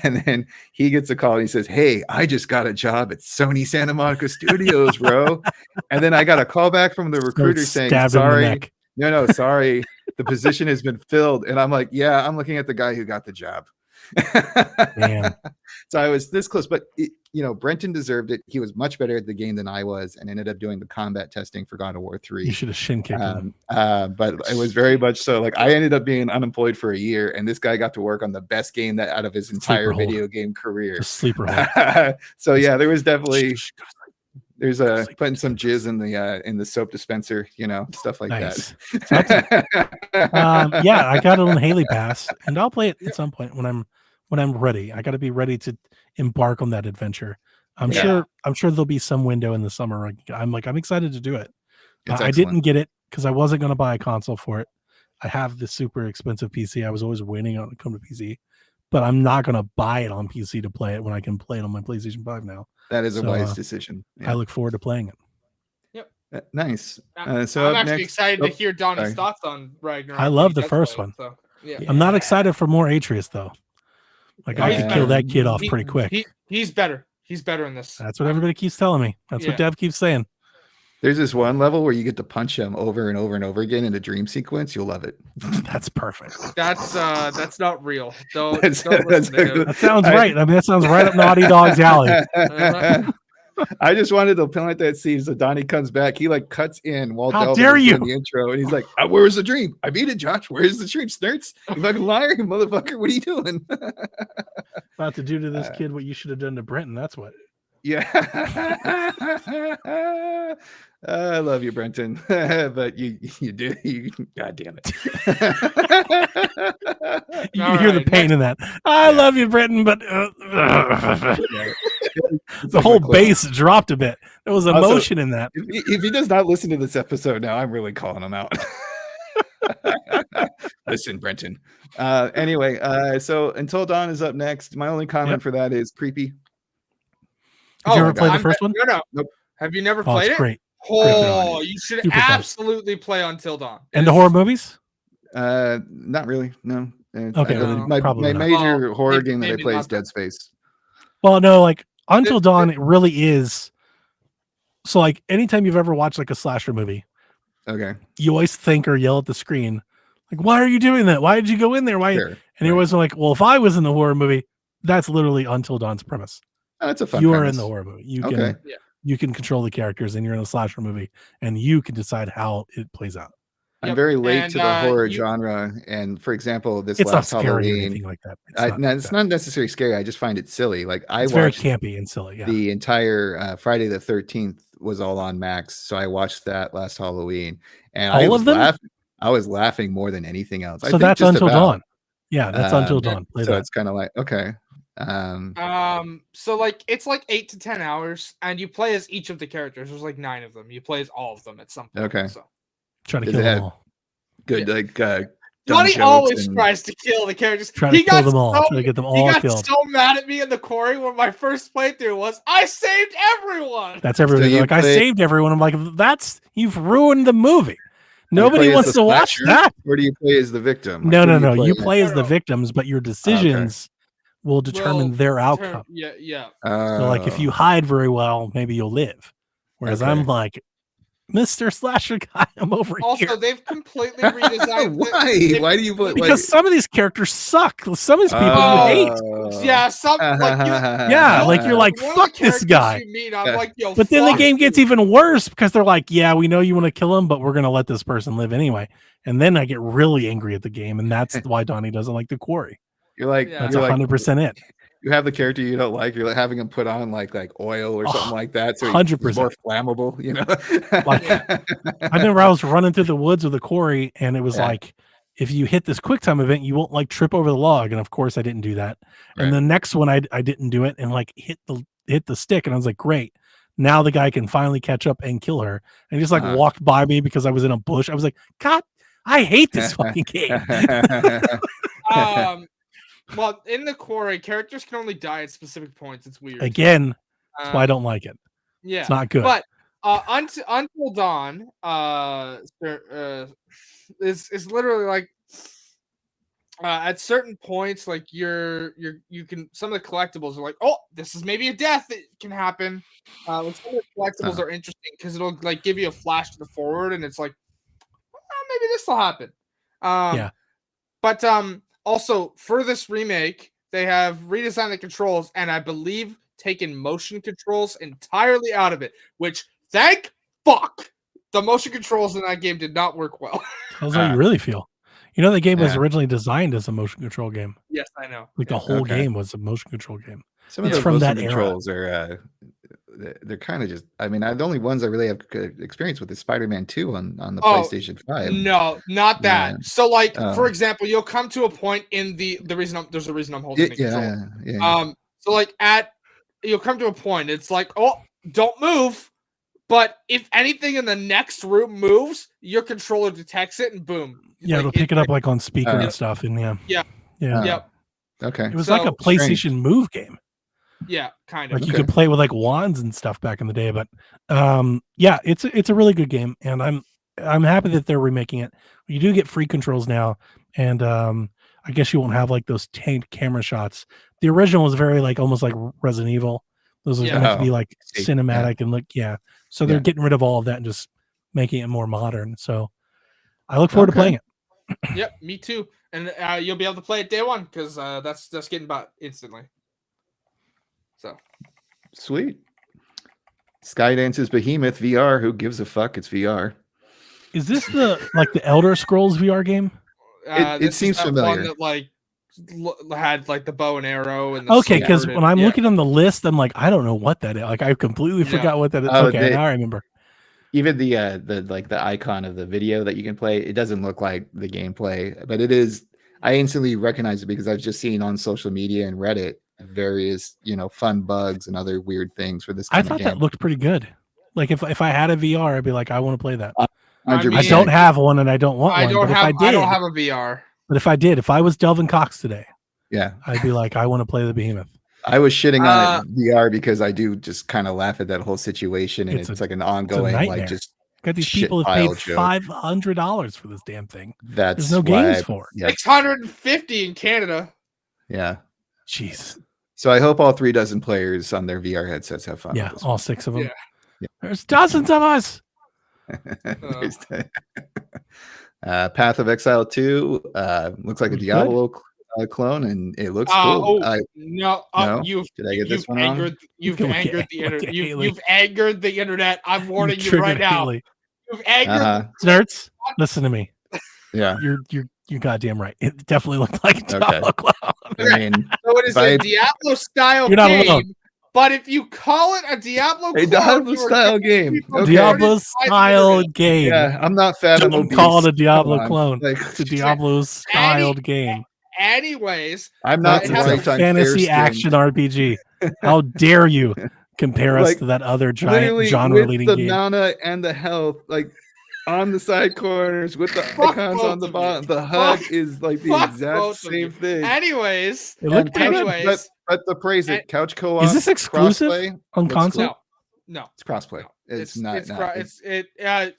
Speaker 2: And then he gets a call and he says, "Hey, I just got a job at Sony Santa Monica Studios, bro." And then I got a call back from the recruiter saying,
Speaker 4: stabbed him in the
Speaker 2: "Sorry,
Speaker 4: neck.
Speaker 2: no, sorry, the position has been filled." And I'm like, "Yeah, I'm looking at the guy who got the job."
Speaker 4: Man.
Speaker 2: So I was this close, but Brenton deserved it. He was much better at the game than I was, and ended up doing the combat testing for God of War 3.
Speaker 4: You should have shin kicked him.
Speaker 2: But it was very much so. Like, I ended up being unemployed for a year, and this guy got to work on the best game that out of his entire video game career.
Speaker 4: Just sleeper hold.
Speaker 2: So yeah, there was definitely putting some jizz in the soap dispenser, stuff like
Speaker 4: Nice.
Speaker 2: that.
Speaker 4: Yeah, I got it on Haley Pass, and I'll play it at some point when I'm ready. I got to be ready to embark on that adventure. I'm sure there'll be some window in the summer. I'm excited to do it. I didn't get it because I wasn't going to buy a console for it. I have this super expensive PC. I was always waiting on it to come to PC, but I'm not going to buy it on PC to play it when I can play it on my PlayStation 5 now.
Speaker 2: That is a wise decision.
Speaker 4: Yeah. I look forward to playing it.
Speaker 3: Yep.
Speaker 2: Nice.
Speaker 3: So I'm actually excited to hear Donnie's thoughts on Ragnarok.
Speaker 4: I love the first one.
Speaker 3: So, yeah.
Speaker 4: I'm not excited for more Atreus though. I could kill that kid off pretty quick.
Speaker 3: He's better. He's better in this.
Speaker 4: That's what everybody keeps telling me. That's what Dev keeps saying.
Speaker 2: There's this one level where you get to punch him over and over and over again in a dream sequence. You'll love it.
Speaker 4: That's perfect.
Speaker 3: That's not real.
Speaker 2: That
Speaker 4: sounds right. I mean, that sounds right up Naughty Dog's alley.
Speaker 2: I just wanted to plant that seed. So Donnie comes back. He cuts in while
Speaker 4: How dare you
Speaker 2: in the intro, and he's like, "Where's the dream? I beat it, Josh. Where's the dream, Snurts? You fucking liar, you motherfucker! What are you doing?"
Speaker 4: About to do to this kid what you should have done to Brenton. That's what.
Speaker 2: Yeah. I love you, Brenton, but you do. God damn it.
Speaker 4: You can hear the pain in that. I love you, Brenton, but the whole bass dropped a bit. There was emotion in that.
Speaker 2: If he does not listen to this episode now, I'm really calling him out. Listen, Brenton. Anyway, so Until Dawn is up next. My only comment for that is creepy.
Speaker 4: Did you ever play the first one?
Speaker 3: No. Nope. Have you never played it?
Speaker 4: Great.
Speaker 3: Oh, you should absolutely play Until Dawn.
Speaker 4: And the horror movies?
Speaker 2: Not really. No.
Speaker 4: Okay.
Speaker 2: My major horror game that I play is Dead Space.
Speaker 4: Well, no, Until Dawn, it really is. So, anytime you've ever watched a slasher movie,
Speaker 2: okay,
Speaker 4: you always think or yell at the screen, why are you doing that? Why did you go in there? Why? Sure. And you're always like, well, if I was in the horror movie, that's literally Until Dawn's premise.
Speaker 2: Oh, that's a fun.
Speaker 4: You are in the horror movie. You can control the characters, and you're in a slasher movie, and you can decide how it plays out.
Speaker 2: I'm very late to the horror genre, and for example, this last Halloween,
Speaker 4: like that.
Speaker 2: It's not necessarily scary. I just find it silly.
Speaker 4: It's very campy and silly. Yeah.
Speaker 2: The entire Friday the 13th was all on Max, so I watched that last Halloween, and I was laughing more than anything else.
Speaker 4: So that's Until Dawn. Yeah, that's Until Dawn.
Speaker 2: It's kind of okay.
Speaker 3: So it's 8 to 10 hours, and you play as each of the characters. There's 9 of them. You play as all of them at some point.
Speaker 2: Okay.
Speaker 3: So
Speaker 4: trying to kill them all.
Speaker 2: Good,
Speaker 3: Donnie always tries to kill the characters.
Speaker 4: Trying to kill them all. Trying to get them all killed.
Speaker 3: He got so mad at me in the quarry when my first playthrough was, I saved everyone.
Speaker 4: That's everyone. So I saved everyone. I'm like, you've ruined the movie. Nobody wants to watch that.
Speaker 2: Or do you play as the victim?
Speaker 4: No. You play as the victims, but your decisions will determine their outcome.
Speaker 3: Yeah.
Speaker 2: So
Speaker 4: if you hide very well, maybe you'll live. Whereas I'm like, Mr. Slasher guy, I'm over here.
Speaker 3: Also, they've completely redesigned.
Speaker 2: Why? Why do you play?
Speaker 4: Because some of these characters suck. Some of these people you hate.
Speaker 3: Yeah,
Speaker 4: you're like, fuck this guy.
Speaker 3: I'm like, yo,
Speaker 4: but then the game gets even worse because they're like, yeah, we know you want to kill him, but we're gonna let this person live anyway. And then I get really angry at the game, and that's why Donnie doesn't like the quarry.
Speaker 2: You're like,
Speaker 4: that's 100% it.
Speaker 2: You have the character you don't like. You're having him put on like oil or something like that, so
Speaker 4: 100%
Speaker 2: he's more flammable.
Speaker 4: I remember I was running through the woods with a quarry, and it was if you hit this quick time event, you won't trip over the log. And of course, I didn't do that. Right. And the next one, I didn't do it, and hit the stick, and I was like, great. Now the guy can finally catch up and kill her. And he just walked by me because I was in a bush. I was like, God, I hate this fucking game.
Speaker 3: Well, in the quarry, characters can only die at specific points. It's weird.
Speaker 4: Again, that's why I don't like it.
Speaker 3: Yeah,
Speaker 4: it's not good.
Speaker 3: But Until Dawn, is literally At certain points, like you can some of the collectibles are like, oh, this is maybe a death that can happen. Like some of the collectibles are interesting because it'll like give you a flash to the forward, and it's like, maybe this will happen.
Speaker 4: Yeah.
Speaker 3: But also for this remake, they have redesigned the controls and I believe taken motion controls entirely out of it, which thank fuck the motion controls in that game did not work well.
Speaker 4: How's how you really feel? You know, the game was
Speaker 2: Yeah.
Speaker 4: originally designed as a motion control game.
Speaker 3: Yes, I know.
Speaker 4: Like the whole game was a motion control game.
Speaker 2: Some of
Speaker 4: It's
Speaker 2: those
Speaker 4: from
Speaker 2: motion
Speaker 4: that era.
Speaker 2: controls are they're kind of just. I mean, the only ones I really have good experience with is Spider-Man 2 on the PlayStation 5.
Speaker 3: No, not that.
Speaker 2: Yeah.
Speaker 3: So, like, for example, you'll come to a point in there's a reason I'm holding the control.
Speaker 2: Yeah.
Speaker 3: So like you'll come to a point. It's like, oh, don't move. But if anything in the next room moves, your controller detects it and boom.
Speaker 4: Yeah,
Speaker 3: like,
Speaker 4: it'll pick it up like on speaker and stuff. And
Speaker 3: Yeah.
Speaker 2: Yep. Okay.
Speaker 4: It was like a PlayStation Move game.
Speaker 3: Yeah, kind of.
Speaker 4: Like you could play with like wands and stuff back in the day, but yeah, it's a really good game, and I'm happy that they're remaking it. You do get free controls now, and I guess you won't have like those tanked camera shots. The original was very like almost like Resident Evil. Those was meant to be like cinematic and look So they're getting rid of all of that and just making it more modern. So I look forward to playing it.
Speaker 3: Yep, me too. And you'll be able to play it day one because that's getting bought instantly. So
Speaker 2: sweet. Skydance's Behemoth VR. Who gives a fuck? It's VR.
Speaker 4: Is this the Elder Scrolls VR game?
Speaker 2: It seems familiar.
Speaker 3: One that like had like the bow and arrow and
Speaker 4: okay, because when I'm looking on the list, I'm like, I don't know what that is. Like I completely forgot what that is. Okay, now I remember.
Speaker 2: Even the icon of the video that you can play, it doesn't look like the gameplay, but it is. I instantly recognize it because I've just seen on social media and Reddit various fun bugs and other weird things for this kind
Speaker 4: I
Speaker 2: of
Speaker 4: thought
Speaker 2: game.
Speaker 4: that looked pretty good. Like if I had a VR, I'd be like, I want to play that.
Speaker 2: 100%.
Speaker 4: I don't have one and I don't want one.
Speaker 3: I don't have a VR.
Speaker 4: But if I was Delvin Cox today,
Speaker 2: yeah,
Speaker 4: I'd be like, I want to play the Behemoth.
Speaker 2: I was shitting on it VR because I do just kind of laugh at that whole situation, and it's like an ongoing like just.
Speaker 4: Got these people have paid $500 for this damn thing.
Speaker 2: There's
Speaker 4: no games for it.
Speaker 3: $650 in Canada.
Speaker 2: Yeah.
Speaker 4: Jeez.
Speaker 2: So I hope all 3 dozen players on their VR headsets have fun.
Speaker 4: Yeah,
Speaker 2: with this
Speaker 4: all
Speaker 2: one.
Speaker 4: 6 of them.
Speaker 2: Yeah.
Speaker 4: There's dozens of us.
Speaker 2: Path of Exile 2 looks like a Diablo clone, and it looks cool.
Speaker 3: No,
Speaker 2: did I get this one wrong?
Speaker 3: You've angered the internet. You've angered the internet. I'm warning you right now. You've angered
Speaker 4: Nerds. Listen to me.
Speaker 2: Yeah,
Speaker 4: you're goddamn right. It definitely looked like a Diablo clone.
Speaker 2: I mean,
Speaker 3: so it is a Diablo style game. But if you call it a Diablo
Speaker 2: style game,
Speaker 4: Diablo style game.
Speaker 2: Yeah, I'm not fat.
Speaker 4: Don't call it a Diablo clone. It's a Diablo styled game.
Speaker 3: Anyways,
Speaker 2: I'm not
Speaker 4: a fantasy action RPG. How dare you compare us to that other giant genre-leading game?
Speaker 2: The mana and the health, like on the side corners with the icons on the bottom. The HUD is like the exact same thing.
Speaker 3: Anyways,
Speaker 2: but the praise it. Couch co-op.
Speaker 4: Is this exclusive on console?
Speaker 3: No,
Speaker 2: it's crossplay. It's not.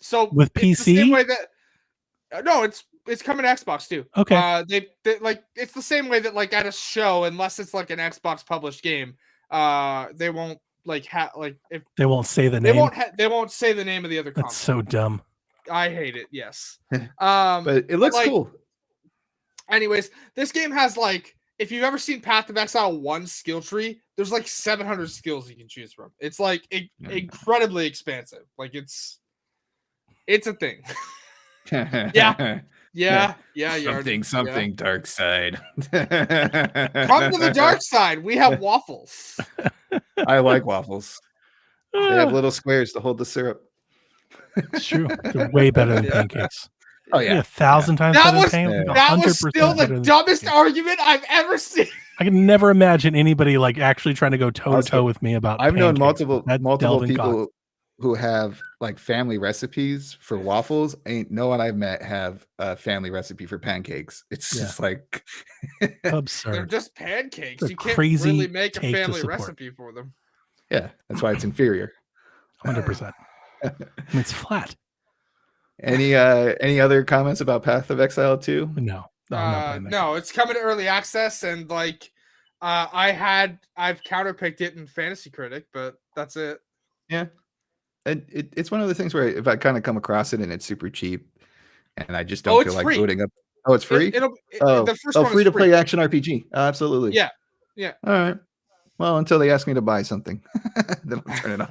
Speaker 3: So
Speaker 4: with PC.
Speaker 3: It's the same way that it's coming to Xbox too.
Speaker 4: Okay.
Speaker 3: They like it's the same way that like at a show, unless it's like an Xbox published game, they won't like if
Speaker 4: they won't say the name.
Speaker 3: They won't say the name of the other console.
Speaker 4: That's so dumb.
Speaker 3: I hate it. Yes.
Speaker 2: But it looks cool.
Speaker 3: Anyways, this game has like, if you've ever seen Path of Exile 1 skill tree, there's like 700 skills you can choose from. It's like incredibly expansive. Like it's a thing. Yeah.
Speaker 2: Something dark side.
Speaker 3: Come to the dark side. We have waffles.
Speaker 2: I like waffles. They have little squares to hold the syrup.
Speaker 4: It's true. They're way better than pancakes.
Speaker 2: Oh yeah,
Speaker 4: 1,000 times better than pancakes.
Speaker 3: That was still the dumbest argument I've ever seen.
Speaker 4: I can never imagine anybody like actually trying to go toe to toe with me about.
Speaker 2: I've known multiple
Speaker 4: Delvin
Speaker 2: people who have like family recipes for waffles. Ain't no one I've met have a family recipe for pancakes. It's just like
Speaker 4: absurd.
Speaker 3: They're just pancakes. You can't
Speaker 4: crazy
Speaker 3: really make a family recipe for them.
Speaker 2: Yeah, that's why it's inferior.
Speaker 4: 100%. It's flat.
Speaker 2: Any other comments about Path of Exile 2?
Speaker 4: No. No, I'm not playing that.
Speaker 3: No, it's coming to early access, and like, I've counterpicked it in Fantasy Critic, but that's it.
Speaker 2: Yeah. And it's one of the things where if I kind of come across it and it's super cheap and I just don't feel
Speaker 3: it's
Speaker 2: like
Speaker 3: free.
Speaker 2: booting up. Oh, it's free?
Speaker 3: The first one
Speaker 2: free
Speaker 3: is
Speaker 2: to play action RPG. Absolutely.
Speaker 3: Yeah.
Speaker 2: All right. Well, until they ask me to buy something, then I'll turn it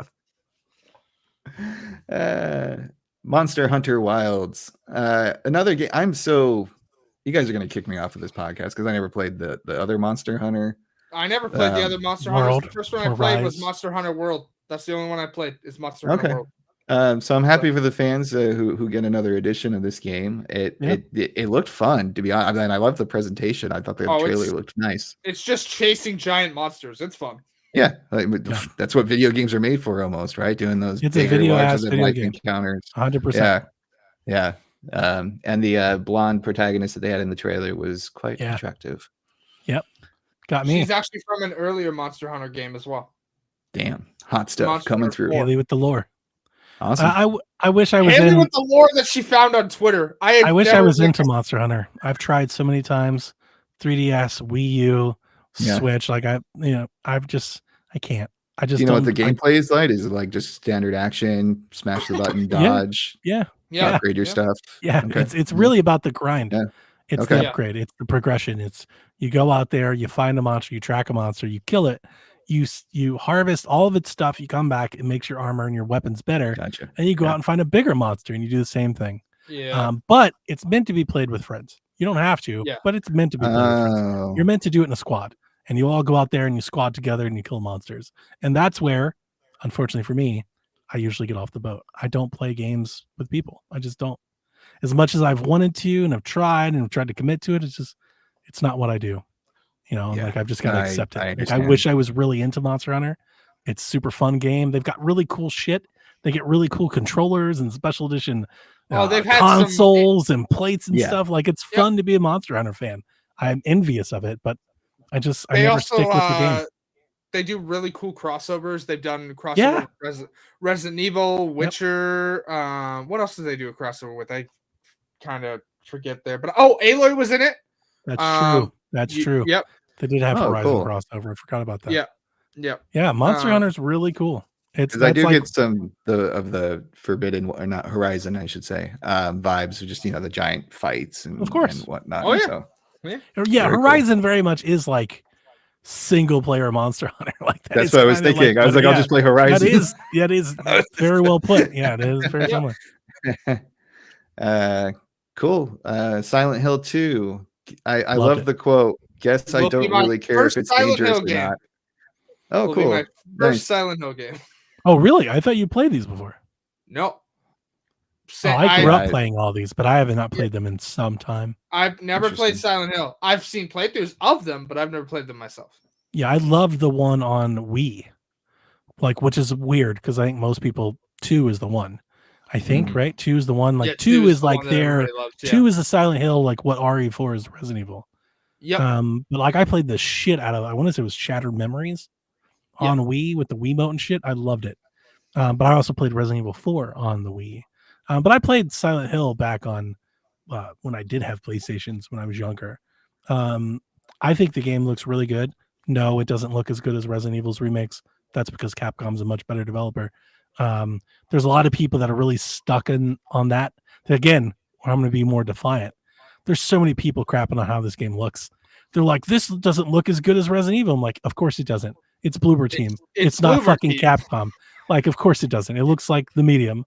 Speaker 2: off. Monster Hunter Wilds. Another game. You guys are going to kick me off of this podcast because I never played the other Monster Hunter.
Speaker 3: I never played the other Monster Hunters. The first one I played was Monster Hunter World. That's the only one I played is Monster Hunter World.
Speaker 2: So I'm happy for the fans who get another edition of this game. It looked fun, to be honest. I mean, I love the presentation. I thought the trailer looked nice.
Speaker 3: It's just chasing giant monsters. It's fun.
Speaker 2: Yeah, that's what video games are made for, almost, right? Doing those
Speaker 4: it's bigger, larger than life
Speaker 2: encounters.
Speaker 4: 100%.
Speaker 2: Yeah. And the blonde protagonist that they had in the trailer was quite attractive.
Speaker 4: Yep, got me.
Speaker 3: She's actually from an earlier Monster Hunter game as well.
Speaker 2: Damn, hot stuff coming through.
Speaker 4: Haley with the lore.
Speaker 2: Awesome.
Speaker 4: I wish I was
Speaker 3: Haley with the lore that she found on Twitter.
Speaker 4: I wish I was into Monster Hunter. I've tried so many times. 3DS, Wii U, Switch. Like I can't. I just
Speaker 2: what the gameplay is like? Is it like just standard action, smash the button, dodge?
Speaker 4: Yeah.
Speaker 2: Upgrade your stuff.
Speaker 4: Yeah. Okay. It's really about the grind.
Speaker 2: Yeah.
Speaker 4: It's the upgrade. It's the progression. It's you go out there, you find a monster, you track a monster, you kill it, you harvest all of its stuff, you come back, it makes your armor and your weapons better.
Speaker 2: Gotcha.
Speaker 4: And you go out and find a bigger monster and you do the same thing.
Speaker 3: Yeah.
Speaker 4: But it's meant to be played with friends. You don't have to, but it's meant to be played with friends. You're meant to do it in a squad. And you all go out there and you squad together and you kill monsters. And that's where, unfortunately for me, I usually get off the boat. I don't play games with people. I just don't. As much as I've wanted to and I've tried to commit to it, it's not what I do. Like I've just got to accept it. Like, I wish I was really into Monster Hunter. It's a super fun game. They've got really cool shit. They get really cool controllers and special edition
Speaker 3: they've had
Speaker 4: consoles and plates and stuff. Like it's fun to be a Monster Hunter fan. I'm envious of it, but I never stick with the game.
Speaker 3: They do really cool crossovers. They've done crossover with Resident Evil, Witcher. What else did they do a crossover with? I kind of forget there. But Aloy was in it.
Speaker 4: That's true. That's true.
Speaker 3: Yep.
Speaker 4: They did have Horizon crossover. I forgot about that.
Speaker 3: Yeah.
Speaker 4: Monster Hunter's really cool.
Speaker 2: I do get some of the Forbidden, or not Horizon, I should say, vibes of just the giant fights and and whatnot.
Speaker 3: Oh yeah.
Speaker 2: So,
Speaker 4: Horizon very much is like single player Monster Hunter. Like
Speaker 2: that's what I was thinking. I was like, I'll just play Horizon.
Speaker 4: That is very well put. Yeah, it is very similar.
Speaker 2: Cool. Silent Hill 2. I love the quote. Guess I don't really care if it's dangerous or not. Oh, cool.
Speaker 3: My first Silent Hill game.
Speaker 4: Oh, really? I thought you played these before.
Speaker 3: No.
Speaker 4: I grew up playing all these, but I have not played them in some time.
Speaker 3: I've never played Silent Hill. I've seen playthroughs of them, but I've never played them myself.
Speaker 4: Yeah, I loved the one on Wii, which is weird because I think most people 2 is the one. I think right. 2 is the one. Like 2 is like their 2 is the Silent Hill, like what RE4 is Resident Evil.
Speaker 3: Yeah.
Speaker 4: But like I played the shit out of. I want to say it was Shattered Memories on Wii with the Wiimote and shit. I loved it. But I also played Resident Evil 4 on the Wii. But I played Silent Hill back on when I did have PlayStations when I was younger. I think the game looks really good. No, it doesn't look as good as Resident Evil's remakes. That's because Capcom's a much better developer. There's a lot of people that are really stuck on that. Again, I'm going to be more defiant. There's so many people crapping on how this game looks. They're like, this doesn't look as good as Resident Evil. I'm like, of course it doesn't. It's Bloober Team. It's not
Speaker 3: Bloober
Speaker 4: fucking
Speaker 3: Team.
Speaker 4: Capcom. Like, of course it doesn't. It looks like the Medium,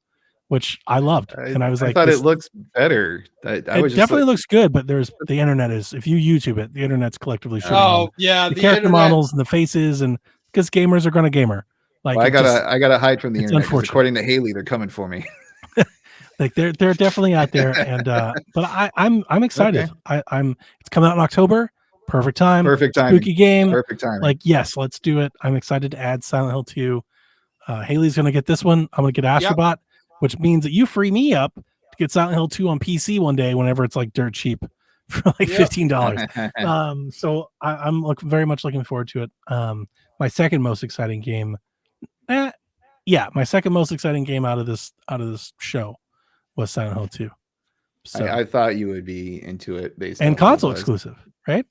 Speaker 4: which I loved. And I was like,
Speaker 2: I thought it looks better.
Speaker 4: It definitely looks good, but the internet is, if you YouTube it, the internet's collectively shitting on the character models and the faces, and because gamers are going to gamer. Like,
Speaker 2: I gotta hide from the internet. According to Haley, they're coming for me.
Speaker 4: Like they're definitely out there, and but I'm excited.
Speaker 2: Okay.
Speaker 4: It's coming out in October. Perfect time. Spooky game.
Speaker 2: Perfect time.
Speaker 4: Like, yes, let's do it. I'm excited to add Silent Hill 2. Haley's gonna get this one. I'm gonna get Astrobot, which means that you free me up to get Silent Hill 2 on PC one day whenever it's like dirt cheap for like $15. So I'm very much looking forward to it. My second most exciting game. My second most exciting game out of this show was Silent Hill 2. So
Speaker 2: I thought you would be into it based
Speaker 4: and
Speaker 2: off the
Speaker 4: console
Speaker 2: buzz.
Speaker 4: exclusive, right?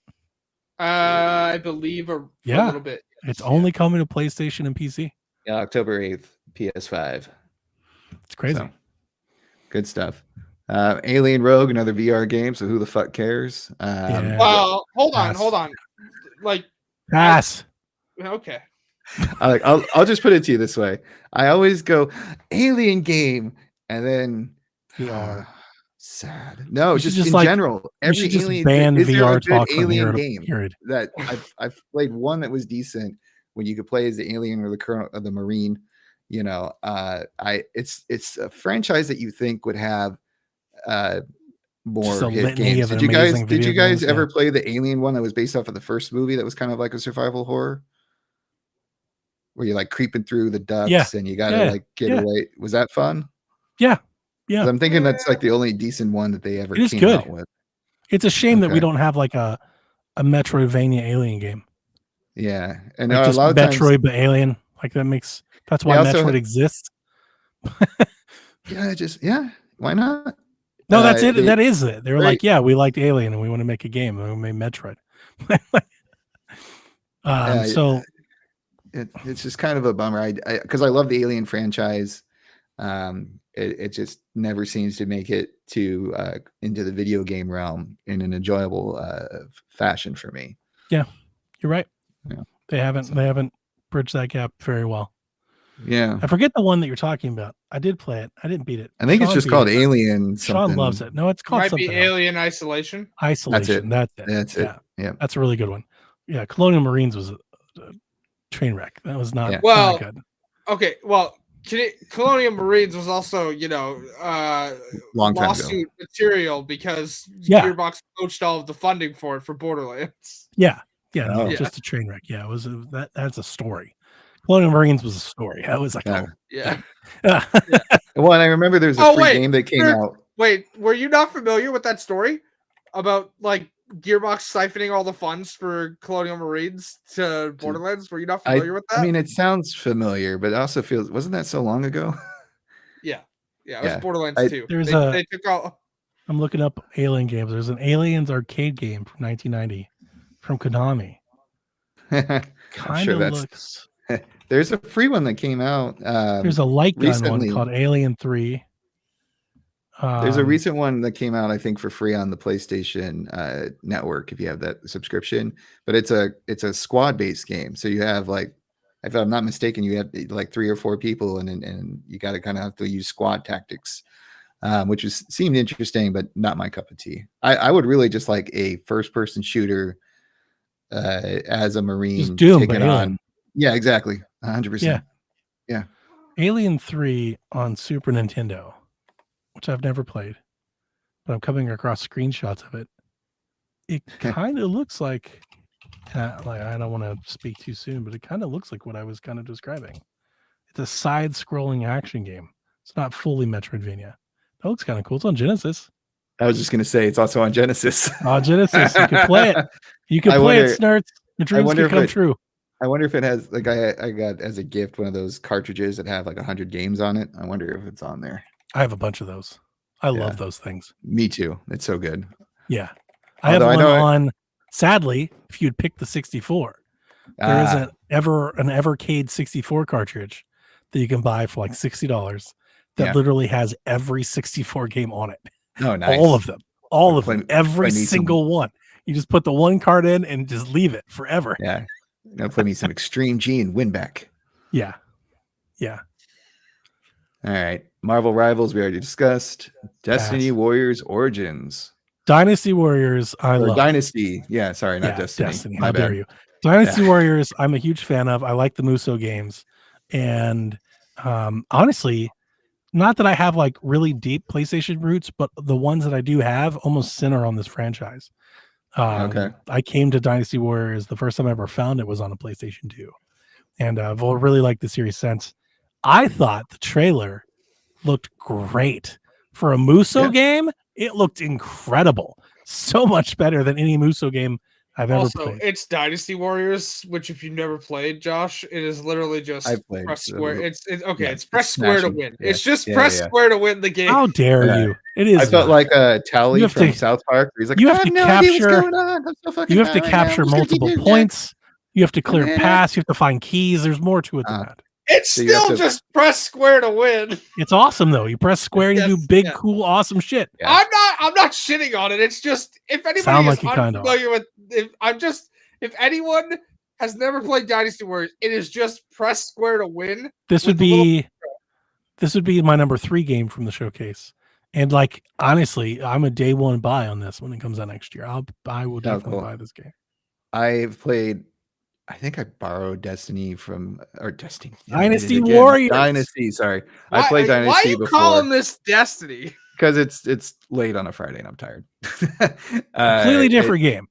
Speaker 3: I believe a
Speaker 4: Yeah.
Speaker 3: little bit.
Speaker 4: It's
Speaker 3: Yeah.
Speaker 4: only coming to PlayStation and PC.
Speaker 2: Yeah, October 8th, PS5.
Speaker 4: It's crazy.
Speaker 2: So, good stuff. Alien Rogue, another VR game. So who the fuck cares?
Speaker 4: Yeah.
Speaker 3: Well, hold
Speaker 4: Pass.
Speaker 3: on. Like,
Speaker 4: Pass.
Speaker 3: okay.
Speaker 2: I'll just put it to you this way. I always go Alien game, and then
Speaker 4: VR.
Speaker 2: sad. No,
Speaker 4: You should
Speaker 2: just
Speaker 4: just
Speaker 2: in
Speaker 4: like-
Speaker 2: general.
Speaker 4: You should just
Speaker 2: Alien.
Speaker 4: ban
Speaker 2: Is there
Speaker 4: VR
Speaker 2: a good
Speaker 4: talk from
Speaker 2: Alien
Speaker 4: here.
Speaker 2: game
Speaker 4: Period.
Speaker 2: that I've played one that was decent when you could play as the alien or the colonel or the marine. You know, it's a franchise that you think would have more
Speaker 4: a
Speaker 2: hit
Speaker 4: litany
Speaker 2: games.
Speaker 4: of
Speaker 2: Did you
Speaker 4: amazing
Speaker 2: guys
Speaker 4: video games,
Speaker 2: ever play the Alien one that was based off of the first movie that was kind of like a survival horror? Where you're like creeping through the ducts and you gotta like get away. Was that fun?
Speaker 4: Yeah.
Speaker 2: 'Cause I'm thinking that's like the only decent one that they ever
Speaker 4: It is
Speaker 2: came
Speaker 4: good.
Speaker 2: out with.
Speaker 4: It's a shame that we
Speaker 2: Okay.
Speaker 4: don't have like a Metroidvania Alien game.
Speaker 2: Yeah, and
Speaker 4: Like
Speaker 2: a
Speaker 4: just
Speaker 2: lot of times,
Speaker 4: Metroid but Alien. Like that's why
Speaker 2: also-
Speaker 4: Metroid exists.
Speaker 2: yeah, why not?
Speaker 4: No, that's it.
Speaker 2: they-
Speaker 4: That is it. They were
Speaker 2: right.
Speaker 4: like, yeah, we liked Alien and we want to make a game. And we made Metroid. So
Speaker 2: It's just kind of a bummer. Because I love the Alien franchise. It just never seems to make it to into the video game realm in an enjoyable fashion for me.
Speaker 4: you're right.
Speaker 2: Yeah.
Speaker 4: They haven't bridged that gap very well.
Speaker 2: Yeah,
Speaker 4: I forget the one that you're talking about. I did play it. I didn't beat it.
Speaker 2: I think it's
Speaker 4: Sean
Speaker 2: just
Speaker 4: beat
Speaker 2: called
Speaker 4: it.
Speaker 2: Alien.
Speaker 4: Sean
Speaker 2: Something.
Speaker 4: loves it. No, it's called
Speaker 3: Might
Speaker 4: something
Speaker 3: be
Speaker 4: else.
Speaker 3: Alien Isolation.
Speaker 4: Isolation. That's it.
Speaker 2: That's it.
Speaker 4: Yeah.
Speaker 2: Yeah.
Speaker 4: That's a really good one. Yeah, Colonial Marines was a train wreck. That was not,
Speaker 2: Yeah.
Speaker 3: Well,
Speaker 4: not good.
Speaker 3: Okay, well, Colonial Marines was also,
Speaker 2: Long time ago.
Speaker 3: lawsuit material because
Speaker 4: Yeah.
Speaker 3: Gearbox poached all of the funding for it for Borderlands.
Speaker 4: Yeah, no,
Speaker 2: Oh.
Speaker 4: it was just a train wreck. Yeah, it was that's a story. Colonial Marines was a story. That was like,
Speaker 2: Yeah.
Speaker 3: Yeah.
Speaker 2: Well, and I remember there's a
Speaker 3: Oh,
Speaker 2: free
Speaker 3: wait,
Speaker 2: game that came
Speaker 3: there-
Speaker 2: out.
Speaker 3: Wait, were you not familiar with that story about like Gearbox siphoning all the funds for Colonial Marines to Borderlands? Were you not familiar with that?
Speaker 2: I mean, it sounds familiar, but it also feels wasn't that so long ago?
Speaker 3: yeah, it was
Speaker 2: Yeah.
Speaker 3: Borderlands 2.
Speaker 4: There's
Speaker 3: they took all.
Speaker 4: I'm looking up Alien games. There's an Aliens arcade game from 1990 from Konami. Kind
Speaker 2: sure
Speaker 4: of
Speaker 2: that's-
Speaker 4: looks.
Speaker 2: There's a free one that came out.
Speaker 4: There's a light gun
Speaker 2: recently.
Speaker 4: one called Alien 3.
Speaker 2: There's a recent one that came out, I think, for free on the PlayStation Network if you have that subscription. But it's a squad based game, so you have like, if I'm not mistaken, you have like 3 or 4 people, and you got to kind of have to use squad tactics, which seemed interesting, but not my cup of tea. I would really just like a first person shooter as a Marine,
Speaker 4: Just Doom, but
Speaker 2: taking
Speaker 4: Alien.
Speaker 2: on. Yeah, exactly, 100%.
Speaker 4: Alien 3 on Super Nintendo, which I've never played, but I'm coming across screenshots of it. It kind of looks like I don't want to speak too soon, but it kind of looks like what I was kind of describing. It's a side-scrolling action game. It's not fully Metroidvania. That looks kind of cool. It's on Genesis.
Speaker 2: I was just gonna say it's also on Genesis.
Speaker 4: On Genesis, you can play it. You can
Speaker 2: I
Speaker 4: play
Speaker 2: wonder-
Speaker 4: it, Snarts. Your dreams
Speaker 2: wonder
Speaker 4: can
Speaker 2: if
Speaker 4: come
Speaker 2: it-
Speaker 4: true.
Speaker 2: I wonder if it has like I got as a gift one of those cartridges that have like 100 games on it. I wonder if it's on there.
Speaker 4: I have a bunch of those. I
Speaker 2: Yeah.
Speaker 4: love those things.
Speaker 2: Me too. It's so good.
Speaker 4: Yeah. I have
Speaker 2: Although I
Speaker 4: one
Speaker 2: know
Speaker 4: on, sadly, if you'd pick the 64, there is an Evercade 64 cartridge that you can buy for like $60 that
Speaker 2: Yeah.
Speaker 4: literally has every 64 game on it.
Speaker 2: Oh, nice.
Speaker 4: All of them. All of
Speaker 2: Play-
Speaker 4: them. Every
Speaker 2: play me some-
Speaker 4: single one. You just put the one card in and just leave it forever.
Speaker 2: Yeah. Now play me some Extreme G and win back.
Speaker 4: Yeah. Yeah.
Speaker 2: All right. Marvel Rivals we already discussed. Destiny
Speaker 4: Pass.
Speaker 2: Warriors Origins.
Speaker 4: Dynasty Warriors, I
Speaker 2: Or
Speaker 4: love.
Speaker 2: Dynasty. Yeah, sorry, not
Speaker 4: Yeah,
Speaker 2: Destiny.
Speaker 4: How
Speaker 2: My
Speaker 4: dare
Speaker 2: bad.
Speaker 4: you? Dynasty Warriors, I'm a huge fan of. I like the Muso games. And honestly, not that I have like really deep PlayStation roots, but the ones that I do have almost center on this franchise.
Speaker 2: Okay.
Speaker 4: I came to Dynasty Warriors the first time I ever found it was on a PlayStation 2. And I've really liked the series since. I thought the trailer looked great. For a Muso
Speaker 2: Yeah.
Speaker 4: game, it looked incredible. So much better than any Muso game I've ever
Speaker 3: Also,
Speaker 4: played.
Speaker 3: it's Dynasty Warriors, which if you've never played, Josh, it is literally just
Speaker 2: I've played
Speaker 3: press square. It's okay.
Speaker 2: yeah,
Speaker 3: It's press square to
Speaker 2: smashing.
Speaker 3: win.
Speaker 2: Yeah,
Speaker 3: It's just
Speaker 2: yeah,
Speaker 3: press
Speaker 2: yeah.
Speaker 3: square to win the game.
Speaker 4: How dare
Speaker 2: Yeah.
Speaker 4: you? It is.
Speaker 2: I felt
Speaker 4: not.
Speaker 2: like Tally
Speaker 4: have
Speaker 2: from
Speaker 4: to-
Speaker 2: South Park. He's like,
Speaker 4: you
Speaker 2: I
Speaker 4: have
Speaker 2: have
Speaker 4: to
Speaker 2: no idea what's
Speaker 4: capture-
Speaker 2: going on. I'm so fucking
Speaker 4: You have to
Speaker 2: mad right now.
Speaker 4: capture
Speaker 2: I'm just gonna
Speaker 4: multiple
Speaker 2: keep doing
Speaker 4: points. You have to clear
Speaker 2: then-
Speaker 4: pass. You have to find keys. There's more to it than that.
Speaker 3: It's
Speaker 2: So you have
Speaker 3: still
Speaker 2: to-
Speaker 3: just press square to win.
Speaker 4: It's awesome though. You press square and you
Speaker 3: Yes,
Speaker 4: do big,
Speaker 3: yeah.
Speaker 4: cool, awesome shit.
Speaker 2: Yeah.
Speaker 3: I'm not shitting on it. It's just if anybody
Speaker 4: Sound
Speaker 3: is
Speaker 4: like you kinda
Speaker 3: unfamiliar with if anyone has never played Dynasty Warriors, it is just press square to win.
Speaker 4: This would
Speaker 3: with a little-
Speaker 4: be my number 3 game from the showcase. And like honestly, I'm a day one buy on this when it comes out next year. I will definitely
Speaker 2: cool.
Speaker 4: buy this game.
Speaker 2: I've played. I think I borrowed Destiny from Destiny.
Speaker 4: Dynasty
Speaker 2: Again.
Speaker 4: Warriors.
Speaker 2: Dynasty. Sorry,
Speaker 3: Why,
Speaker 2: I played Dynasty
Speaker 3: why are you
Speaker 2: before
Speaker 3: calling this Destiny?
Speaker 2: because it's late on a Friday and I'm tired.
Speaker 4: Completely different game.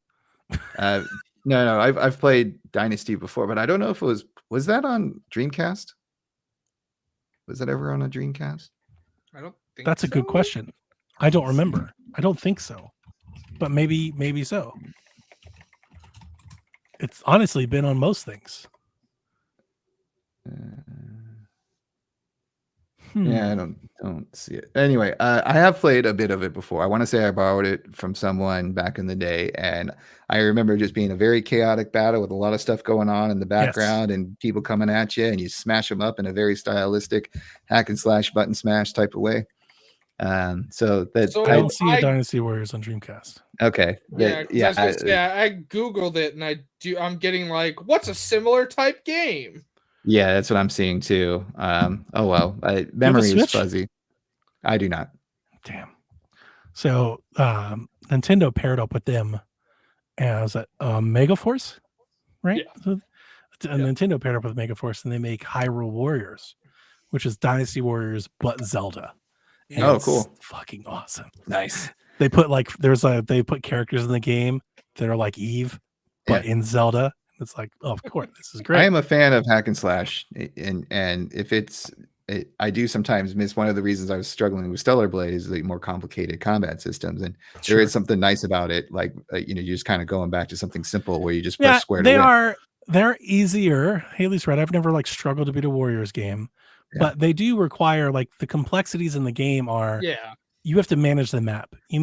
Speaker 2: No, I've played Dynasty before, but I don't know if it was that on Dreamcast. Was that ever on a Dreamcast?
Speaker 3: I don't think
Speaker 4: That's a good
Speaker 3: so.
Speaker 4: question. I don't remember. I don't think so. But maybe so. It's honestly been on most things.
Speaker 2: Yeah, I don't see it. Anyway, I have played a bit of it before. I want to say I borrowed it from someone back in the day, and I remember just being a very chaotic battle with a lot of stuff going on in the background and people coming at you, and you smash them up in a very stylistic hack and slash button smash type of way. So
Speaker 4: I don't see a Dynasty Warriors on Dreamcast.
Speaker 2: Okay.
Speaker 3: I googled it and I'm getting like, what's a similar type game?
Speaker 2: Yeah, that's what I'm seeing too. Oh well, memory is fuzzy. I do not.
Speaker 4: Damn. So Nintendo paired up with them as Mega Force, right?
Speaker 3: Yeah.
Speaker 4: So, Nintendo paired up with Mega Force, and they make Hyrule Warriors, which is Dynasty Warriors but Zelda. And
Speaker 2: oh, cool!
Speaker 4: Fucking awesome.
Speaker 2: Nice.
Speaker 4: They put they put characters in the game that are like Eve, but in Zelda. It's like, oh, of course, this is great.
Speaker 2: I am a fan of hack and slash, and if I do sometimes miss one of the reasons I was struggling with Stellar Blade is the more complicated combat systems, and there is something nice about it. Like you're just kind of going back to something simple where you just press square.
Speaker 4: They're easier. Haley's right. I've never like struggled to beat a Warriors game, but they do require like the complexities in the game are.
Speaker 3: Yeah.
Speaker 4: You have to manage the map. You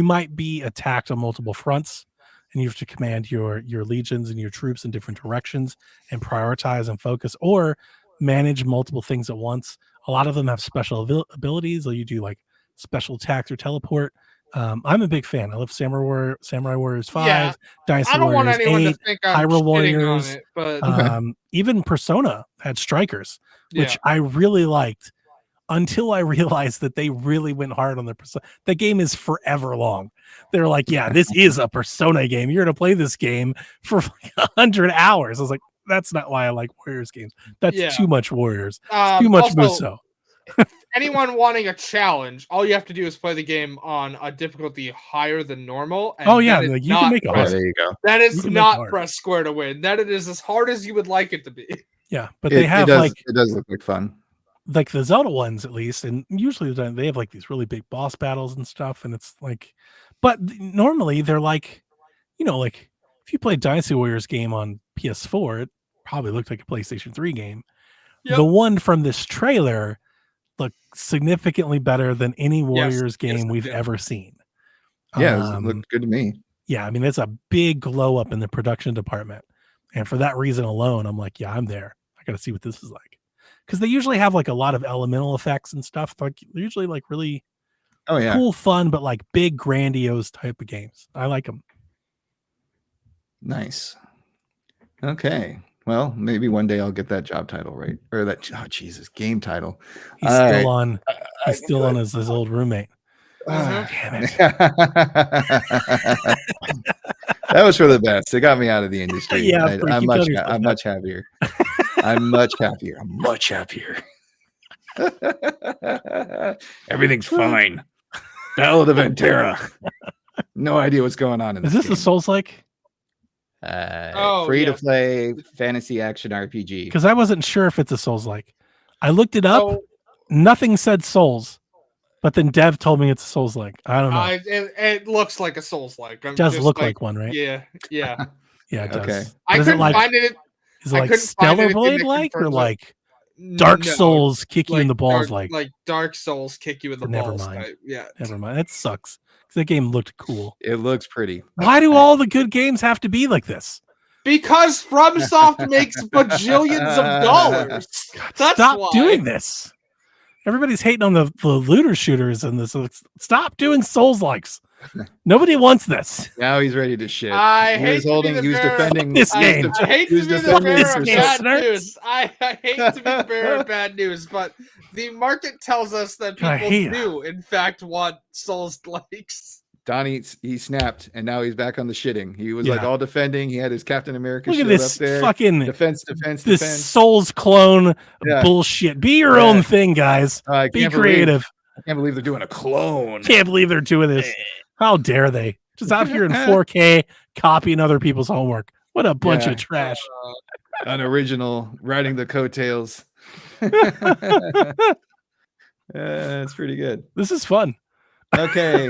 Speaker 4: might be attacked on multiple fronts, and you have to command your legions and your troops in different directions and prioritize and focus, or manage multiple things at once. A lot of them have special abilities, so you do like special attacks or teleport. I'm a big fan. I love Samurai Warriors 5, Dynasty Warriors 8, Hyrule Warriors,
Speaker 3: on it, but
Speaker 4: even Persona had strikers, which I really liked. Until I realized that they really went hard on the Persona. The game is forever long. They're like, yeah, this is a Persona game. You're going to play this game for like 100 hours. I was like, that's not why I like Warriors games. That's too much Warriors. Too much Muso.
Speaker 3: Anyone wanting a challenge, all you have to do is play the game on a difficulty higher than normal. And
Speaker 4: you can make it hard.
Speaker 2: There you go.
Speaker 3: That is not press square to win. That it is as hard as you would like it to be.
Speaker 4: Yeah, but it
Speaker 2: does look like fun.
Speaker 4: Like the Zelda ones, at least, and usually they have like these really big boss battles and stuff, and it's like, but normally they're like, like if you played Dynasty Warriors game on PS4, it probably looked like a PlayStation 3 game. Yep. The one from this trailer looked significantly better than any Warriors game we've ever seen.
Speaker 2: Yeah, it looked good to me.
Speaker 4: Yeah, I mean, it's a big glow up in the production department, and for that reason alone, I'm like, yeah, I'm there. I got to see what this is like. Because they usually have like a lot of elemental effects and stuff. Like usually like really cool, fun, but like big, grandiose type of games. I like them.
Speaker 2: Nice. Okay. Well, maybe one day I'll get that job title right, or that game title.
Speaker 4: He's still on. He's still on as his old roommate.
Speaker 2: Damn it. That was for the best. It got me out of the industry.
Speaker 4: Yeah,
Speaker 2: I'm much happier. I'm much happier. I'm much happier. Everything's fine. Ballad of Antera. No idea what's going on in this.
Speaker 4: Is this the Souls-like?
Speaker 2: Free to play fantasy action RPG.
Speaker 4: Because I wasn't sure if it's a Souls-like. I looked it up. Nothing said Souls, But then Dev told me it's a Souls-like. I don't know.
Speaker 3: It looks like a Souls-like.
Speaker 4: It does look like one, right?
Speaker 3: Yeah.
Speaker 4: Yeah, it does.
Speaker 2: Okay.
Speaker 3: I
Speaker 4: Is it
Speaker 3: couldn't
Speaker 4: like
Speaker 3: find it.
Speaker 4: is it
Speaker 3: I
Speaker 4: like
Speaker 3: couldn't find
Speaker 4: Stellar
Speaker 3: anything
Speaker 4: Blade
Speaker 3: that
Speaker 4: like or
Speaker 3: confirms it.
Speaker 4: like Dark
Speaker 3: No,
Speaker 4: Souls kick you in the balls
Speaker 3: like Dark Souls kick you in the
Speaker 4: Never
Speaker 3: balls
Speaker 4: mind.
Speaker 3: type. Yeah.
Speaker 4: Never mind. That sucks. Because that game looked cool.
Speaker 2: It looks pretty.
Speaker 4: Why do all the good games have to be like this?
Speaker 3: Because FromSoft makes bajillions of dollars. That's
Speaker 4: Stop
Speaker 3: why.
Speaker 4: doing this. Everybody's hating on the looter shooters and this. Stop doing Souls likes. Nobody wants this.
Speaker 2: Now he's ready to shit.
Speaker 3: I
Speaker 2: He
Speaker 3: hate
Speaker 2: was
Speaker 3: to be
Speaker 2: holding.
Speaker 3: the
Speaker 2: He was
Speaker 3: bearer-
Speaker 2: defending
Speaker 4: This
Speaker 3: I,
Speaker 4: game.
Speaker 3: I hate
Speaker 2: He
Speaker 3: to
Speaker 2: was
Speaker 3: be the
Speaker 2: defending
Speaker 3: bearer
Speaker 2: his
Speaker 3: of
Speaker 4: game.
Speaker 3: bad
Speaker 4: Snarks.
Speaker 3: news. I hate to be the bearer of bad news, but the market tells us that
Speaker 4: I
Speaker 3: people
Speaker 4: hate it.
Speaker 3: do, in fact, want Souls likes.
Speaker 2: Donnie, he snapped, and now he's back on the shitting. He was like
Speaker 4: Yeah.
Speaker 2: all defending. He had his Captain America
Speaker 4: Look at
Speaker 2: shield
Speaker 4: this
Speaker 2: up there.
Speaker 4: fucking
Speaker 2: Defense.
Speaker 4: this Souls clone
Speaker 2: Yeah.
Speaker 4: bullshit. Be your
Speaker 2: Yeah.
Speaker 4: own thing, guys.
Speaker 2: I
Speaker 4: Be
Speaker 2: can't
Speaker 4: creative.
Speaker 2: I can't believe they're doing a clone.
Speaker 4: Can't believe they're doing this. How dare they? Just out here in 4K copying other people's homework. What a bunch
Speaker 2: Yeah.
Speaker 4: of trash.
Speaker 2: Unoriginal, riding the coattails. That's pretty good.
Speaker 4: This is fun.
Speaker 2: Okay.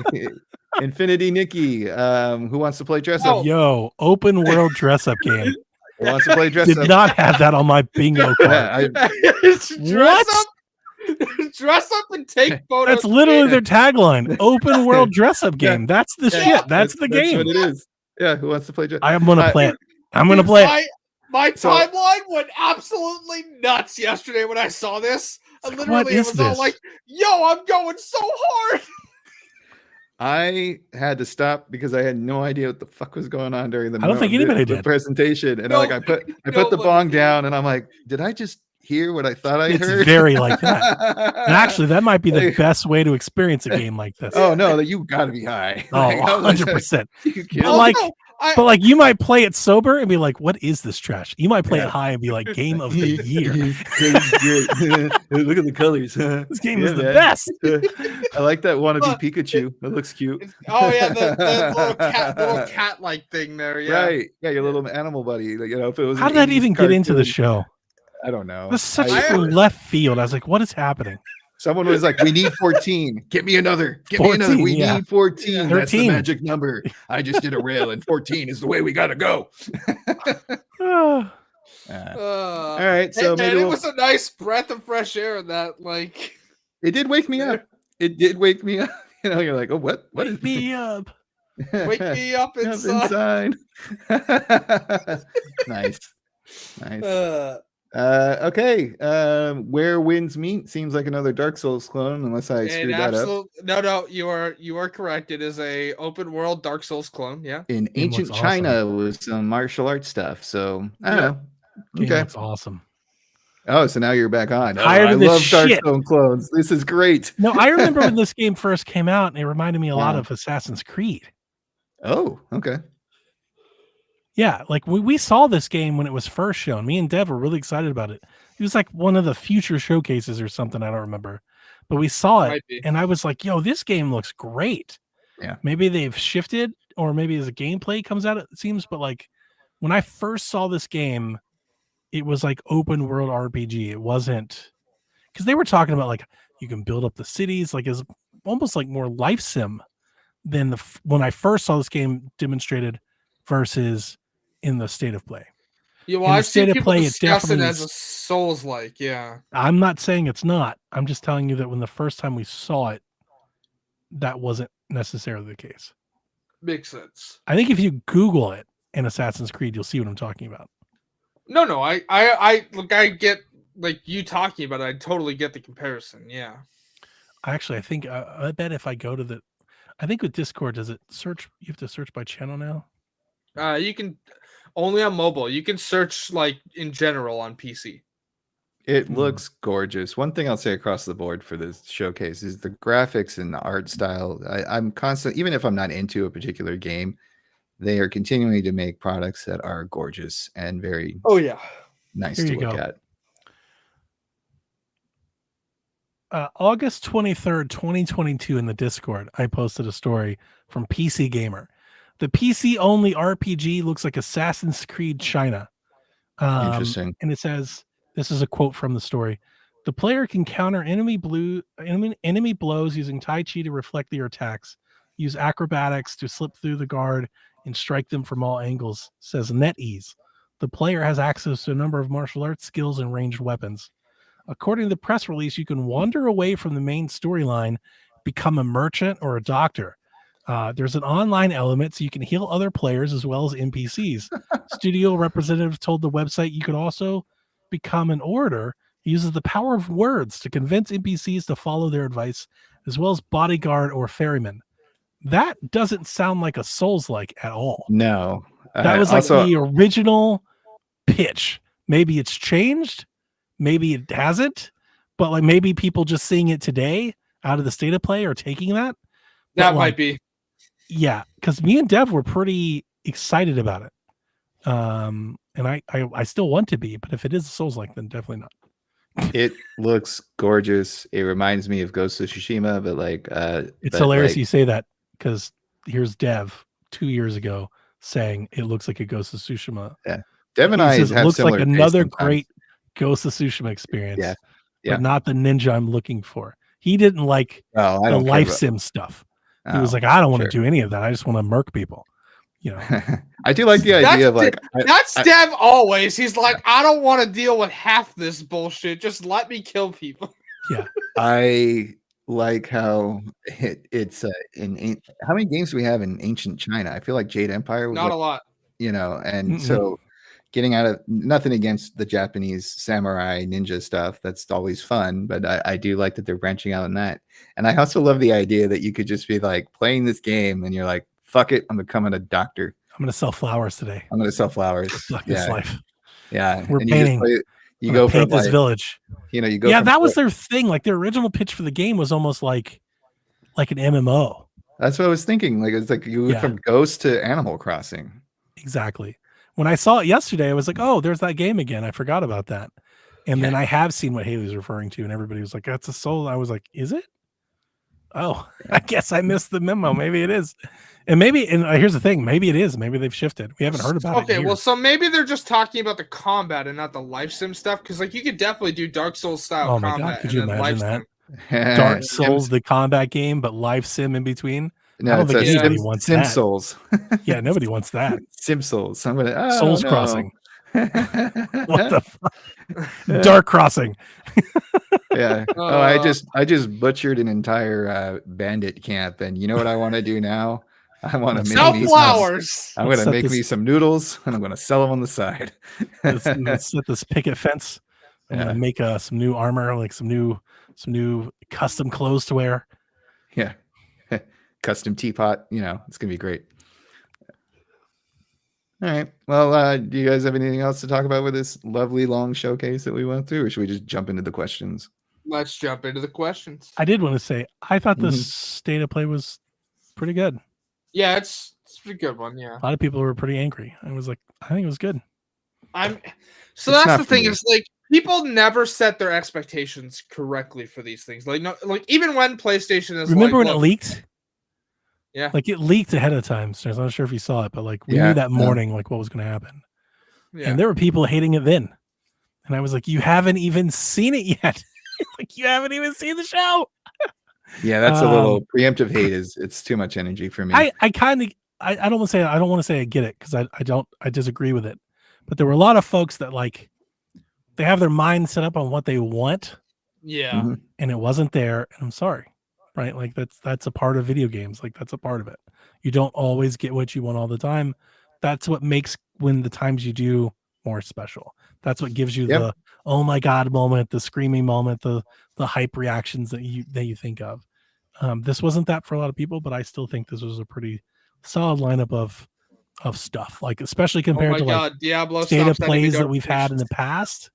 Speaker 2: Infinity Nikki. Who wants to play dress up?
Speaker 3: Oh.
Speaker 4: Yo, open world dress up game.
Speaker 2: Who wants to play dress
Speaker 4: Did
Speaker 2: up?
Speaker 4: not have that on my bingo card.
Speaker 2: Yeah,
Speaker 3: Dress up and take photos.
Speaker 4: That's literally their tagline. Open world dress up game. That's the
Speaker 2: Yeah,
Speaker 4: shit. That's the game.
Speaker 2: That's what it is. Yeah, who wants to play dress?
Speaker 4: I am gonna
Speaker 2: Uh,
Speaker 4: play it. I'm gonna play it.
Speaker 3: My
Speaker 2: So-
Speaker 3: timeline went absolutely nuts yesterday when I saw this. And
Speaker 4: What
Speaker 3: literally, it
Speaker 4: is
Speaker 3: was all
Speaker 4: this?
Speaker 3: like, "Yo, I'm going so hard."
Speaker 2: I had to stop because I had no idea what the fuck was going on during the
Speaker 4: I don't think anybody
Speaker 2: the
Speaker 4: did.
Speaker 2: presentation. And I put the
Speaker 3: nobody
Speaker 2: bong
Speaker 3: did.
Speaker 2: down, and I'm like, did I just hear what I thought I
Speaker 4: It's
Speaker 2: heard?
Speaker 4: very like that. And actually, that might be the
Speaker 2: Like-
Speaker 4: best way to experience a game like this.
Speaker 2: oh no, you got to be high.
Speaker 4: Oh,
Speaker 2: Like, I was like,
Speaker 4: 100%.
Speaker 2: you kidding
Speaker 4: But
Speaker 2: me?
Speaker 4: like-
Speaker 3: no,
Speaker 4: But like you might play it sober and be like, what is this trash? You might play
Speaker 2: Yeah.
Speaker 4: it high and be like, game of the year.
Speaker 2: Look at the colors.
Speaker 4: This game
Speaker 2: Yeah,
Speaker 4: is the
Speaker 2: man.
Speaker 4: best.
Speaker 2: I like that wannabe
Speaker 3: Look,
Speaker 2: Pikachu. That looks cute.
Speaker 3: oh yeah, the little cat-like thing there. Yeah.
Speaker 2: Right. Yeah, your little animal buddy. Like, if it was
Speaker 4: How
Speaker 2: an
Speaker 4: did that
Speaker 2: 80s
Speaker 4: even get into the
Speaker 2: cartoon,
Speaker 4: show?
Speaker 2: I don't know.
Speaker 4: That's such
Speaker 2: I-
Speaker 4: from left field. I was like, what is happening?
Speaker 2: Someone was like, "We need 14. Get me another. Get me another.
Speaker 4: 14,
Speaker 2: We
Speaker 4: yeah.
Speaker 2: need 14. That's the
Speaker 4: 13.
Speaker 2: magic number. I just did a rail, and 14 is the way we gotta go."
Speaker 4: Ah,
Speaker 2: All right, so
Speaker 3: and
Speaker 2: maybe
Speaker 3: it was a nice breath of fresh air. That like,
Speaker 2: it did wake me up. It did wake me up. You know, you're like, "Oh, what? What is
Speaker 4: wake me up.
Speaker 3: wake me up
Speaker 2: Up
Speaker 3: inside.
Speaker 2: Nice. Nice.
Speaker 3: Uh,
Speaker 2: Okay. Where Winds Meet seems like another Dark Souls clone, unless I screwed that up.
Speaker 3: No, you are correct. It is a open world Dark Souls clone. Yeah.
Speaker 2: In
Speaker 4: Game looks
Speaker 2: ancient
Speaker 4: awesome.
Speaker 2: China with some martial arts stuff. So I don't
Speaker 3: Yeah.
Speaker 2: know.
Speaker 4: Game
Speaker 2: Okay.
Speaker 4: looks awesome.
Speaker 2: Oh, so now you're back on. Oh,
Speaker 4: Tired
Speaker 2: I
Speaker 4: of this
Speaker 2: love Dark
Speaker 4: shit.
Speaker 2: Souls clones. This is great.
Speaker 4: No, I remember when this game first came out, and it reminded me a lot
Speaker 2: Yeah.
Speaker 4: of Assassin's Creed.
Speaker 2: Oh, okay.
Speaker 4: Yeah, like we saw this game when it was first shown. Me and Dev were really excited about it. It was like one of the future showcases or something. I don't remember, but we saw it,
Speaker 3: Might be.
Speaker 4: and I was like, "Yo, this game looks great."
Speaker 2: Yeah.
Speaker 4: Maybe they've shifted, or maybe as a gameplay comes out, it seems. But like when I first saw this game, it was like open world RPG. It wasn't because they were talking about like you can build up the cities, like it's almost like more life sim than when I first saw this game demonstrated versus in the state of play.
Speaker 3: Yeah, well,
Speaker 4: In the
Speaker 3: I've seen
Speaker 4: state of
Speaker 3: people
Speaker 4: play, it
Speaker 3: discuss it
Speaker 4: definitely
Speaker 3: as a Souls-like. Yeah.
Speaker 4: I'm not saying it's not. I'm just telling you that when the first time we saw it, that wasn't necessarily the case.
Speaker 3: Makes sense.
Speaker 4: I think if you Google it in Assassin's Creed, you'll see what I'm talking about.
Speaker 3: No, I look, I get like you talking about it. I totally get the comparison. Yeah.
Speaker 4: Actually, I think I bet if I go to I think with Discord, does it search? You have to search by channel now.
Speaker 3: You can only on mobile. You can search like in general on PC.
Speaker 2: It looks gorgeous. One thing I'll say across the board for this showcase is the graphics and the art style. I'm constant, even if I'm not into a particular game, they are continuing to make products that are gorgeous and very
Speaker 3: Oh yeah.
Speaker 2: nice
Speaker 4: Here
Speaker 2: to
Speaker 4: you
Speaker 2: look
Speaker 4: go.
Speaker 2: at.
Speaker 4: August 23rd, 2022 in the Discord, I posted a story from PC Gamer. The PC only RPG looks like Assassin's Creed China.
Speaker 2: Interesting.
Speaker 4: And it says, this is a quote from the story. The player can counter enemy blows using Tai Chi to reflect their attacks. Use acrobatics to slip through the guard and strike them from all angles, says NetEase. The player has access to a number of martial arts skills and ranged weapons. According to the press release, you can wander away from the main storyline, become a merchant or a doctor. There's an online element so you can heal other players as well as NPCs. Studio representative told the website you could also become an orator. He uses the power of words to convince NPCs to follow their advice, as well as bodyguard or ferryman. That doesn't sound like a Souls-like at all.
Speaker 2: No.
Speaker 4: That was like the original pitch. Maybe it's changed, maybe it hasn't, but like maybe people just seeing it today out of the state of play are taking that.
Speaker 3: That might be.
Speaker 4: Yeah, because me and Dev were pretty excited about it. And I still want to be, but if it is Souls-like, then definitely not.
Speaker 2: It looks gorgeous. It reminds me of Ghost of Tsushima, but like
Speaker 4: it's hilarious you say that, because here's Dev 2 years ago saying it looks like a Ghost of Tsushima.
Speaker 2: Yeah, Dev and I have
Speaker 4: looks
Speaker 2: similar
Speaker 4: like another great Ghost of Tsushima experience.
Speaker 2: Yeah.
Speaker 4: But not the ninja I'm looking for. He didn't like the life sim stuff. He was like, I don't want to do any of that. I just want to murk people. You know,
Speaker 2: I do like the idea of like
Speaker 3: that's Dev always. He's like, I don't want to deal with half this bullshit. Just let me kill people.
Speaker 4: Yeah,
Speaker 2: I like how it's in how many games do we have in ancient China? I feel like Jade Empire was
Speaker 3: not a lot,
Speaker 2: you know, and so getting out of nothing against the Japanese samurai ninja stuff. That's always fun, but I do like that they're branching out on that. And I also love the idea that you could just be like playing this game and you're like, fuck it, I'm becoming a doctor.
Speaker 4: I'm going to sell flowers today.
Speaker 2: I'm going to sell flowers.
Speaker 4: Fuck this life.
Speaker 2: Yeah.
Speaker 4: We're painting. You go paint this village.
Speaker 2: You know, you go.
Speaker 4: Yeah, that was their thing. Like their original pitch for the game was almost like an MMO.
Speaker 2: That's what I was thinking. Like it's like you went from Ghost to Animal Crossing.
Speaker 4: Exactly. When I saw it yesterday, I was like, oh, there's that game again. I forgot about that. And then I have seen what Haley's referring to, and everybody was like, that's a Soul. I was like, is it? Oh, I guess I missed the memo. Maybe it is. And here's the thing, maybe it is. Maybe they've shifted. We haven't heard about it.
Speaker 3: Okay, well, so maybe they're just talking about the combat and not the life sim stuff. Because like you could definitely do Dark Souls style combat.
Speaker 4: God, could you imagine that? Dark Souls, the combat game, but life sim in between.
Speaker 2: No, I don't think anybody wants Sim Souls.
Speaker 4: Yeah, nobody wants that.
Speaker 2: Sim Souls. I'm gonna
Speaker 4: Souls Crossing. What the fuck? Dark Crossing.
Speaker 2: Yeah. Oh, I just butchered an entire bandit camp, and you know what I want to do now? I want to
Speaker 3: make flowers.
Speaker 2: I'm going to make me some noodles, and I'm going to sell them on the side.
Speaker 4: Let's set this picket fence. I'm going to make some new armor, like some new custom clothes to wear.
Speaker 2: Yeah. Custom teapot. You know, it's going to be great. All right. Well, do you guys have anything else to talk about with this lovely long showcase that we went through, or should we just jump into the questions?
Speaker 3: Let's jump into the questions.
Speaker 4: I did want to say, I thought the state of play was pretty good.
Speaker 3: Yeah, it's a good one. Yeah,
Speaker 4: a lot of people were pretty angry. I was like, I think it was good.
Speaker 3: So that's the thing is like people never set their expectations correctly for these things. Like even when PlayStation is
Speaker 4: remember when it leaked?
Speaker 3: Yeah,
Speaker 4: like it leaked ahead of time. So I'm not sure if you saw it, but like we knew that morning like what was going to happen. Yeah. And there were people hating it then, and I was like, you haven't even seen it yet. Like you haven't even seen the show.
Speaker 2: Yeah, that's a little preemptive hate. It's too much energy for me.
Speaker 4: I don't want to say I get it because I disagree with it. But there were a lot of folks that like they have their mind set up on what they want.
Speaker 3: Yeah.
Speaker 4: And it wasn't there. And I'm sorry. Right. Like that's a part of video games. Like that's a part of it. You don't always get what you want all the time. That's what makes when the times you do more special. That's what gives you the oh my God moment, the screaming moment, the hype reactions that you think of. This wasn't that for a lot of people, but I still think this was a pretty solid lineup of stuff. Like especially compared to like
Speaker 3: Diablo
Speaker 4: state of plays that we've had in the past,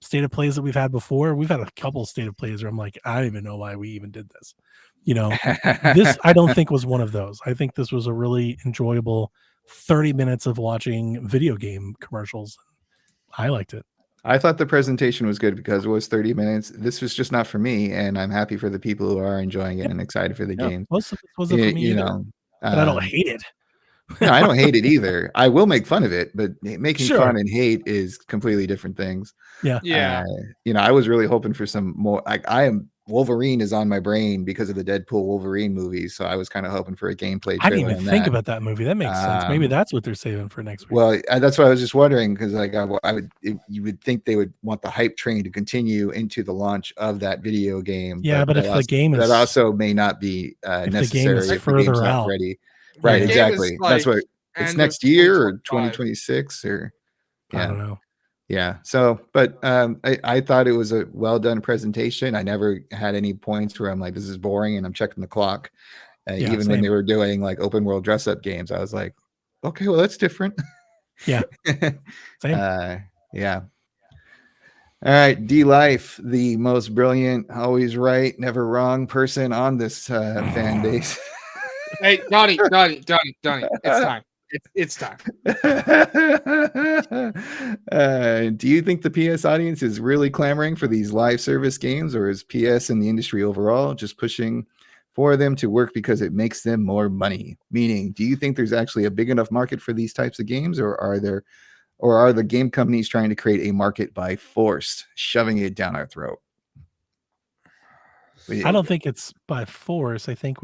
Speaker 4: state of plays that we've had before. We've had a couple of state of plays where I'm like, I don't even know why we even did this. You know, this I don't think was one of those. I think this was a really enjoyable 30 minutes of watching video game commercials. I liked it.
Speaker 2: I thought the presentation was good because it was 30 minutes. This was just not for me, and I'm happy for the people who are enjoying it and excited for the game.
Speaker 4: Most of it wasn't for me either, but I don't hate it.
Speaker 2: No, I don't hate it either. I will make fun of it, but making
Speaker 4: Sure.
Speaker 2: fun and hate is completely different things.
Speaker 4: Yeah.
Speaker 3: Yeah.
Speaker 2: I was really hoping for some more. Wolverine is on my brain because of the Deadpool Wolverine movies, so I was kind of hoping for a gameplay
Speaker 4: I didn't
Speaker 2: trailer
Speaker 4: even
Speaker 2: on
Speaker 4: think
Speaker 2: that.
Speaker 4: about that movie. That makes sense. Maybe that's what they're saving for next week.
Speaker 2: Well, that's what I was just wondering because, like, you would think they would want the hype train to continue into the launch of that video game.
Speaker 4: Yeah, but if the game
Speaker 2: that
Speaker 4: is
Speaker 2: also may not be
Speaker 4: if the game is
Speaker 2: necessary if the
Speaker 4: further
Speaker 2: game's not
Speaker 4: out.
Speaker 2: ready. Right,
Speaker 4: Yeah.
Speaker 3: Game is
Speaker 2: exactly. That's
Speaker 3: like
Speaker 2: what it's
Speaker 3: end of
Speaker 2: next year or
Speaker 3: 2025.
Speaker 2: 2026 or
Speaker 4: I
Speaker 2: yeah.
Speaker 4: don't know.
Speaker 2: Yeah. So, but I thought it was a well done presentation. I never had any points where I'm like, this is boring and I'm checking the clock.
Speaker 4: Yeah,
Speaker 2: Even when
Speaker 4: same.
Speaker 2: they were doing like open world dress up games, I was like, okay, well, that's different.
Speaker 4: Yeah. Same.
Speaker 2: Yeah. All right. D Life, the most brilliant, always right, never wrong person on this fan base.
Speaker 3: Hey, Donnie, it's time. It's time.
Speaker 2: Do you think the PS audience is really clamoring for these live service games, or is PS and the industry overall just pushing for them to work because it makes them more money? Meaning, do you think there's actually a big enough market for these types of games, or are the game companies trying to create a market by force, shoving it down our throat?
Speaker 4: I don't think it's by force. I think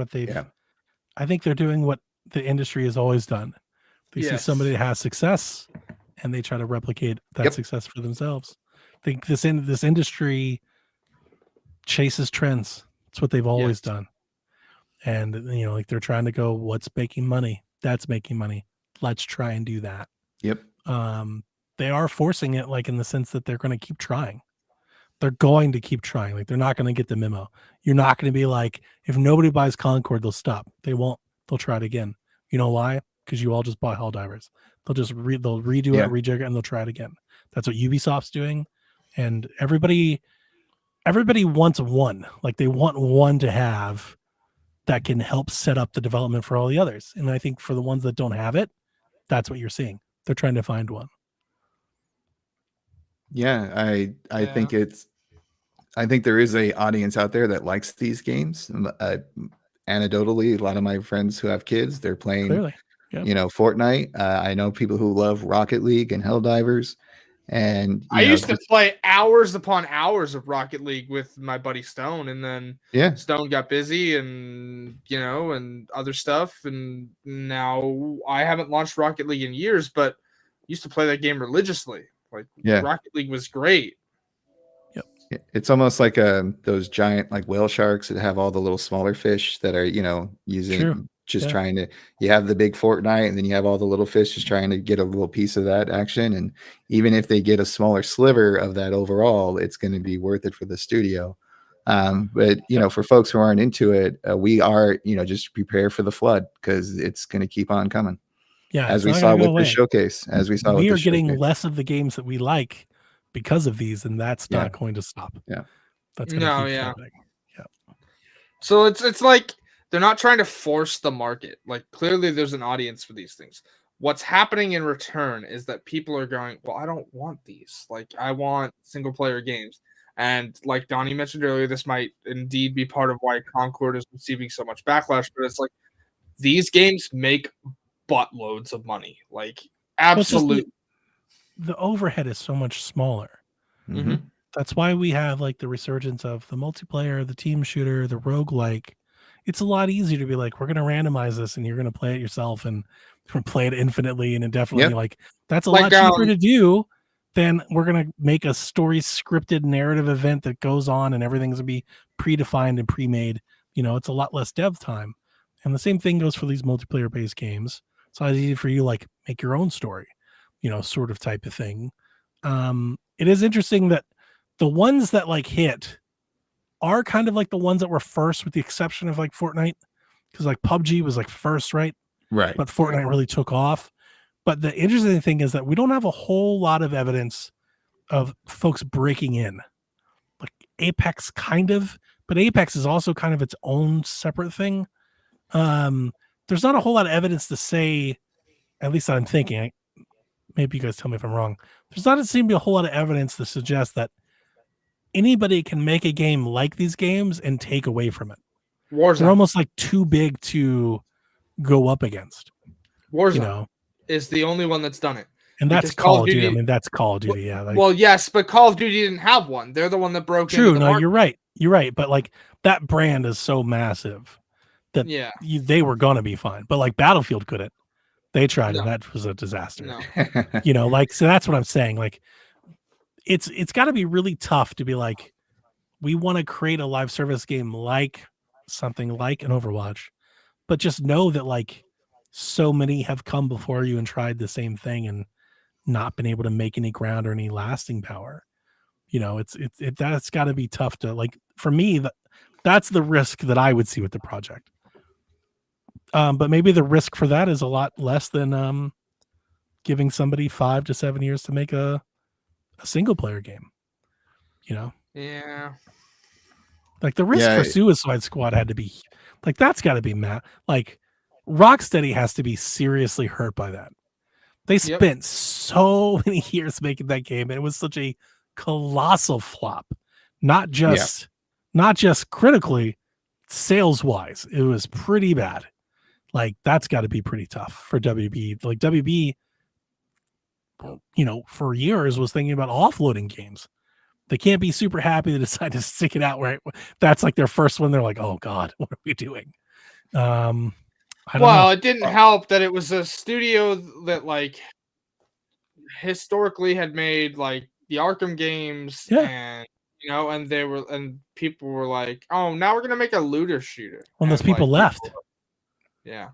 Speaker 4: I think they're doing what the industry has always done. They see somebody that has success and they try to replicate that success for themselves. I think this industry chases trends. It's what they've always done. And like they're trying to go, what's making money? That's making money. Let's try and do that.
Speaker 2: Yep.
Speaker 4: They are forcing it, like in the sense that they're going to keep trying. They're going to keep trying. Like they're not going to get the memo. You're not going to be like, if nobody buys Concord, they'll stop. They won't. They'll try it again. You know why? Because you all just bought Helldivers. They'll just they'll redo it, rejig it, and they'll try it again. That's what Ubisoft's doing. And everybody wants one. Like they want one to have that can help set up the development for all the others. And I think for the ones that don't have it, that's what you're seeing. They're trying to find one.
Speaker 2: Yeah, I think there is a audience out there that likes these games. Anecdotally, a lot of my friends who have kids, they're playing
Speaker 4: Clearly. Yep.
Speaker 2: Fortnite. I know people who love Rocket League and Helldivers. And
Speaker 3: I used to play hours upon hours of Rocket League with my buddy Stone, and then Stone got busy and and other stuff, and now I haven't launched Rocket League in years, but used to play that game religiously. Like Rocket League was great.
Speaker 2: Yep. It's almost like those giant like whale sharks that have all the little smaller fish that are using trying to. You have the big Fortnite, and then you have all the little fish just trying to get a little piece of that action. And even if they get a smaller sliver of that overall, it's going to be worth it for the studio. But for folks who aren't into it, we are just prepare for the flood because it's going to keep on coming.
Speaker 4: Yeah,
Speaker 2: as we saw with the showcase. We
Speaker 4: are getting less of the games that we like because of these, and that's not going to stop.
Speaker 2: Yeah,
Speaker 4: that's going to keep happening. Yeah.
Speaker 3: So it's like they're not trying to force the market. Like clearly, there's an audience for these things. What's happening in return is that people are going, well, I don't want these. Like I want single player games. And like Donnie mentioned earlier, this might indeed be part of why Concord is receiving so much backlash. But it's like these games make buttloads of money, like absolutely.
Speaker 4: The overhead is so much smaller.
Speaker 3: Mm-hmm.
Speaker 4: That's why we have like the resurgence of the multiplayer, the team shooter, the roguelike. It's a lot easier to be like, we're going to randomize this and you're going to play it yourself and play it infinitely and indefinitely. Like that's a lot cheaper to do than we're going to make a story scripted narrative event that goes on and everything's going to be predefined and pre-made. It's a lot less dev time. And the same thing goes for these multiplayer based games. So it's easy for you like make your own story, sort of type of thing. It is interesting that the ones that like hit are kind of like the ones that were first, with the exception of like Fortnite, because like PUBG was like first, right? But Fortnite really took off. But the interesting thing is that we don't have a whole lot of evidence of folks breaking in. Like Apex kind of, but Apex is also kind of its own separate thing. There's not a whole lot of evidence to say, at least I'm thinking, maybe you guys tell me if I'm wrong. There's not seem to be a whole lot of evidence to suggest that anybody can make a game like these games and take away from it.
Speaker 3: Warzone.
Speaker 4: They're almost like too big to go up against.
Speaker 3: Warzone is the only one that's done it.
Speaker 4: And that's Call of Duty. I mean, that's Call of Duty. Yeah.
Speaker 3: Well, yes, but Call of Duty didn't have one. They're the one that broke into the market.
Speaker 4: You're right. You're right. But like that brand is so massive that they were gonna be fine. But like Battlefield couldn't. They tried, and that was a disaster.
Speaker 3: No.
Speaker 4: Like, so that's what I'm saying. Like, it's got to be really tough to be like, we want to create a live service game like something like an Overwatch, but just know that like so many have come before you and tried the same thing and not been able to make any ground or any lasting power. That's got to be tough to like. For me, that's the risk that I would see with the project. But maybe the risk for that is a lot less than giving somebody 5 to 7 years to make a single player game.
Speaker 3: Yeah.
Speaker 4: Like the risk for Suicide Squad had to be like, that's got to be like Rocksteady has to be seriously hurt by that. They spent so many years making that game, and it was such a colossal flop. Not just critically, sales wise, it was pretty bad. Like that's got to be pretty tough for WB. Like WB, for years was thinking about offloading games. They can't be super happy to decide to stick it out right. That's like their first one. They're like, oh God, what are we doing? I don't know.
Speaker 3: It didn't help that it was a studio that like historically had made like the Arkham games and and people were like, oh, now we're gonna make a looter shooter.
Speaker 4: Well, those people left.
Speaker 3: Yeah.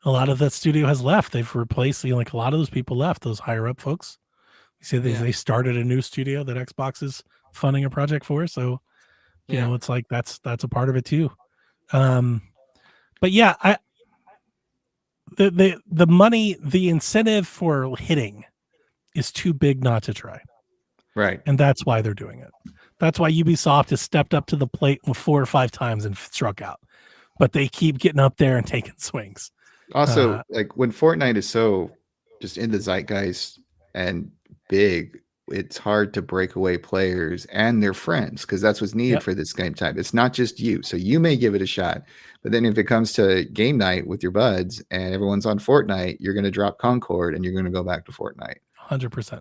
Speaker 4: A lot of that studio has left. They've replaced like a lot of those people left, those higher up folks. You see they started a new studio that Xbox is funding a project for. So, you know, it's like that's a part of it too. But yeah, the money, the incentive for hitting is too big not to try.
Speaker 2: Right.
Speaker 4: And that's why they're doing it. That's why Ubisoft has stepped up to the plate 4 or 5 times and struck out. But they keep getting up there and taking swings.
Speaker 2: Also, like when Fortnite is so just in the zeitgeist and big, it's hard to break away players and their friends because that's what's needed for this game type. It's not just you. So you may give it a shot. But then if it comes to game night with your buds and everyone's on Fortnite, you're going to drop Concord and you're going to go back to Fortnite.
Speaker 4: 100%.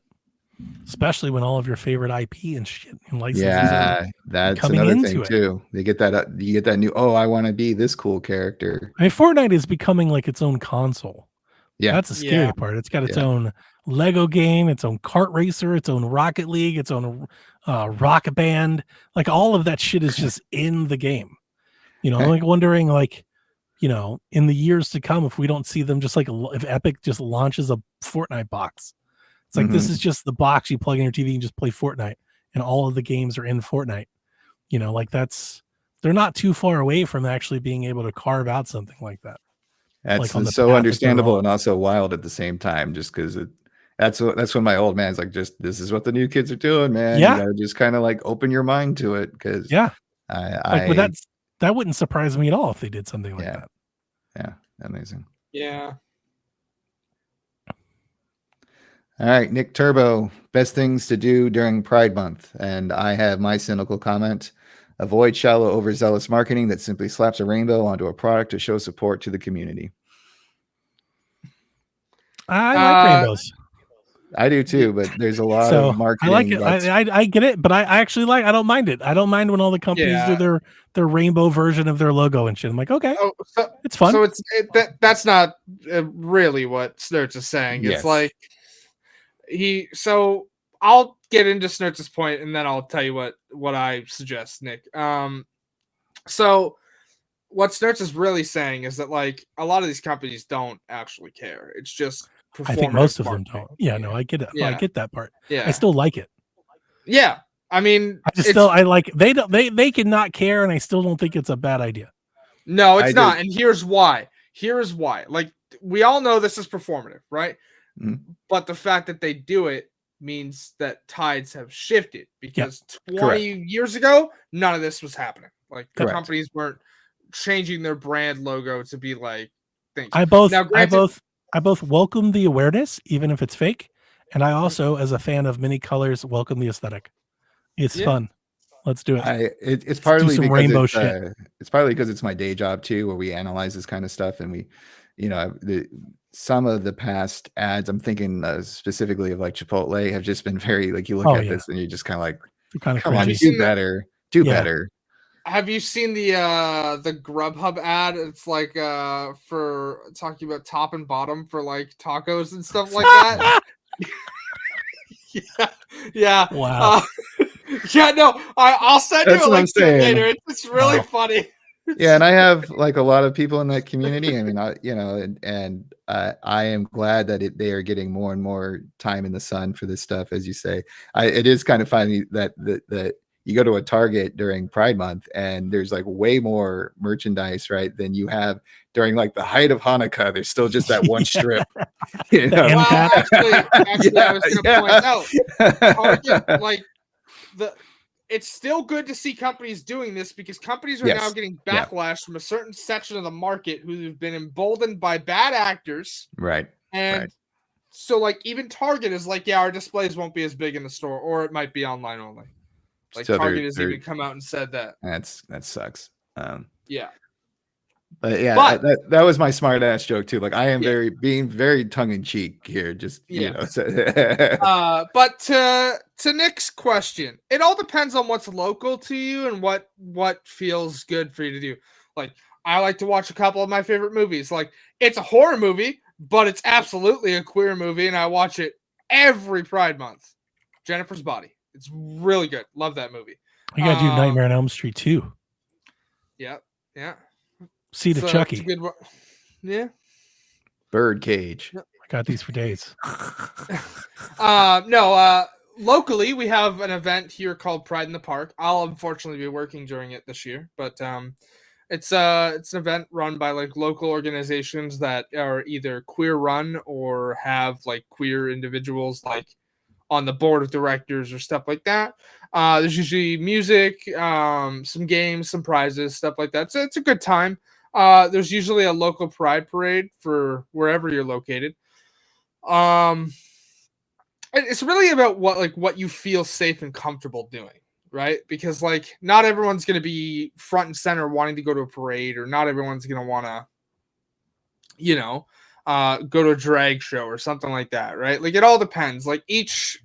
Speaker 4: Especially when all of your favorite IP and shit and licenses
Speaker 2: that's another thing too. They get that you get that new, I want to be this cool character.
Speaker 4: I mean, Fortnite is becoming like its own console.
Speaker 2: Yeah.
Speaker 4: That's the scary part. It's got its own Lego game, its own kart racer, its own Rocket League, its own rock band. Like all of that shit is just in the game. I'm like wondering like, in the years to come, if we don't see them just like if Epic just launches a Fortnite box. It's like, this is just the box you plug in your TV and just play Fortnite and all of the games are in Fortnite. Like they're not too far away from actually being able to carve out something like that.
Speaker 2: That's like so understandable and also wild at the same time, just because that's when my old man's like, just this is what the new kids are doing, man. You gotta just kind of like open your mind to it. Cause
Speaker 4: that wouldn't surprise me at all if they did something like that.
Speaker 2: Yeah. Amazing.
Speaker 3: Yeah.
Speaker 2: All right, Nick Turbo, best things to do during Pride Month. And I have my cynical comment: avoid shallow, overzealous marketing that simply slaps a rainbow onto a product to show support to the community.
Speaker 4: I like rainbows.
Speaker 2: I do too, but there's a lot of marketing.
Speaker 4: I like it. I get it, but I actually I don't mind it. I don't mind when all the companies do their rainbow version of their logo and shit. I'm like, okay, it's fun.
Speaker 3: So that's not really what Snurts is saying. It's like so I'll get into Snurts' point and then I'll tell you what I suggest, Nick. So what Snurts is really saying is that like a lot of these companies don't actually care. It's just
Speaker 4: I think most of them don't. Yeah, no, I get it. I get that part.
Speaker 3: Yeah,
Speaker 4: I still like it.
Speaker 3: Yeah, I mean,
Speaker 4: I like they can not care, and I still don't think it's a bad idea.
Speaker 3: No, it's not, and here's why. Like we all know this is performative, right? But the fact that they do it means that tides have shifted because 20 years ago, none of this was happening. Like the companies weren't changing their brand logo to be like things.
Speaker 4: I both welcome the awareness, even if it's fake, and I also, as a fan of many colors, welcome the aesthetic. It's fun. Let's do it.
Speaker 2: It's partly because rainbow shit. It's partly because it's my day job too, where we analyze this kind of stuff, and we, some of the past ads, I'm thinking specifically of like Chipotle, have just been very like you look
Speaker 4: Oh,
Speaker 2: at
Speaker 4: yeah.
Speaker 2: this and you're just kind of like,
Speaker 4: Kind of
Speaker 2: come on,
Speaker 4: cringy.
Speaker 2: do better, do
Speaker 4: Yeah.
Speaker 2: better.
Speaker 3: Have you seen the Grubhub ad? It's like for talking about top and bottom for like tacos and stuff like that. yeah.
Speaker 4: Wow.
Speaker 3: Yeah, no, I'll send
Speaker 2: That's
Speaker 3: you a
Speaker 2: what I'm
Speaker 3: link to it
Speaker 2: saying.
Speaker 3: later. It's really
Speaker 4: Wow.
Speaker 3: funny.
Speaker 2: Yeah, and I have like a lot of people in that community. I mean, I am glad that they are getting more and more time in the sun for this stuff, as you say. It is kind of funny that you go to a Target during Pride Month and there's like way more merchandise, right, than you have during like the height of Hanukkah. There's still just that one strip. You
Speaker 4: The
Speaker 2: know?
Speaker 4: end
Speaker 3: Well,
Speaker 4: cap.
Speaker 3: actually, I was going to point out Target, like it's still good to see companies doing this because companies are now
Speaker 2: Yes.
Speaker 3: getting
Speaker 2: Yeah.
Speaker 3: backlash from a certain section of the market who've been emboldened by bad actors.
Speaker 2: Right.
Speaker 3: And
Speaker 2: Right.
Speaker 3: so like even Target is like, yeah, our displays won't be as big in the store, or it might be online only. Like
Speaker 2: So
Speaker 3: Target has even come out and said that.
Speaker 2: that sucks.
Speaker 3: Yeah.
Speaker 2: But yeah,
Speaker 3: But-
Speaker 2: that was my smart ass joke too. Like I am
Speaker 3: Yeah.
Speaker 2: being very tongue in cheek here. Just you
Speaker 3: Yeah.
Speaker 2: know. So
Speaker 3: But to Nick's question, it all depends on what's local to you and what feels good for you to do. Like I like to watch a couple of my favorite movies. Like it's a horror movie, but it's absolutely a queer movie, and I watch it every Pride Month. Jennifer's Body. It's really good. Love that movie.
Speaker 4: You gotta do Nightmare on Elm Street too.
Speaker 3: Yeah. Yeah.
Speaker 4: Seed of Chucky.
Speaker 3: It's a good one. Yeah.
Speaker 2: Birdcage.
Speaker 4: I got these for days.
Speaker 3: Locally we have an event here called Pride in the Park. I'll unfortunately be working during it this year, but it's an event run by like local organizations that are either queer run or have like queer individuals like on the board of directors or stuff like that. There's usually music, some games, some prizes, stuff like that. So it's a good time. There's usually a local pride parade for wherever you're located. It's really about what you feel safe and comfortable doing, right? Because like not everyone's going to be front and center wanting to go to a parade, or not everyone's going to want to, go to a drag show or something like that, right? Like it all depends. Like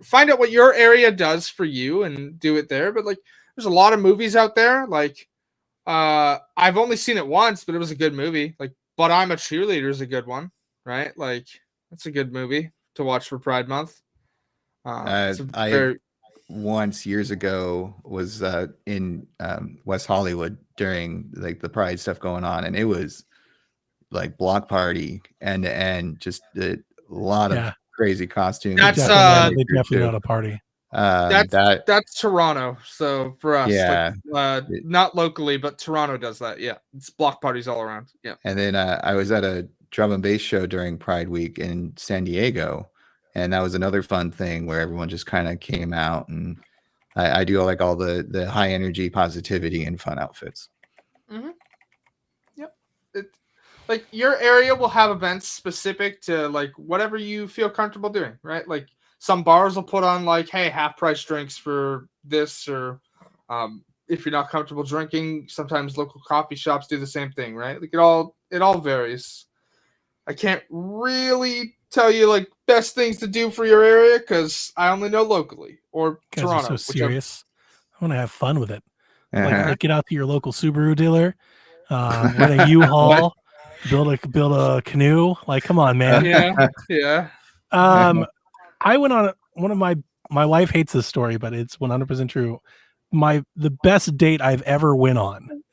Speaker 3: find out what your area does for you and do it there. But like there's a lot of movies out there. Like I've only seen it once, but it was a good movie. Like But I'm a Cheerleader is a good one, right? Like that's a good movie to watch for Pride Month.
Speaker 2: Once years ago was in West Hollywood during like the Pride stuff going on, and it was like block party end to end, just a lot of crazy costumes.
Speaker 3: That's
Speaker 4: they definitely not a party.
Speaker 3: That's Toronto. So for us,
Speaker 2: yeah,
Speaker 3: not locally, but Toronto does that. Yeah, it's block parties all around. Yeah.
Speaker 2: And then I was at a drum and bass show during Pride Week in San Diego, and that was another fun thing where everyone just kind of came out, and I do like all the high energy, positivity, and fun outfits.
Speaker 3: Mm-hmm. Yep. Like your area will have events specific to like whatever you feel comfortable doing, right? Like some bars will put on like, hey, half price drinks for this, or if you're not comfortable drinking, sometimes local coffee shops do the same thing, right? Like it all varies. I can't really tell you like best things to do for your area because I only know locally or
Speaker 4: You guys
Speaker 3: Toronto.
Speaker 4: are so serious. I want to have fun with it.
Speaker 2: Uh-huh.
Speaker 4: Like get out to your local Subaru dealer, rent a U-Haul, build a canoe. Like, come on, man.
Speaker 3: Yeah.
Speaker 4: I went on one of my wife hates this story, but it's 100% true. The best date I've ever went on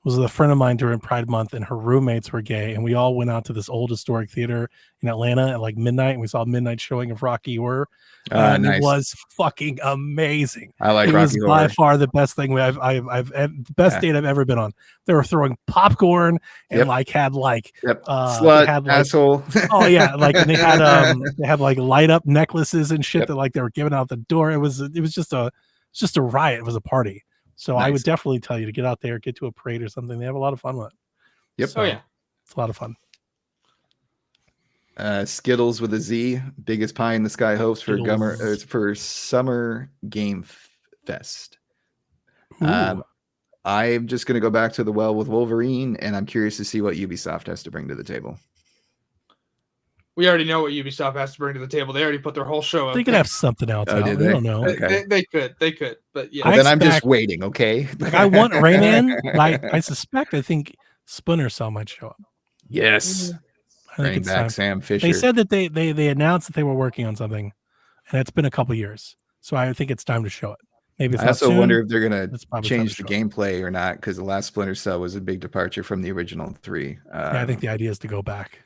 Speaker 4: was with a friend of mine during Pride Month, and her roommates were gay, and we all went out to this old historic theater in Atlanta at like midnight, and we saw a midnight showing of Rocky Horror. And
Speaker 2: nice.
Speaker 4: It was fucking amazing.
Speaker 2: I like
Speaker 4: it
Speaker 2: Rocky
Speaker 4: was
Speaker 2: Horror.
Speaker 4: by far the best thing the best date I've ever been on. They were throwing popcorn and had
Speaker 2: slut,
Speaker 4: had
Speaker 2: asshole.
Speaker 4: Oh yeah, like they had like light up necklaces and shit that like they were giving out the door. It was just a riot. It was a party. So I would definitely tell you to get out there, get to a parade or something. They have a lot of fun with it.
Speaker 2: Yep.
Speaker 4: So, it's a lot of fun.
Speaker 2: Skittles with a Z, biggest pie in the sky hopes for Summer Game Fest. I'm just gonna go back to the well with Wolverine, and I'm curious to see what Ubisoft has to bring to the table.
Speaker 3: We already know what Ubisoft has to bring to the table. They already put their whole show out.
Speaker 4: They could have something else
Speaker 2: Oh,
Speaker 4: out.
Speaker 2: did
Speaker 4: We
Speaker 2: they?
Speaker 4: don't know.
Speaker 2: Okay.
Speaker 3: They could, but yeah.
Speaker 2: Well,
Speaker 4: I
Speaker 2: then I'm just
Speaker 4: expect-
Speaker 2: waiting, okay?
Speaker 4: Like I want Rayman, but I think Splinter Cell might show up.
Speaker 2: Yes.
Speaker 4: I think
Speaker 2: Bring
Speaker 4: it's
Speaker 2: back
Speaker 4: time.
Speaker 2: Sam Fisher.
Speaker 4: They said that they announced that they were working on something, and it's been a couple years. So I think it's time to show it. Maybe it's
Speaker 2: I
Speaker 4: not
Speaker 2: also
Speaker 4: soon.
Speaker 2: wonder if they're gonna
Speaker 4: It's probably time
Speaker 2: change
Speaker 4: to
Speaker 2: the
Speaker 4: show it.
Speaker 2: gameplay or not, because the last Splinter Cell was a big departure from the original 3.
Speaker 4: Yeah, I think the idea is to go back.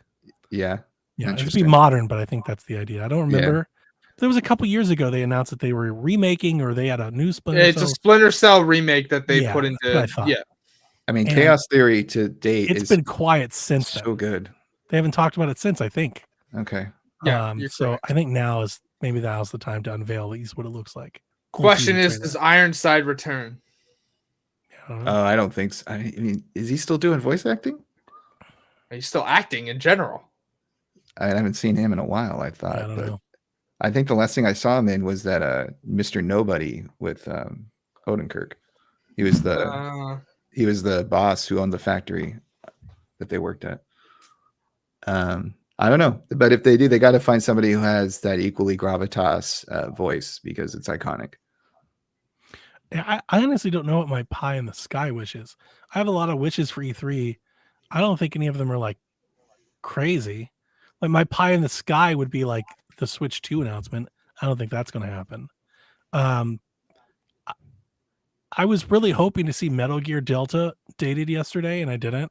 Speaker 2: Yeah.
Speaker 4: Yeah, it'd be
Speaker 2: Interesting.
Speaker 4: modern, but I think that's the idea. I don't
Speaker 2: Yeah.
Speaker 4: remember. There was a couple years ago they announced that they were remaking or they had a new Splinter
Speaker 3: It's a
Speaker 4: Cell.
Speaker 3: Splinter Cell remake that they
Speaker 4: Yeah,
Speaker 3: put
Speaker 4: that's what I
Speaker 3: into.
Speaker 4: thought.
Speaker 3: Yeah,
Speaker 2: I mean,
Speaker 4: And
Speaker 2: Chaos Theory to date
Speaker 4: It's
Speaker 2: is
Speaker 4: been quiet since then.
Speaker 2: so good.
Speaker 4: They haven't talked about it since, I think.
Speaker 2: Okay.
Speaker 3: yeah. You're
Speaker 4: So
Speaker 3: correct.
Speaker 4: I think now's the time to unveil at least what it looks like.
Speaker 3: Question
Speaker 4: We'll see
Speaker 3: is,
Speaker 4: the
Speaker 3: does
Speaker 4: trailer.
Speaker 3: Ironside return?
Speaker 4: I don't know.
Speaker 2: I don't think so. I mean, is he still doing voice acting?
Speaker 3: He's still acting in general.
Speaker 2: I haven't seen him in a while, I thought.
Speaker 4: I don't
Speaker 2: but
Speaker 4: know.
Speaker 2: I think the last thing I saw him in was that Mr. Nobody with Odenkirk. He was the boss who owned the factory that they worked at. I don't know, but if they do, they got to find somebody who has that equally gravitas voice because it's iconic.
Speaker 4: I honestly don't know what my pie in the sky wish is. I have a lot of wishes for E3. I don't think any of them are like crazy. Like my pie in the sky would be like the Switch 2 announcement. I don't think that's going to happen. I was really hoping to see Metal Gear Delta dated yesterday, and I didn't.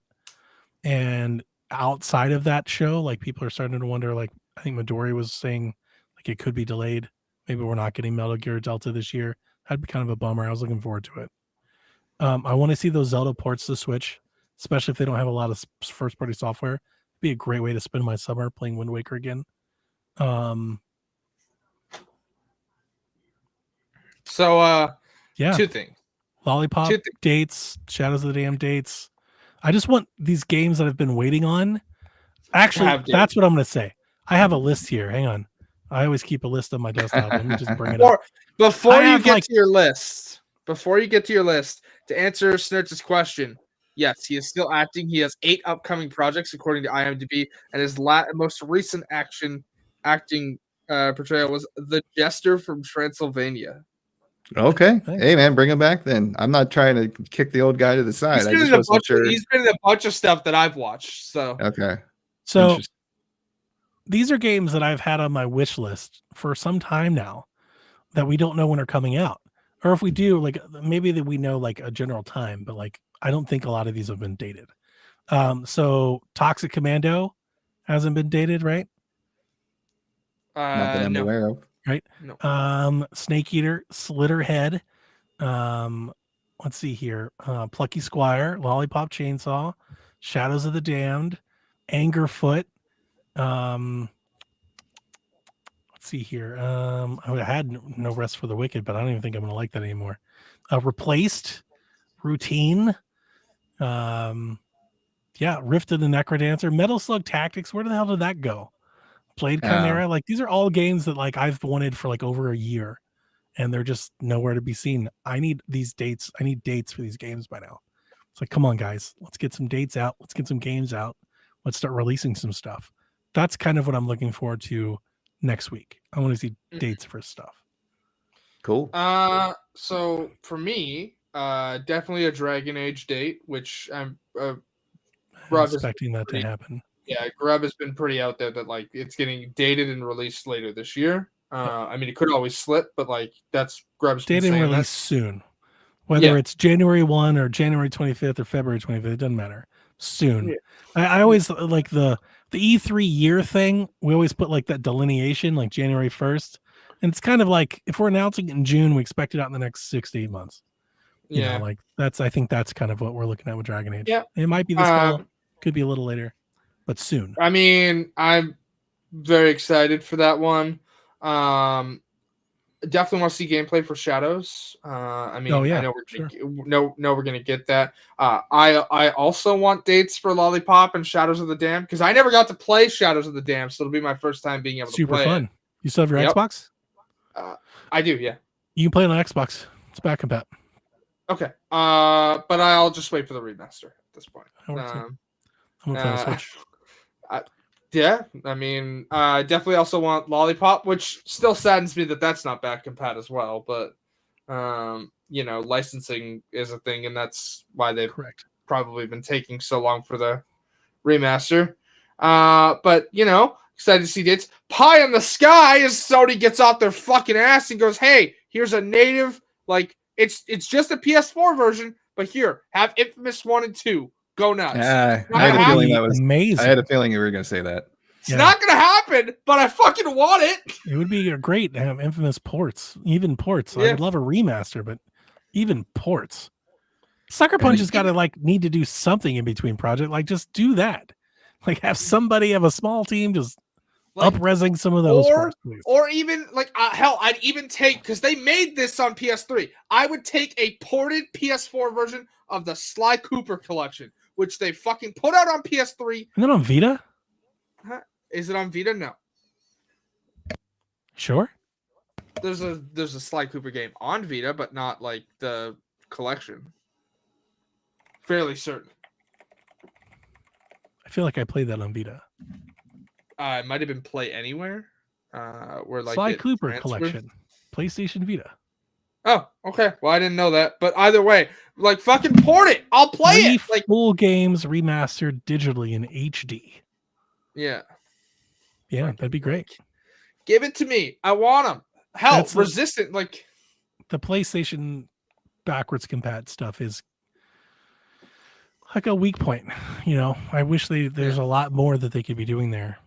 Speaker 4: And outside of that show, like people are starting to wonder. Like I think Midori was saying, like it could be delayed. Maybe we're not getting Metal Gear Delta this year. That'd be kind of a bummer. I was looking forward to it. I want to see those Zelda ports to Switch, especially if they don't have a lot of first-party software. It'd be a great way to spend my summer playing Wind Waker again.
Speaker 3: So,
Speaker 4: Yeah,
Speaker 3: two things.
Speaker 4: Lollipop dates, Shadows of the Dam dates. I just want these games that I've been waiting on. Actually, that's what I'm going to say. I have a list here. Hang on. I always keep a list on my desktop. Let me just bring it up.
Speaker 3: Before you get to your list, to answer Snurtz's question, yes, he is still acting. He has 8 upcoming projects according to IMDb, and his most recent acting portrayal was the Jester from Transylvania.
Speaker 2: Okay. Hey, man, bring him back then. I'm not trying to kick the old guy to the side.
Speaker 3: He's been in a bunch of stuff that I've watched. So
Speaker 2: okay.
Speaker 4: So these are games that I've had on my wish list for some time now that we don't know when they're coming out. Or if we do, like maybe that we know like a general time, but like I don't think a lot of these have been dated. So Toxic Commando hasn't been dated, right?
Speaker 2: Not that I'm aware of.
Speaker 4: Right.
Speaker 3: No.
Speaker 4: Snake Eater, Slitterhead. Let's see here. Plucky Squire, Lollipop Chainsaw, Shadows of the Damned, Angerfoot. Let's see here. I had No Rest for the Wicked, but I don't even think I'm going to like that anymore. Replaced, Routine. Rift of the Necrodancer, Metal Slug Tactics. Where the hell did that go? Blade Chimera. Like these are all games that like I've wanted for like over a year, and they're just nowhere to be seen. I need these dates. I need dates for these games by now. It's like, come on, guys, let's get some dates out. Let's get some games out. Let's start releasing some stuff. That's kind of what I'm looking forward to next week. I want to see dates for stuff.
Speaker 2: Cool.
Speaker 3: So for me, definitely a Dragon Age date, which I'm
Speaker 4: expecting that to happen.
Speaker 3: Yeah, Grub has been pretty out there that like it's getting dated and released later this year. I mean, it could always slip, but like that's Grub's
Speaker 4: dated and released soon. Whether it's January 1 or January 25th or February 25th, it doesn't matter. Soon. Yeah. I always like the E3 year thing. We always put like that delineation, like January 1st, and it's kind of like if we're announcing it in June, we expect it out in the next 6 to 8 months. You know, like I think that's kind of what we're looking at with Dragon Age.
Speaker 3: Yeah,
Speaker 4: it might be this fall, could be a little later, but soon.
Speaker 3: I mean, I'm very excited for that one. Definitely want to see gameplay for Shadows. I mean, I know we're gonna get that. I also want dates for Lollipop and Shadows of the Dam because I never got to play Shadows of the Dam, so it'll be my first time being able to play.
Speaker 4: Super fun.
Speaker 3: It.
Speaker 4: You still have your Xbox?
Speaker 3: I do. Yeah.
Speaker 4: You can play it on Xbox. It's back compat.
Speaker 3: Okay. But I'll just wait for the remaster at this point.
Speaker 4: I'm gonna play on Switch.
Speaker 3: Yeah, I mean, I definitely also want Lollipop, which still saddens me that that's not back compat as well. But licensing is a thing, and that's why they've
Speaker 4: Correct.
Speaker 3: probably been taking so long for the remaster. But excited to see dates. Pie in the Sky as Sony gets off their fucking ass and goes, "Hey, here's a native it's just a PS4 version, but here, have Infamous 1 and 2. Go nuts."
Speaker 2: I
Speaker 3: Not
Speaker 2: had
Speaker 3: gonna
Speaker 2: a feeling
Speaker 3: happen.
Speaker 2: that was
Speaker 4: amazing.
Speaker 2: I had a feeling you were going to say that.
Speaker 3: It's not gonna happen, but I fucking want it.
Speaker 4: It would be great to have Infamous ports, even ports. I
Speaker 3: Yeah.
Speaker 4: would love a remaster, but even ports. Sucker Punch has got to need to do something in between project. Like, just do that. Like, have somebody have a small team just up-resing some of those ports, please.
Speaker 3: Or even hell, I'd even take, because they made this on PS3. I would take a ported PS4 version of the Sly Cooper collection, which they fucking put out on PS3.
Speaker 4: And then on Vita?
Speaker 3: Huh? Is it on Vita? No.
Speaker 4: Sure.
Speaker 3: There's a Sly Cooper game on Vita, but not like the collection. Fairly certain.
Speaker 4: I feel like I played that on Vita.
Speaker 3: It might have been Play Anywhere. Where
Speaker 4: Sly Cooper collection, PlayStation Vita.
Speaker 3: Oh, okay. Well, I didn't know that, but either way, fucking port it. I'll play it.
Speaker 4: Full games remastered digitally in HD.
Speaker 3: Yeah.
Speaker 4: Yeah, that'd be great.
Speaker 3: Give it to me. I want them. Hell, Resistant,
Speaker 4: the PlayStation backwards compat stuff is like a weak point. I wish there's a lot more that they could be doing there.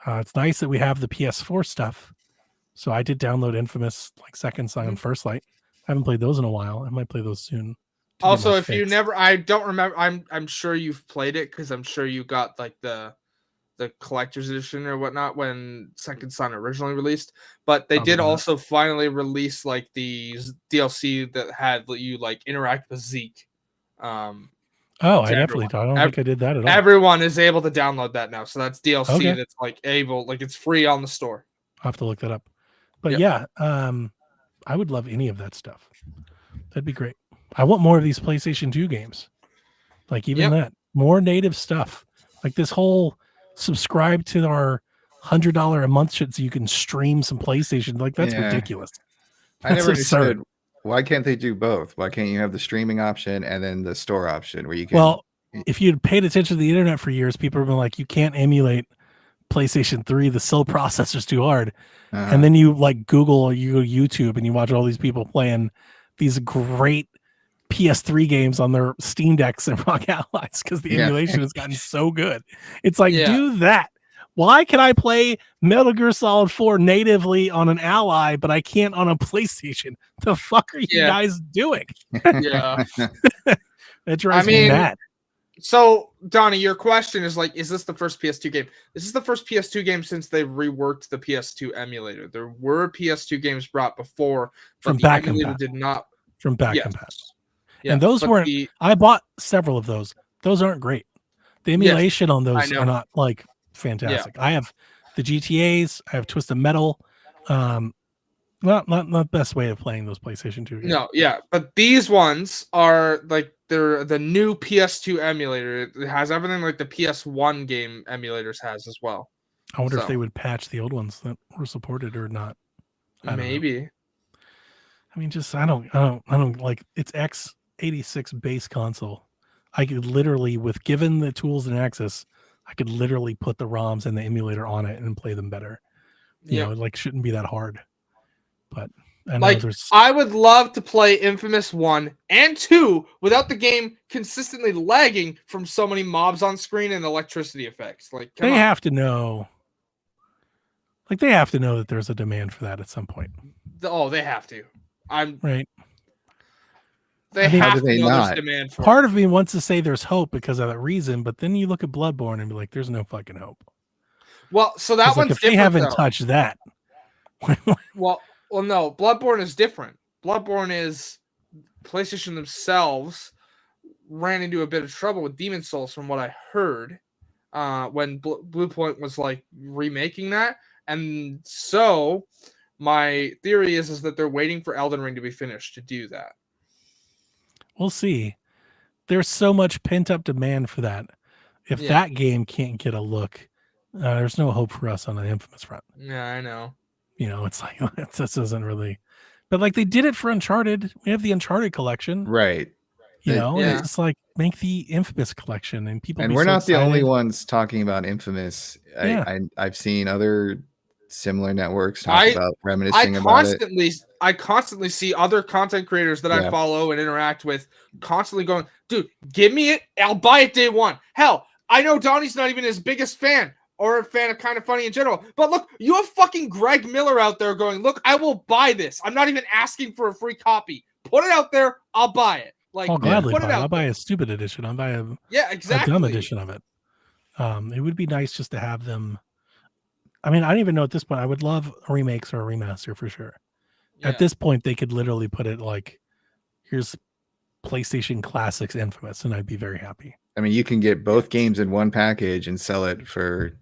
Speaker 4: It's nice that we have the PS4 stuff. So I did download Infamous, Second Son and First Light. I haven't played those in a while. I might play those soon.
Speaker 3: Also, if you never, I don't remember. I'm sure you've played it because I'm sure you got the collector's edition or whatnot when Second Son originally released. But they did also finally release the DLC that had you interact with Zeke.
Speaker 4: I definitely don't think I did that at all.
Speaker 3: Everyone is able to download that now, so that's DLC that's it's free on the store.
Speaker 4: I'll have to look that up. But yeah, I would love any of that stuff. That'd be great. I want more of these PlayStation 2 games. That. More native stuff. This whole subscribe to our $100 a month shit so you can stream some PlayStation. That's ridiculous.
Speaker 2: I never understood. Why can't they do both? Why can't you have the streaming option and then the store option where you can?
Speaker 4: Well, if you'd paid attention to the internet for years, people have been like, you can't emulate PlayStation 3. The cell processor's too hard. And then you Google or you go YouTube and you watch all these people playing these great PS3 games on their Steam Decks and Rock Allies because the emulation has gotten so good. It's do that. Why can I play Metal Gear Solid 4 natively on an Ally, but I can't on a PlayStation? The fuck are you guys doing?
Speaker 3: Yeah.
Speaker 4: That drives me mad.
Speaker 3: So, Donnie, your question is is this the first PS2 game? This is the first PS2 game since they reworked the PS2 emulator. There were PS2 games brought before, but
Speaker 4: from
Speaker 3: the
Speaker 4: back
Speaker 3: emulator
Speaker 4: compat.
Speaker 3: Did not.
Speaker 4: From back compat.
Speaker 3: Yeah,
Speaker 4: and those weren't. I bought several of those. Those aren't great. The emulation on those are not fantastic. I have the GTAs. I have Twisted Metal. Not the best way of playing those PlayStation 2 games.
Speaker 3: No, but these ones are they're the new PS2 emulator. It has everything the PS1 game emulators has as well.
Speaker 4: I wonder if they would patch the old ones that were supported or not.
Speaker 3: Maybe.
Speaker 4: Know. I mean, I don't it's x86 base console. I could literally, given the tools and access, I could literally put the ROMs and the emulator on it and play them better. It shouldn't be that hard. But
Speaker 3: I would love to play Infamous 1 and 2 without the game consistently lagging from so many mobs on screen and electricity effects.
Speaker 4: They have to know. They have to know that there's a demand for that at some point.
Speaker 3: Oh, they have to.
Speaker 4: Right.
Speaker 3: They have to know there's demand for it.
Speaker 4: Part of me wants to say there's hope because of that reason, but then you look at Bloodborne and be like, there's no fucking hope.
Speaker 3: Well, so that one's
Speaker 4: if they haven't touched that.
Speaker 3: Well, no, Bloodborne is different. Bloodborne is PlayStation themselves ran into a bit of trouble with Demon Souls, from what I heard, when Bluepoint was remaking that, and so my theory is that they're waiting for Elden Ring to be finished to do that.
Speaker 4: We'll see. There's so much pent up demand for that. If that game can't get a look, There's no hope for us on the Infamous front.
Speaker 3: Yeah, I know.
Speaker 4: It's like this isn't really, but like they did it for Uncharted. We have the Uncharted collection,
Speaker 2: Right.
Speaker 4: and
Speaker 3: Yeah.
Speaker 4: it's just like make the Infamous collection, and people.
Speaker 2: And
Speaker 4: be
Speaker 2: we're
Speaker 4: so
Speaker 2: not the only
Speaker 4: excited.
Speaker 2: ones talking about Infamous.
Speaker 4: Yeah.
Speaker 2: I've seen other similar networks talk about
Speaker 3: I
Speaker 2: reminiscing about it.
Speaker 3: constantly see other content creators that I
Speaker 2: Yeah.
Speaker 3: follow and interact with constantly going, dude, give me it. I'll buy it day one. Hell, I know Donnie's not even his biggest fan or a fan of Kind of Funny in general. But look, you have fucking Greg Miller out there going, look, I will buy this. I'm not even asking for a free copy. Put it out there. I'll buy it. Like,
Speaker 4: I'll gladly
Speaker 3: put
Speaker 4: buy
Speaker 3: it
Speaker 4: it.
Speaker 3: out
Speaker 4: I'll buy
Speaker 3: there.
Speaker 4: a stupid edition. I'll buy a
Speaker 3: exactly.
Speaker 4: dumb edition of it. It would be nice just to have them. I mean, I don't even know at this point. I would love remakes or a remaster for sure.
Speaker 3: Yeah.
Speaker 4: At this point, they could literally put it like, here's PlayStation Classics Infamous, and I'd be very happy.
Speaker 2: I mean, you can get both games in one package and sell it for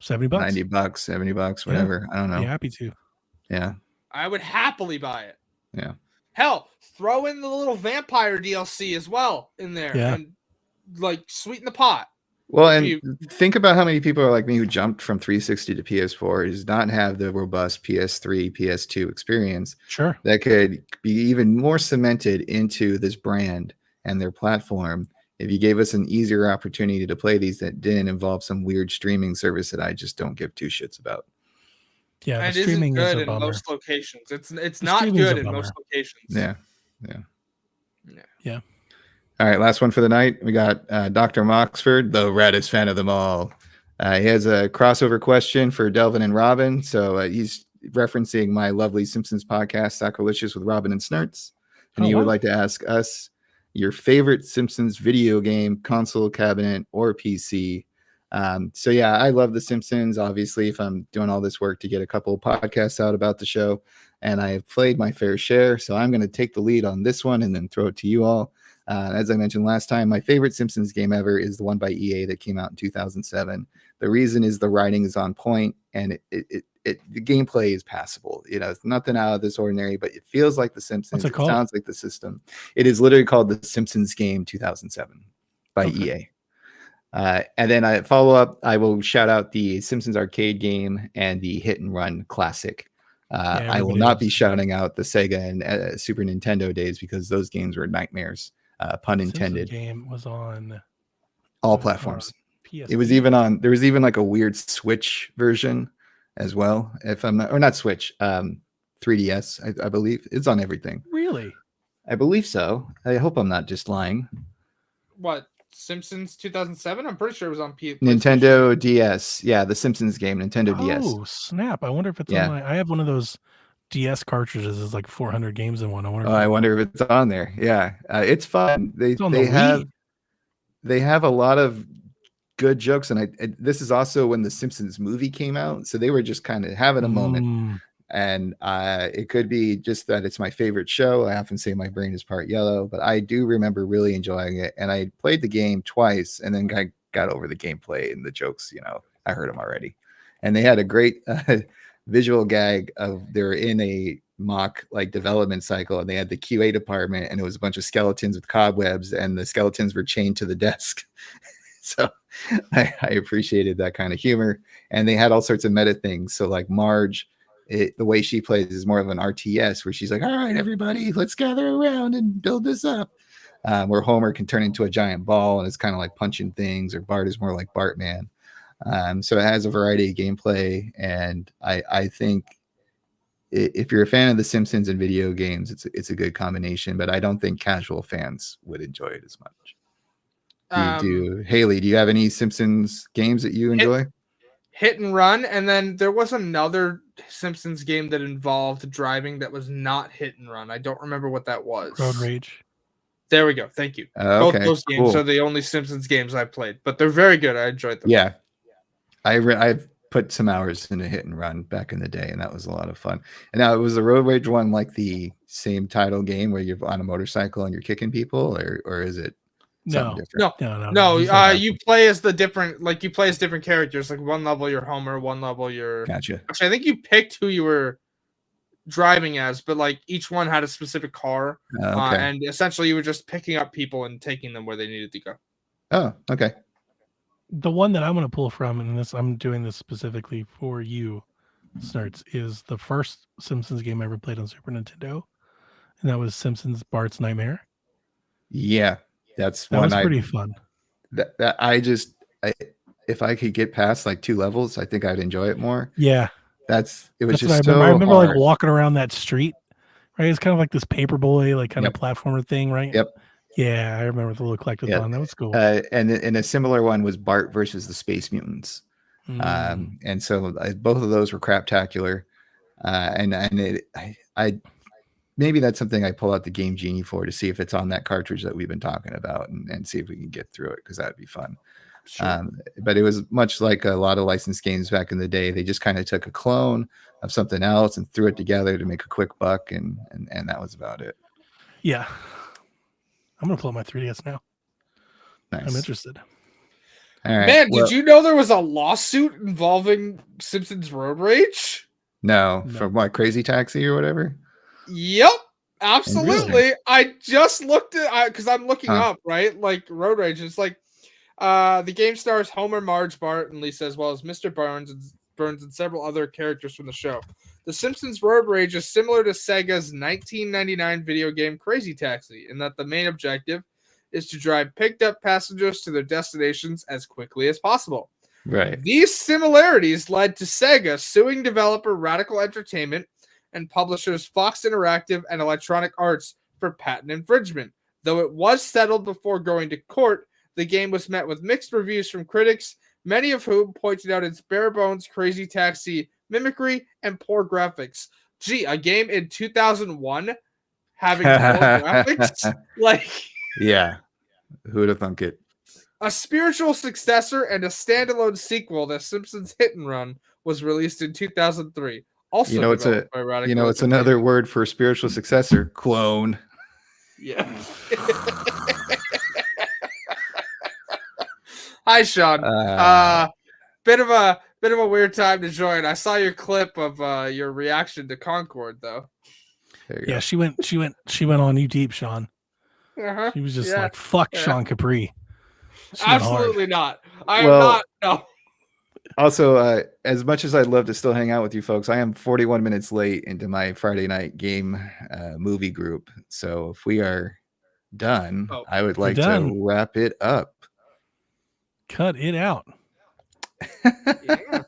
Speaker 4: $70,
Speaker 2: $90, $70, whatever. I don't know.
Speaker 4: Be happy to.
Speaker 2: Yeah.
Speaker 3: I would happily buy it.
Speaker 2: Yeah.
Speaker 3: Hell, throw in the little vampire DLC as well in there and like sweeten the pot.
Speaker 2: Well, and think about how many people are like me who jumped from 360 to PS4 does not have the robust PS3, PS2 experience.
Speaker 4: Sure.
Speaker 2: That could be even more cemented into this brand and their platform if you gave us an easier opportunity to play these that didn't involve some weird streaming service that I just don't give two shits about.
Speaker 4: Yeah,
Speaker 3: and
Speaker 4: the streaming
Speaker 3: isn't good
Speaker 4: is a
Speaker 3: in
Speaker 4: bummer.
Speaker 3: most locations. It's not good in most locations.
Speaker 2: Yeah. All right, last one for the night. We got Dr. Moxford, the reddest fan of them all. He has a crossover question for Delvin and Robin. So he's referencing my lovely Simpsons podcast, Sacrilegious with Robin and Snurts. And he would like to ask us your favorite Simpsons video game, console, cabinet, or PC. So yeah, I love The Simpsons. Obviously, if I'm doing all this work to get a couple of podcasts out about the show, and I've played my fair share, so I'm going to take the lead on this one and then throw it to you all. As I mentioned last time, my favorite Simpsons game ever is the one by EA that came out in 2007. The reason is the writing is on point and the gameplay is passable. It's nothing out of this ordinary, but it feels like The Simpsons. It sounds like the system. It is literally called The Simpsons Game 2007 by EA. And then I follow up. I will shout out the Simpsons arcade game and the Hit and Run classic. I will not be shouting out the Sega and Super Nintendo days because those games were nightmares. Pun intended.
Speaker 4: The game was on
Speaker 2: all platforms. It was even on. There was even like a weird Switch version as well. If I'm not, or not Switch, 3DS. I believe it's on everything.
Speaker 4: Really?
Speaker 2: I believe so. I hope I'm not just lying.
Speaker 3: What? Simpsons 2007? I'm pretty sure it was on
Speaker 2: Nintendo DS. Yeah, the Simpsons game, Nintendo DS.
Speaker 4: Oh, snap. I wonder if it's on I have one of those DS cartridges. It's like 400 games in one.
Speaker 2: I wonder if it's on there. Yeah, it's fun. They have a lot of good jokes, and this is also when the Simpsons movie came out, so they were just kind of having a moment. And it could be just that it's my favorite show. I often say my brain is part yellow, but I do remember really enjoying it. And I played the game twice, and then I got over the gameplay and the jokes. I heard them already. And they had a great visual gag of they're in a mock development cycle, and they had the QA department, and it was a bunch of skeletons with cobwebs, and the skeletons were chained to the desk. So I appreciated that kind of humor. And they had all sorts of meta things. So like Marge, the way she plays is more of an RTS where she's like, all right, everybody, let's gather around and build this up. Where Homer can turn into a giant ball and it's kind of like punching things, or Bart is more like Bartman. So it has a variety of gameplay. And I think if you're a fan of The Simpsons and video games, it's a good combination, but I don't think casual fans would enjoy it as much. Haley, do you have any Simpsons games that you enjoy?
Speaker 3: Hit and Run, and then there was another Simpsons game that involved driving that was not Hit and Run. I don't remember what that was.
Speaker 4: Road Rage.
Speaker 3: There we go. Thank you. Both those games are the only Simpsons games I played, but they're very good. I enjoyed them.
Speaker 2: Yeah, I've put some hours into Hit and Run back in the day, and that was a lot of fun. And now, it was the Road Rage one like the same title game where you're on a motorcycle and you're kicking people, or is it?
Speaker 3: No. You play as different characters. Like one level you're Homer, one level you're.
Speaker 2: Gotcha.
Speaker 3: Actually, I think you picked who you were driving as, but like each one had a specific car, and essentially you were just picking up people and taking them where they needed to go.
Speaker 2: Oh, okay.
Speaker 4: The one that I'm going to pull from, and this I'm doing this specifically for you, Snurts, is the first Simpsons game I ever played on Super Nintendo, and that was Simpsons Bart's Nightmare.
Speaker 2: Yeah, that's
Speaker 4: That
Speaker 2: one
Speaker 4: was pretty fun.
Speaker 2: That if I could get past like 2 levels, I think I'd enjoy it more.
Speaker 4: Yeah,
Speaker 2: It was
Speaker 4: that's
Speaker 2: just
Speaker 4: what I remember.
Speaker 2: so
Speaker 4: I remember
Speaker 2: hard.
Speaker 4: like walking around that street, right? It's kind of like this paperboy, like kind
Speaker 2: Yep.
Speaker 4: of platformer thing, right?
Speaker 2: Yep.
Speaker 4: Yeah, I remember the little collectathon. That was cool.
Speaker 2: And a similar one was Bart versus the Space Mutants. And so both of those were craptacular. I maybe that's something I pull out the Game Genie for to see if it's on that cartridge that we've been talking about and see if we can get through it, because that'd be fun. Sure. But it was much like a lot of licensed games back in the day. They just kind of took a clone of something else and threw it together to make a quick buck, and that was about it.
Speaker 4: Yeah. I'm going to pull up my 3DS now.
Speaker 2: Nice.
Speaker 4: I'm interested.
Speaker 2: All right.
Speaker 3: Man, did you know there was a lawsuit involving Simpsons Road Rage?
Speaker 2: No. From what, Crazy Taxi or whatever?
Speaker 3: Yep, absolutely. I just looked at, because I'm looking up, right? Like Road Rage. It's like the game stars Homer, Marge, Bart, and Lisa, as well as Mr. Burns and several other characters from the show. The Simpsons Road Rage is similar to Sega's 1999 video game Crazy Taxi, in that the main objective is to drive picked up passengers to their destinations as quickly as possible.
Speaker 2: Right.
Speaker 3: These similarities led to Sega suing developer Radical Entertainment and publishers Fox Interactive and Electronic Arts for patent infringement. Though it was settled before going to court, the game was met with mixed reviews from critics, many of whom pointed out its bare-bones Crazy Taxi mimicry and poor graphics. Gee, a game in 2001 having poor graphics? Like,
Speaker 2: yeah, who would have thunk it?
Speaker 3: A spiritual successor and a standalone sequel, The Simpsons Hit and Run, was released in 2003. Also,
Speaker 2: it's another word for spiritual successor: clone.
Speaker 3: Yeah. Hi, Sean. Bit of a weird time to join. I saw your clip of your reaction to Concord, though.
Speaker 4: Yeah, she went on you deep, Sean.
Speaker 3: Uh-huh.
Speaker 4: She was just like, "Fuck Sean Capri."
Speaker 3: Absolutely not. I am not. No.
Speaker 2: Also, as much as I'd love to still hang out with you folks, I am 41 minutes late into my Friday night game movie group. So if we are done, I would like to wrap it up.
Speaker 4: Cut it out.
Speaker 3: Yeah.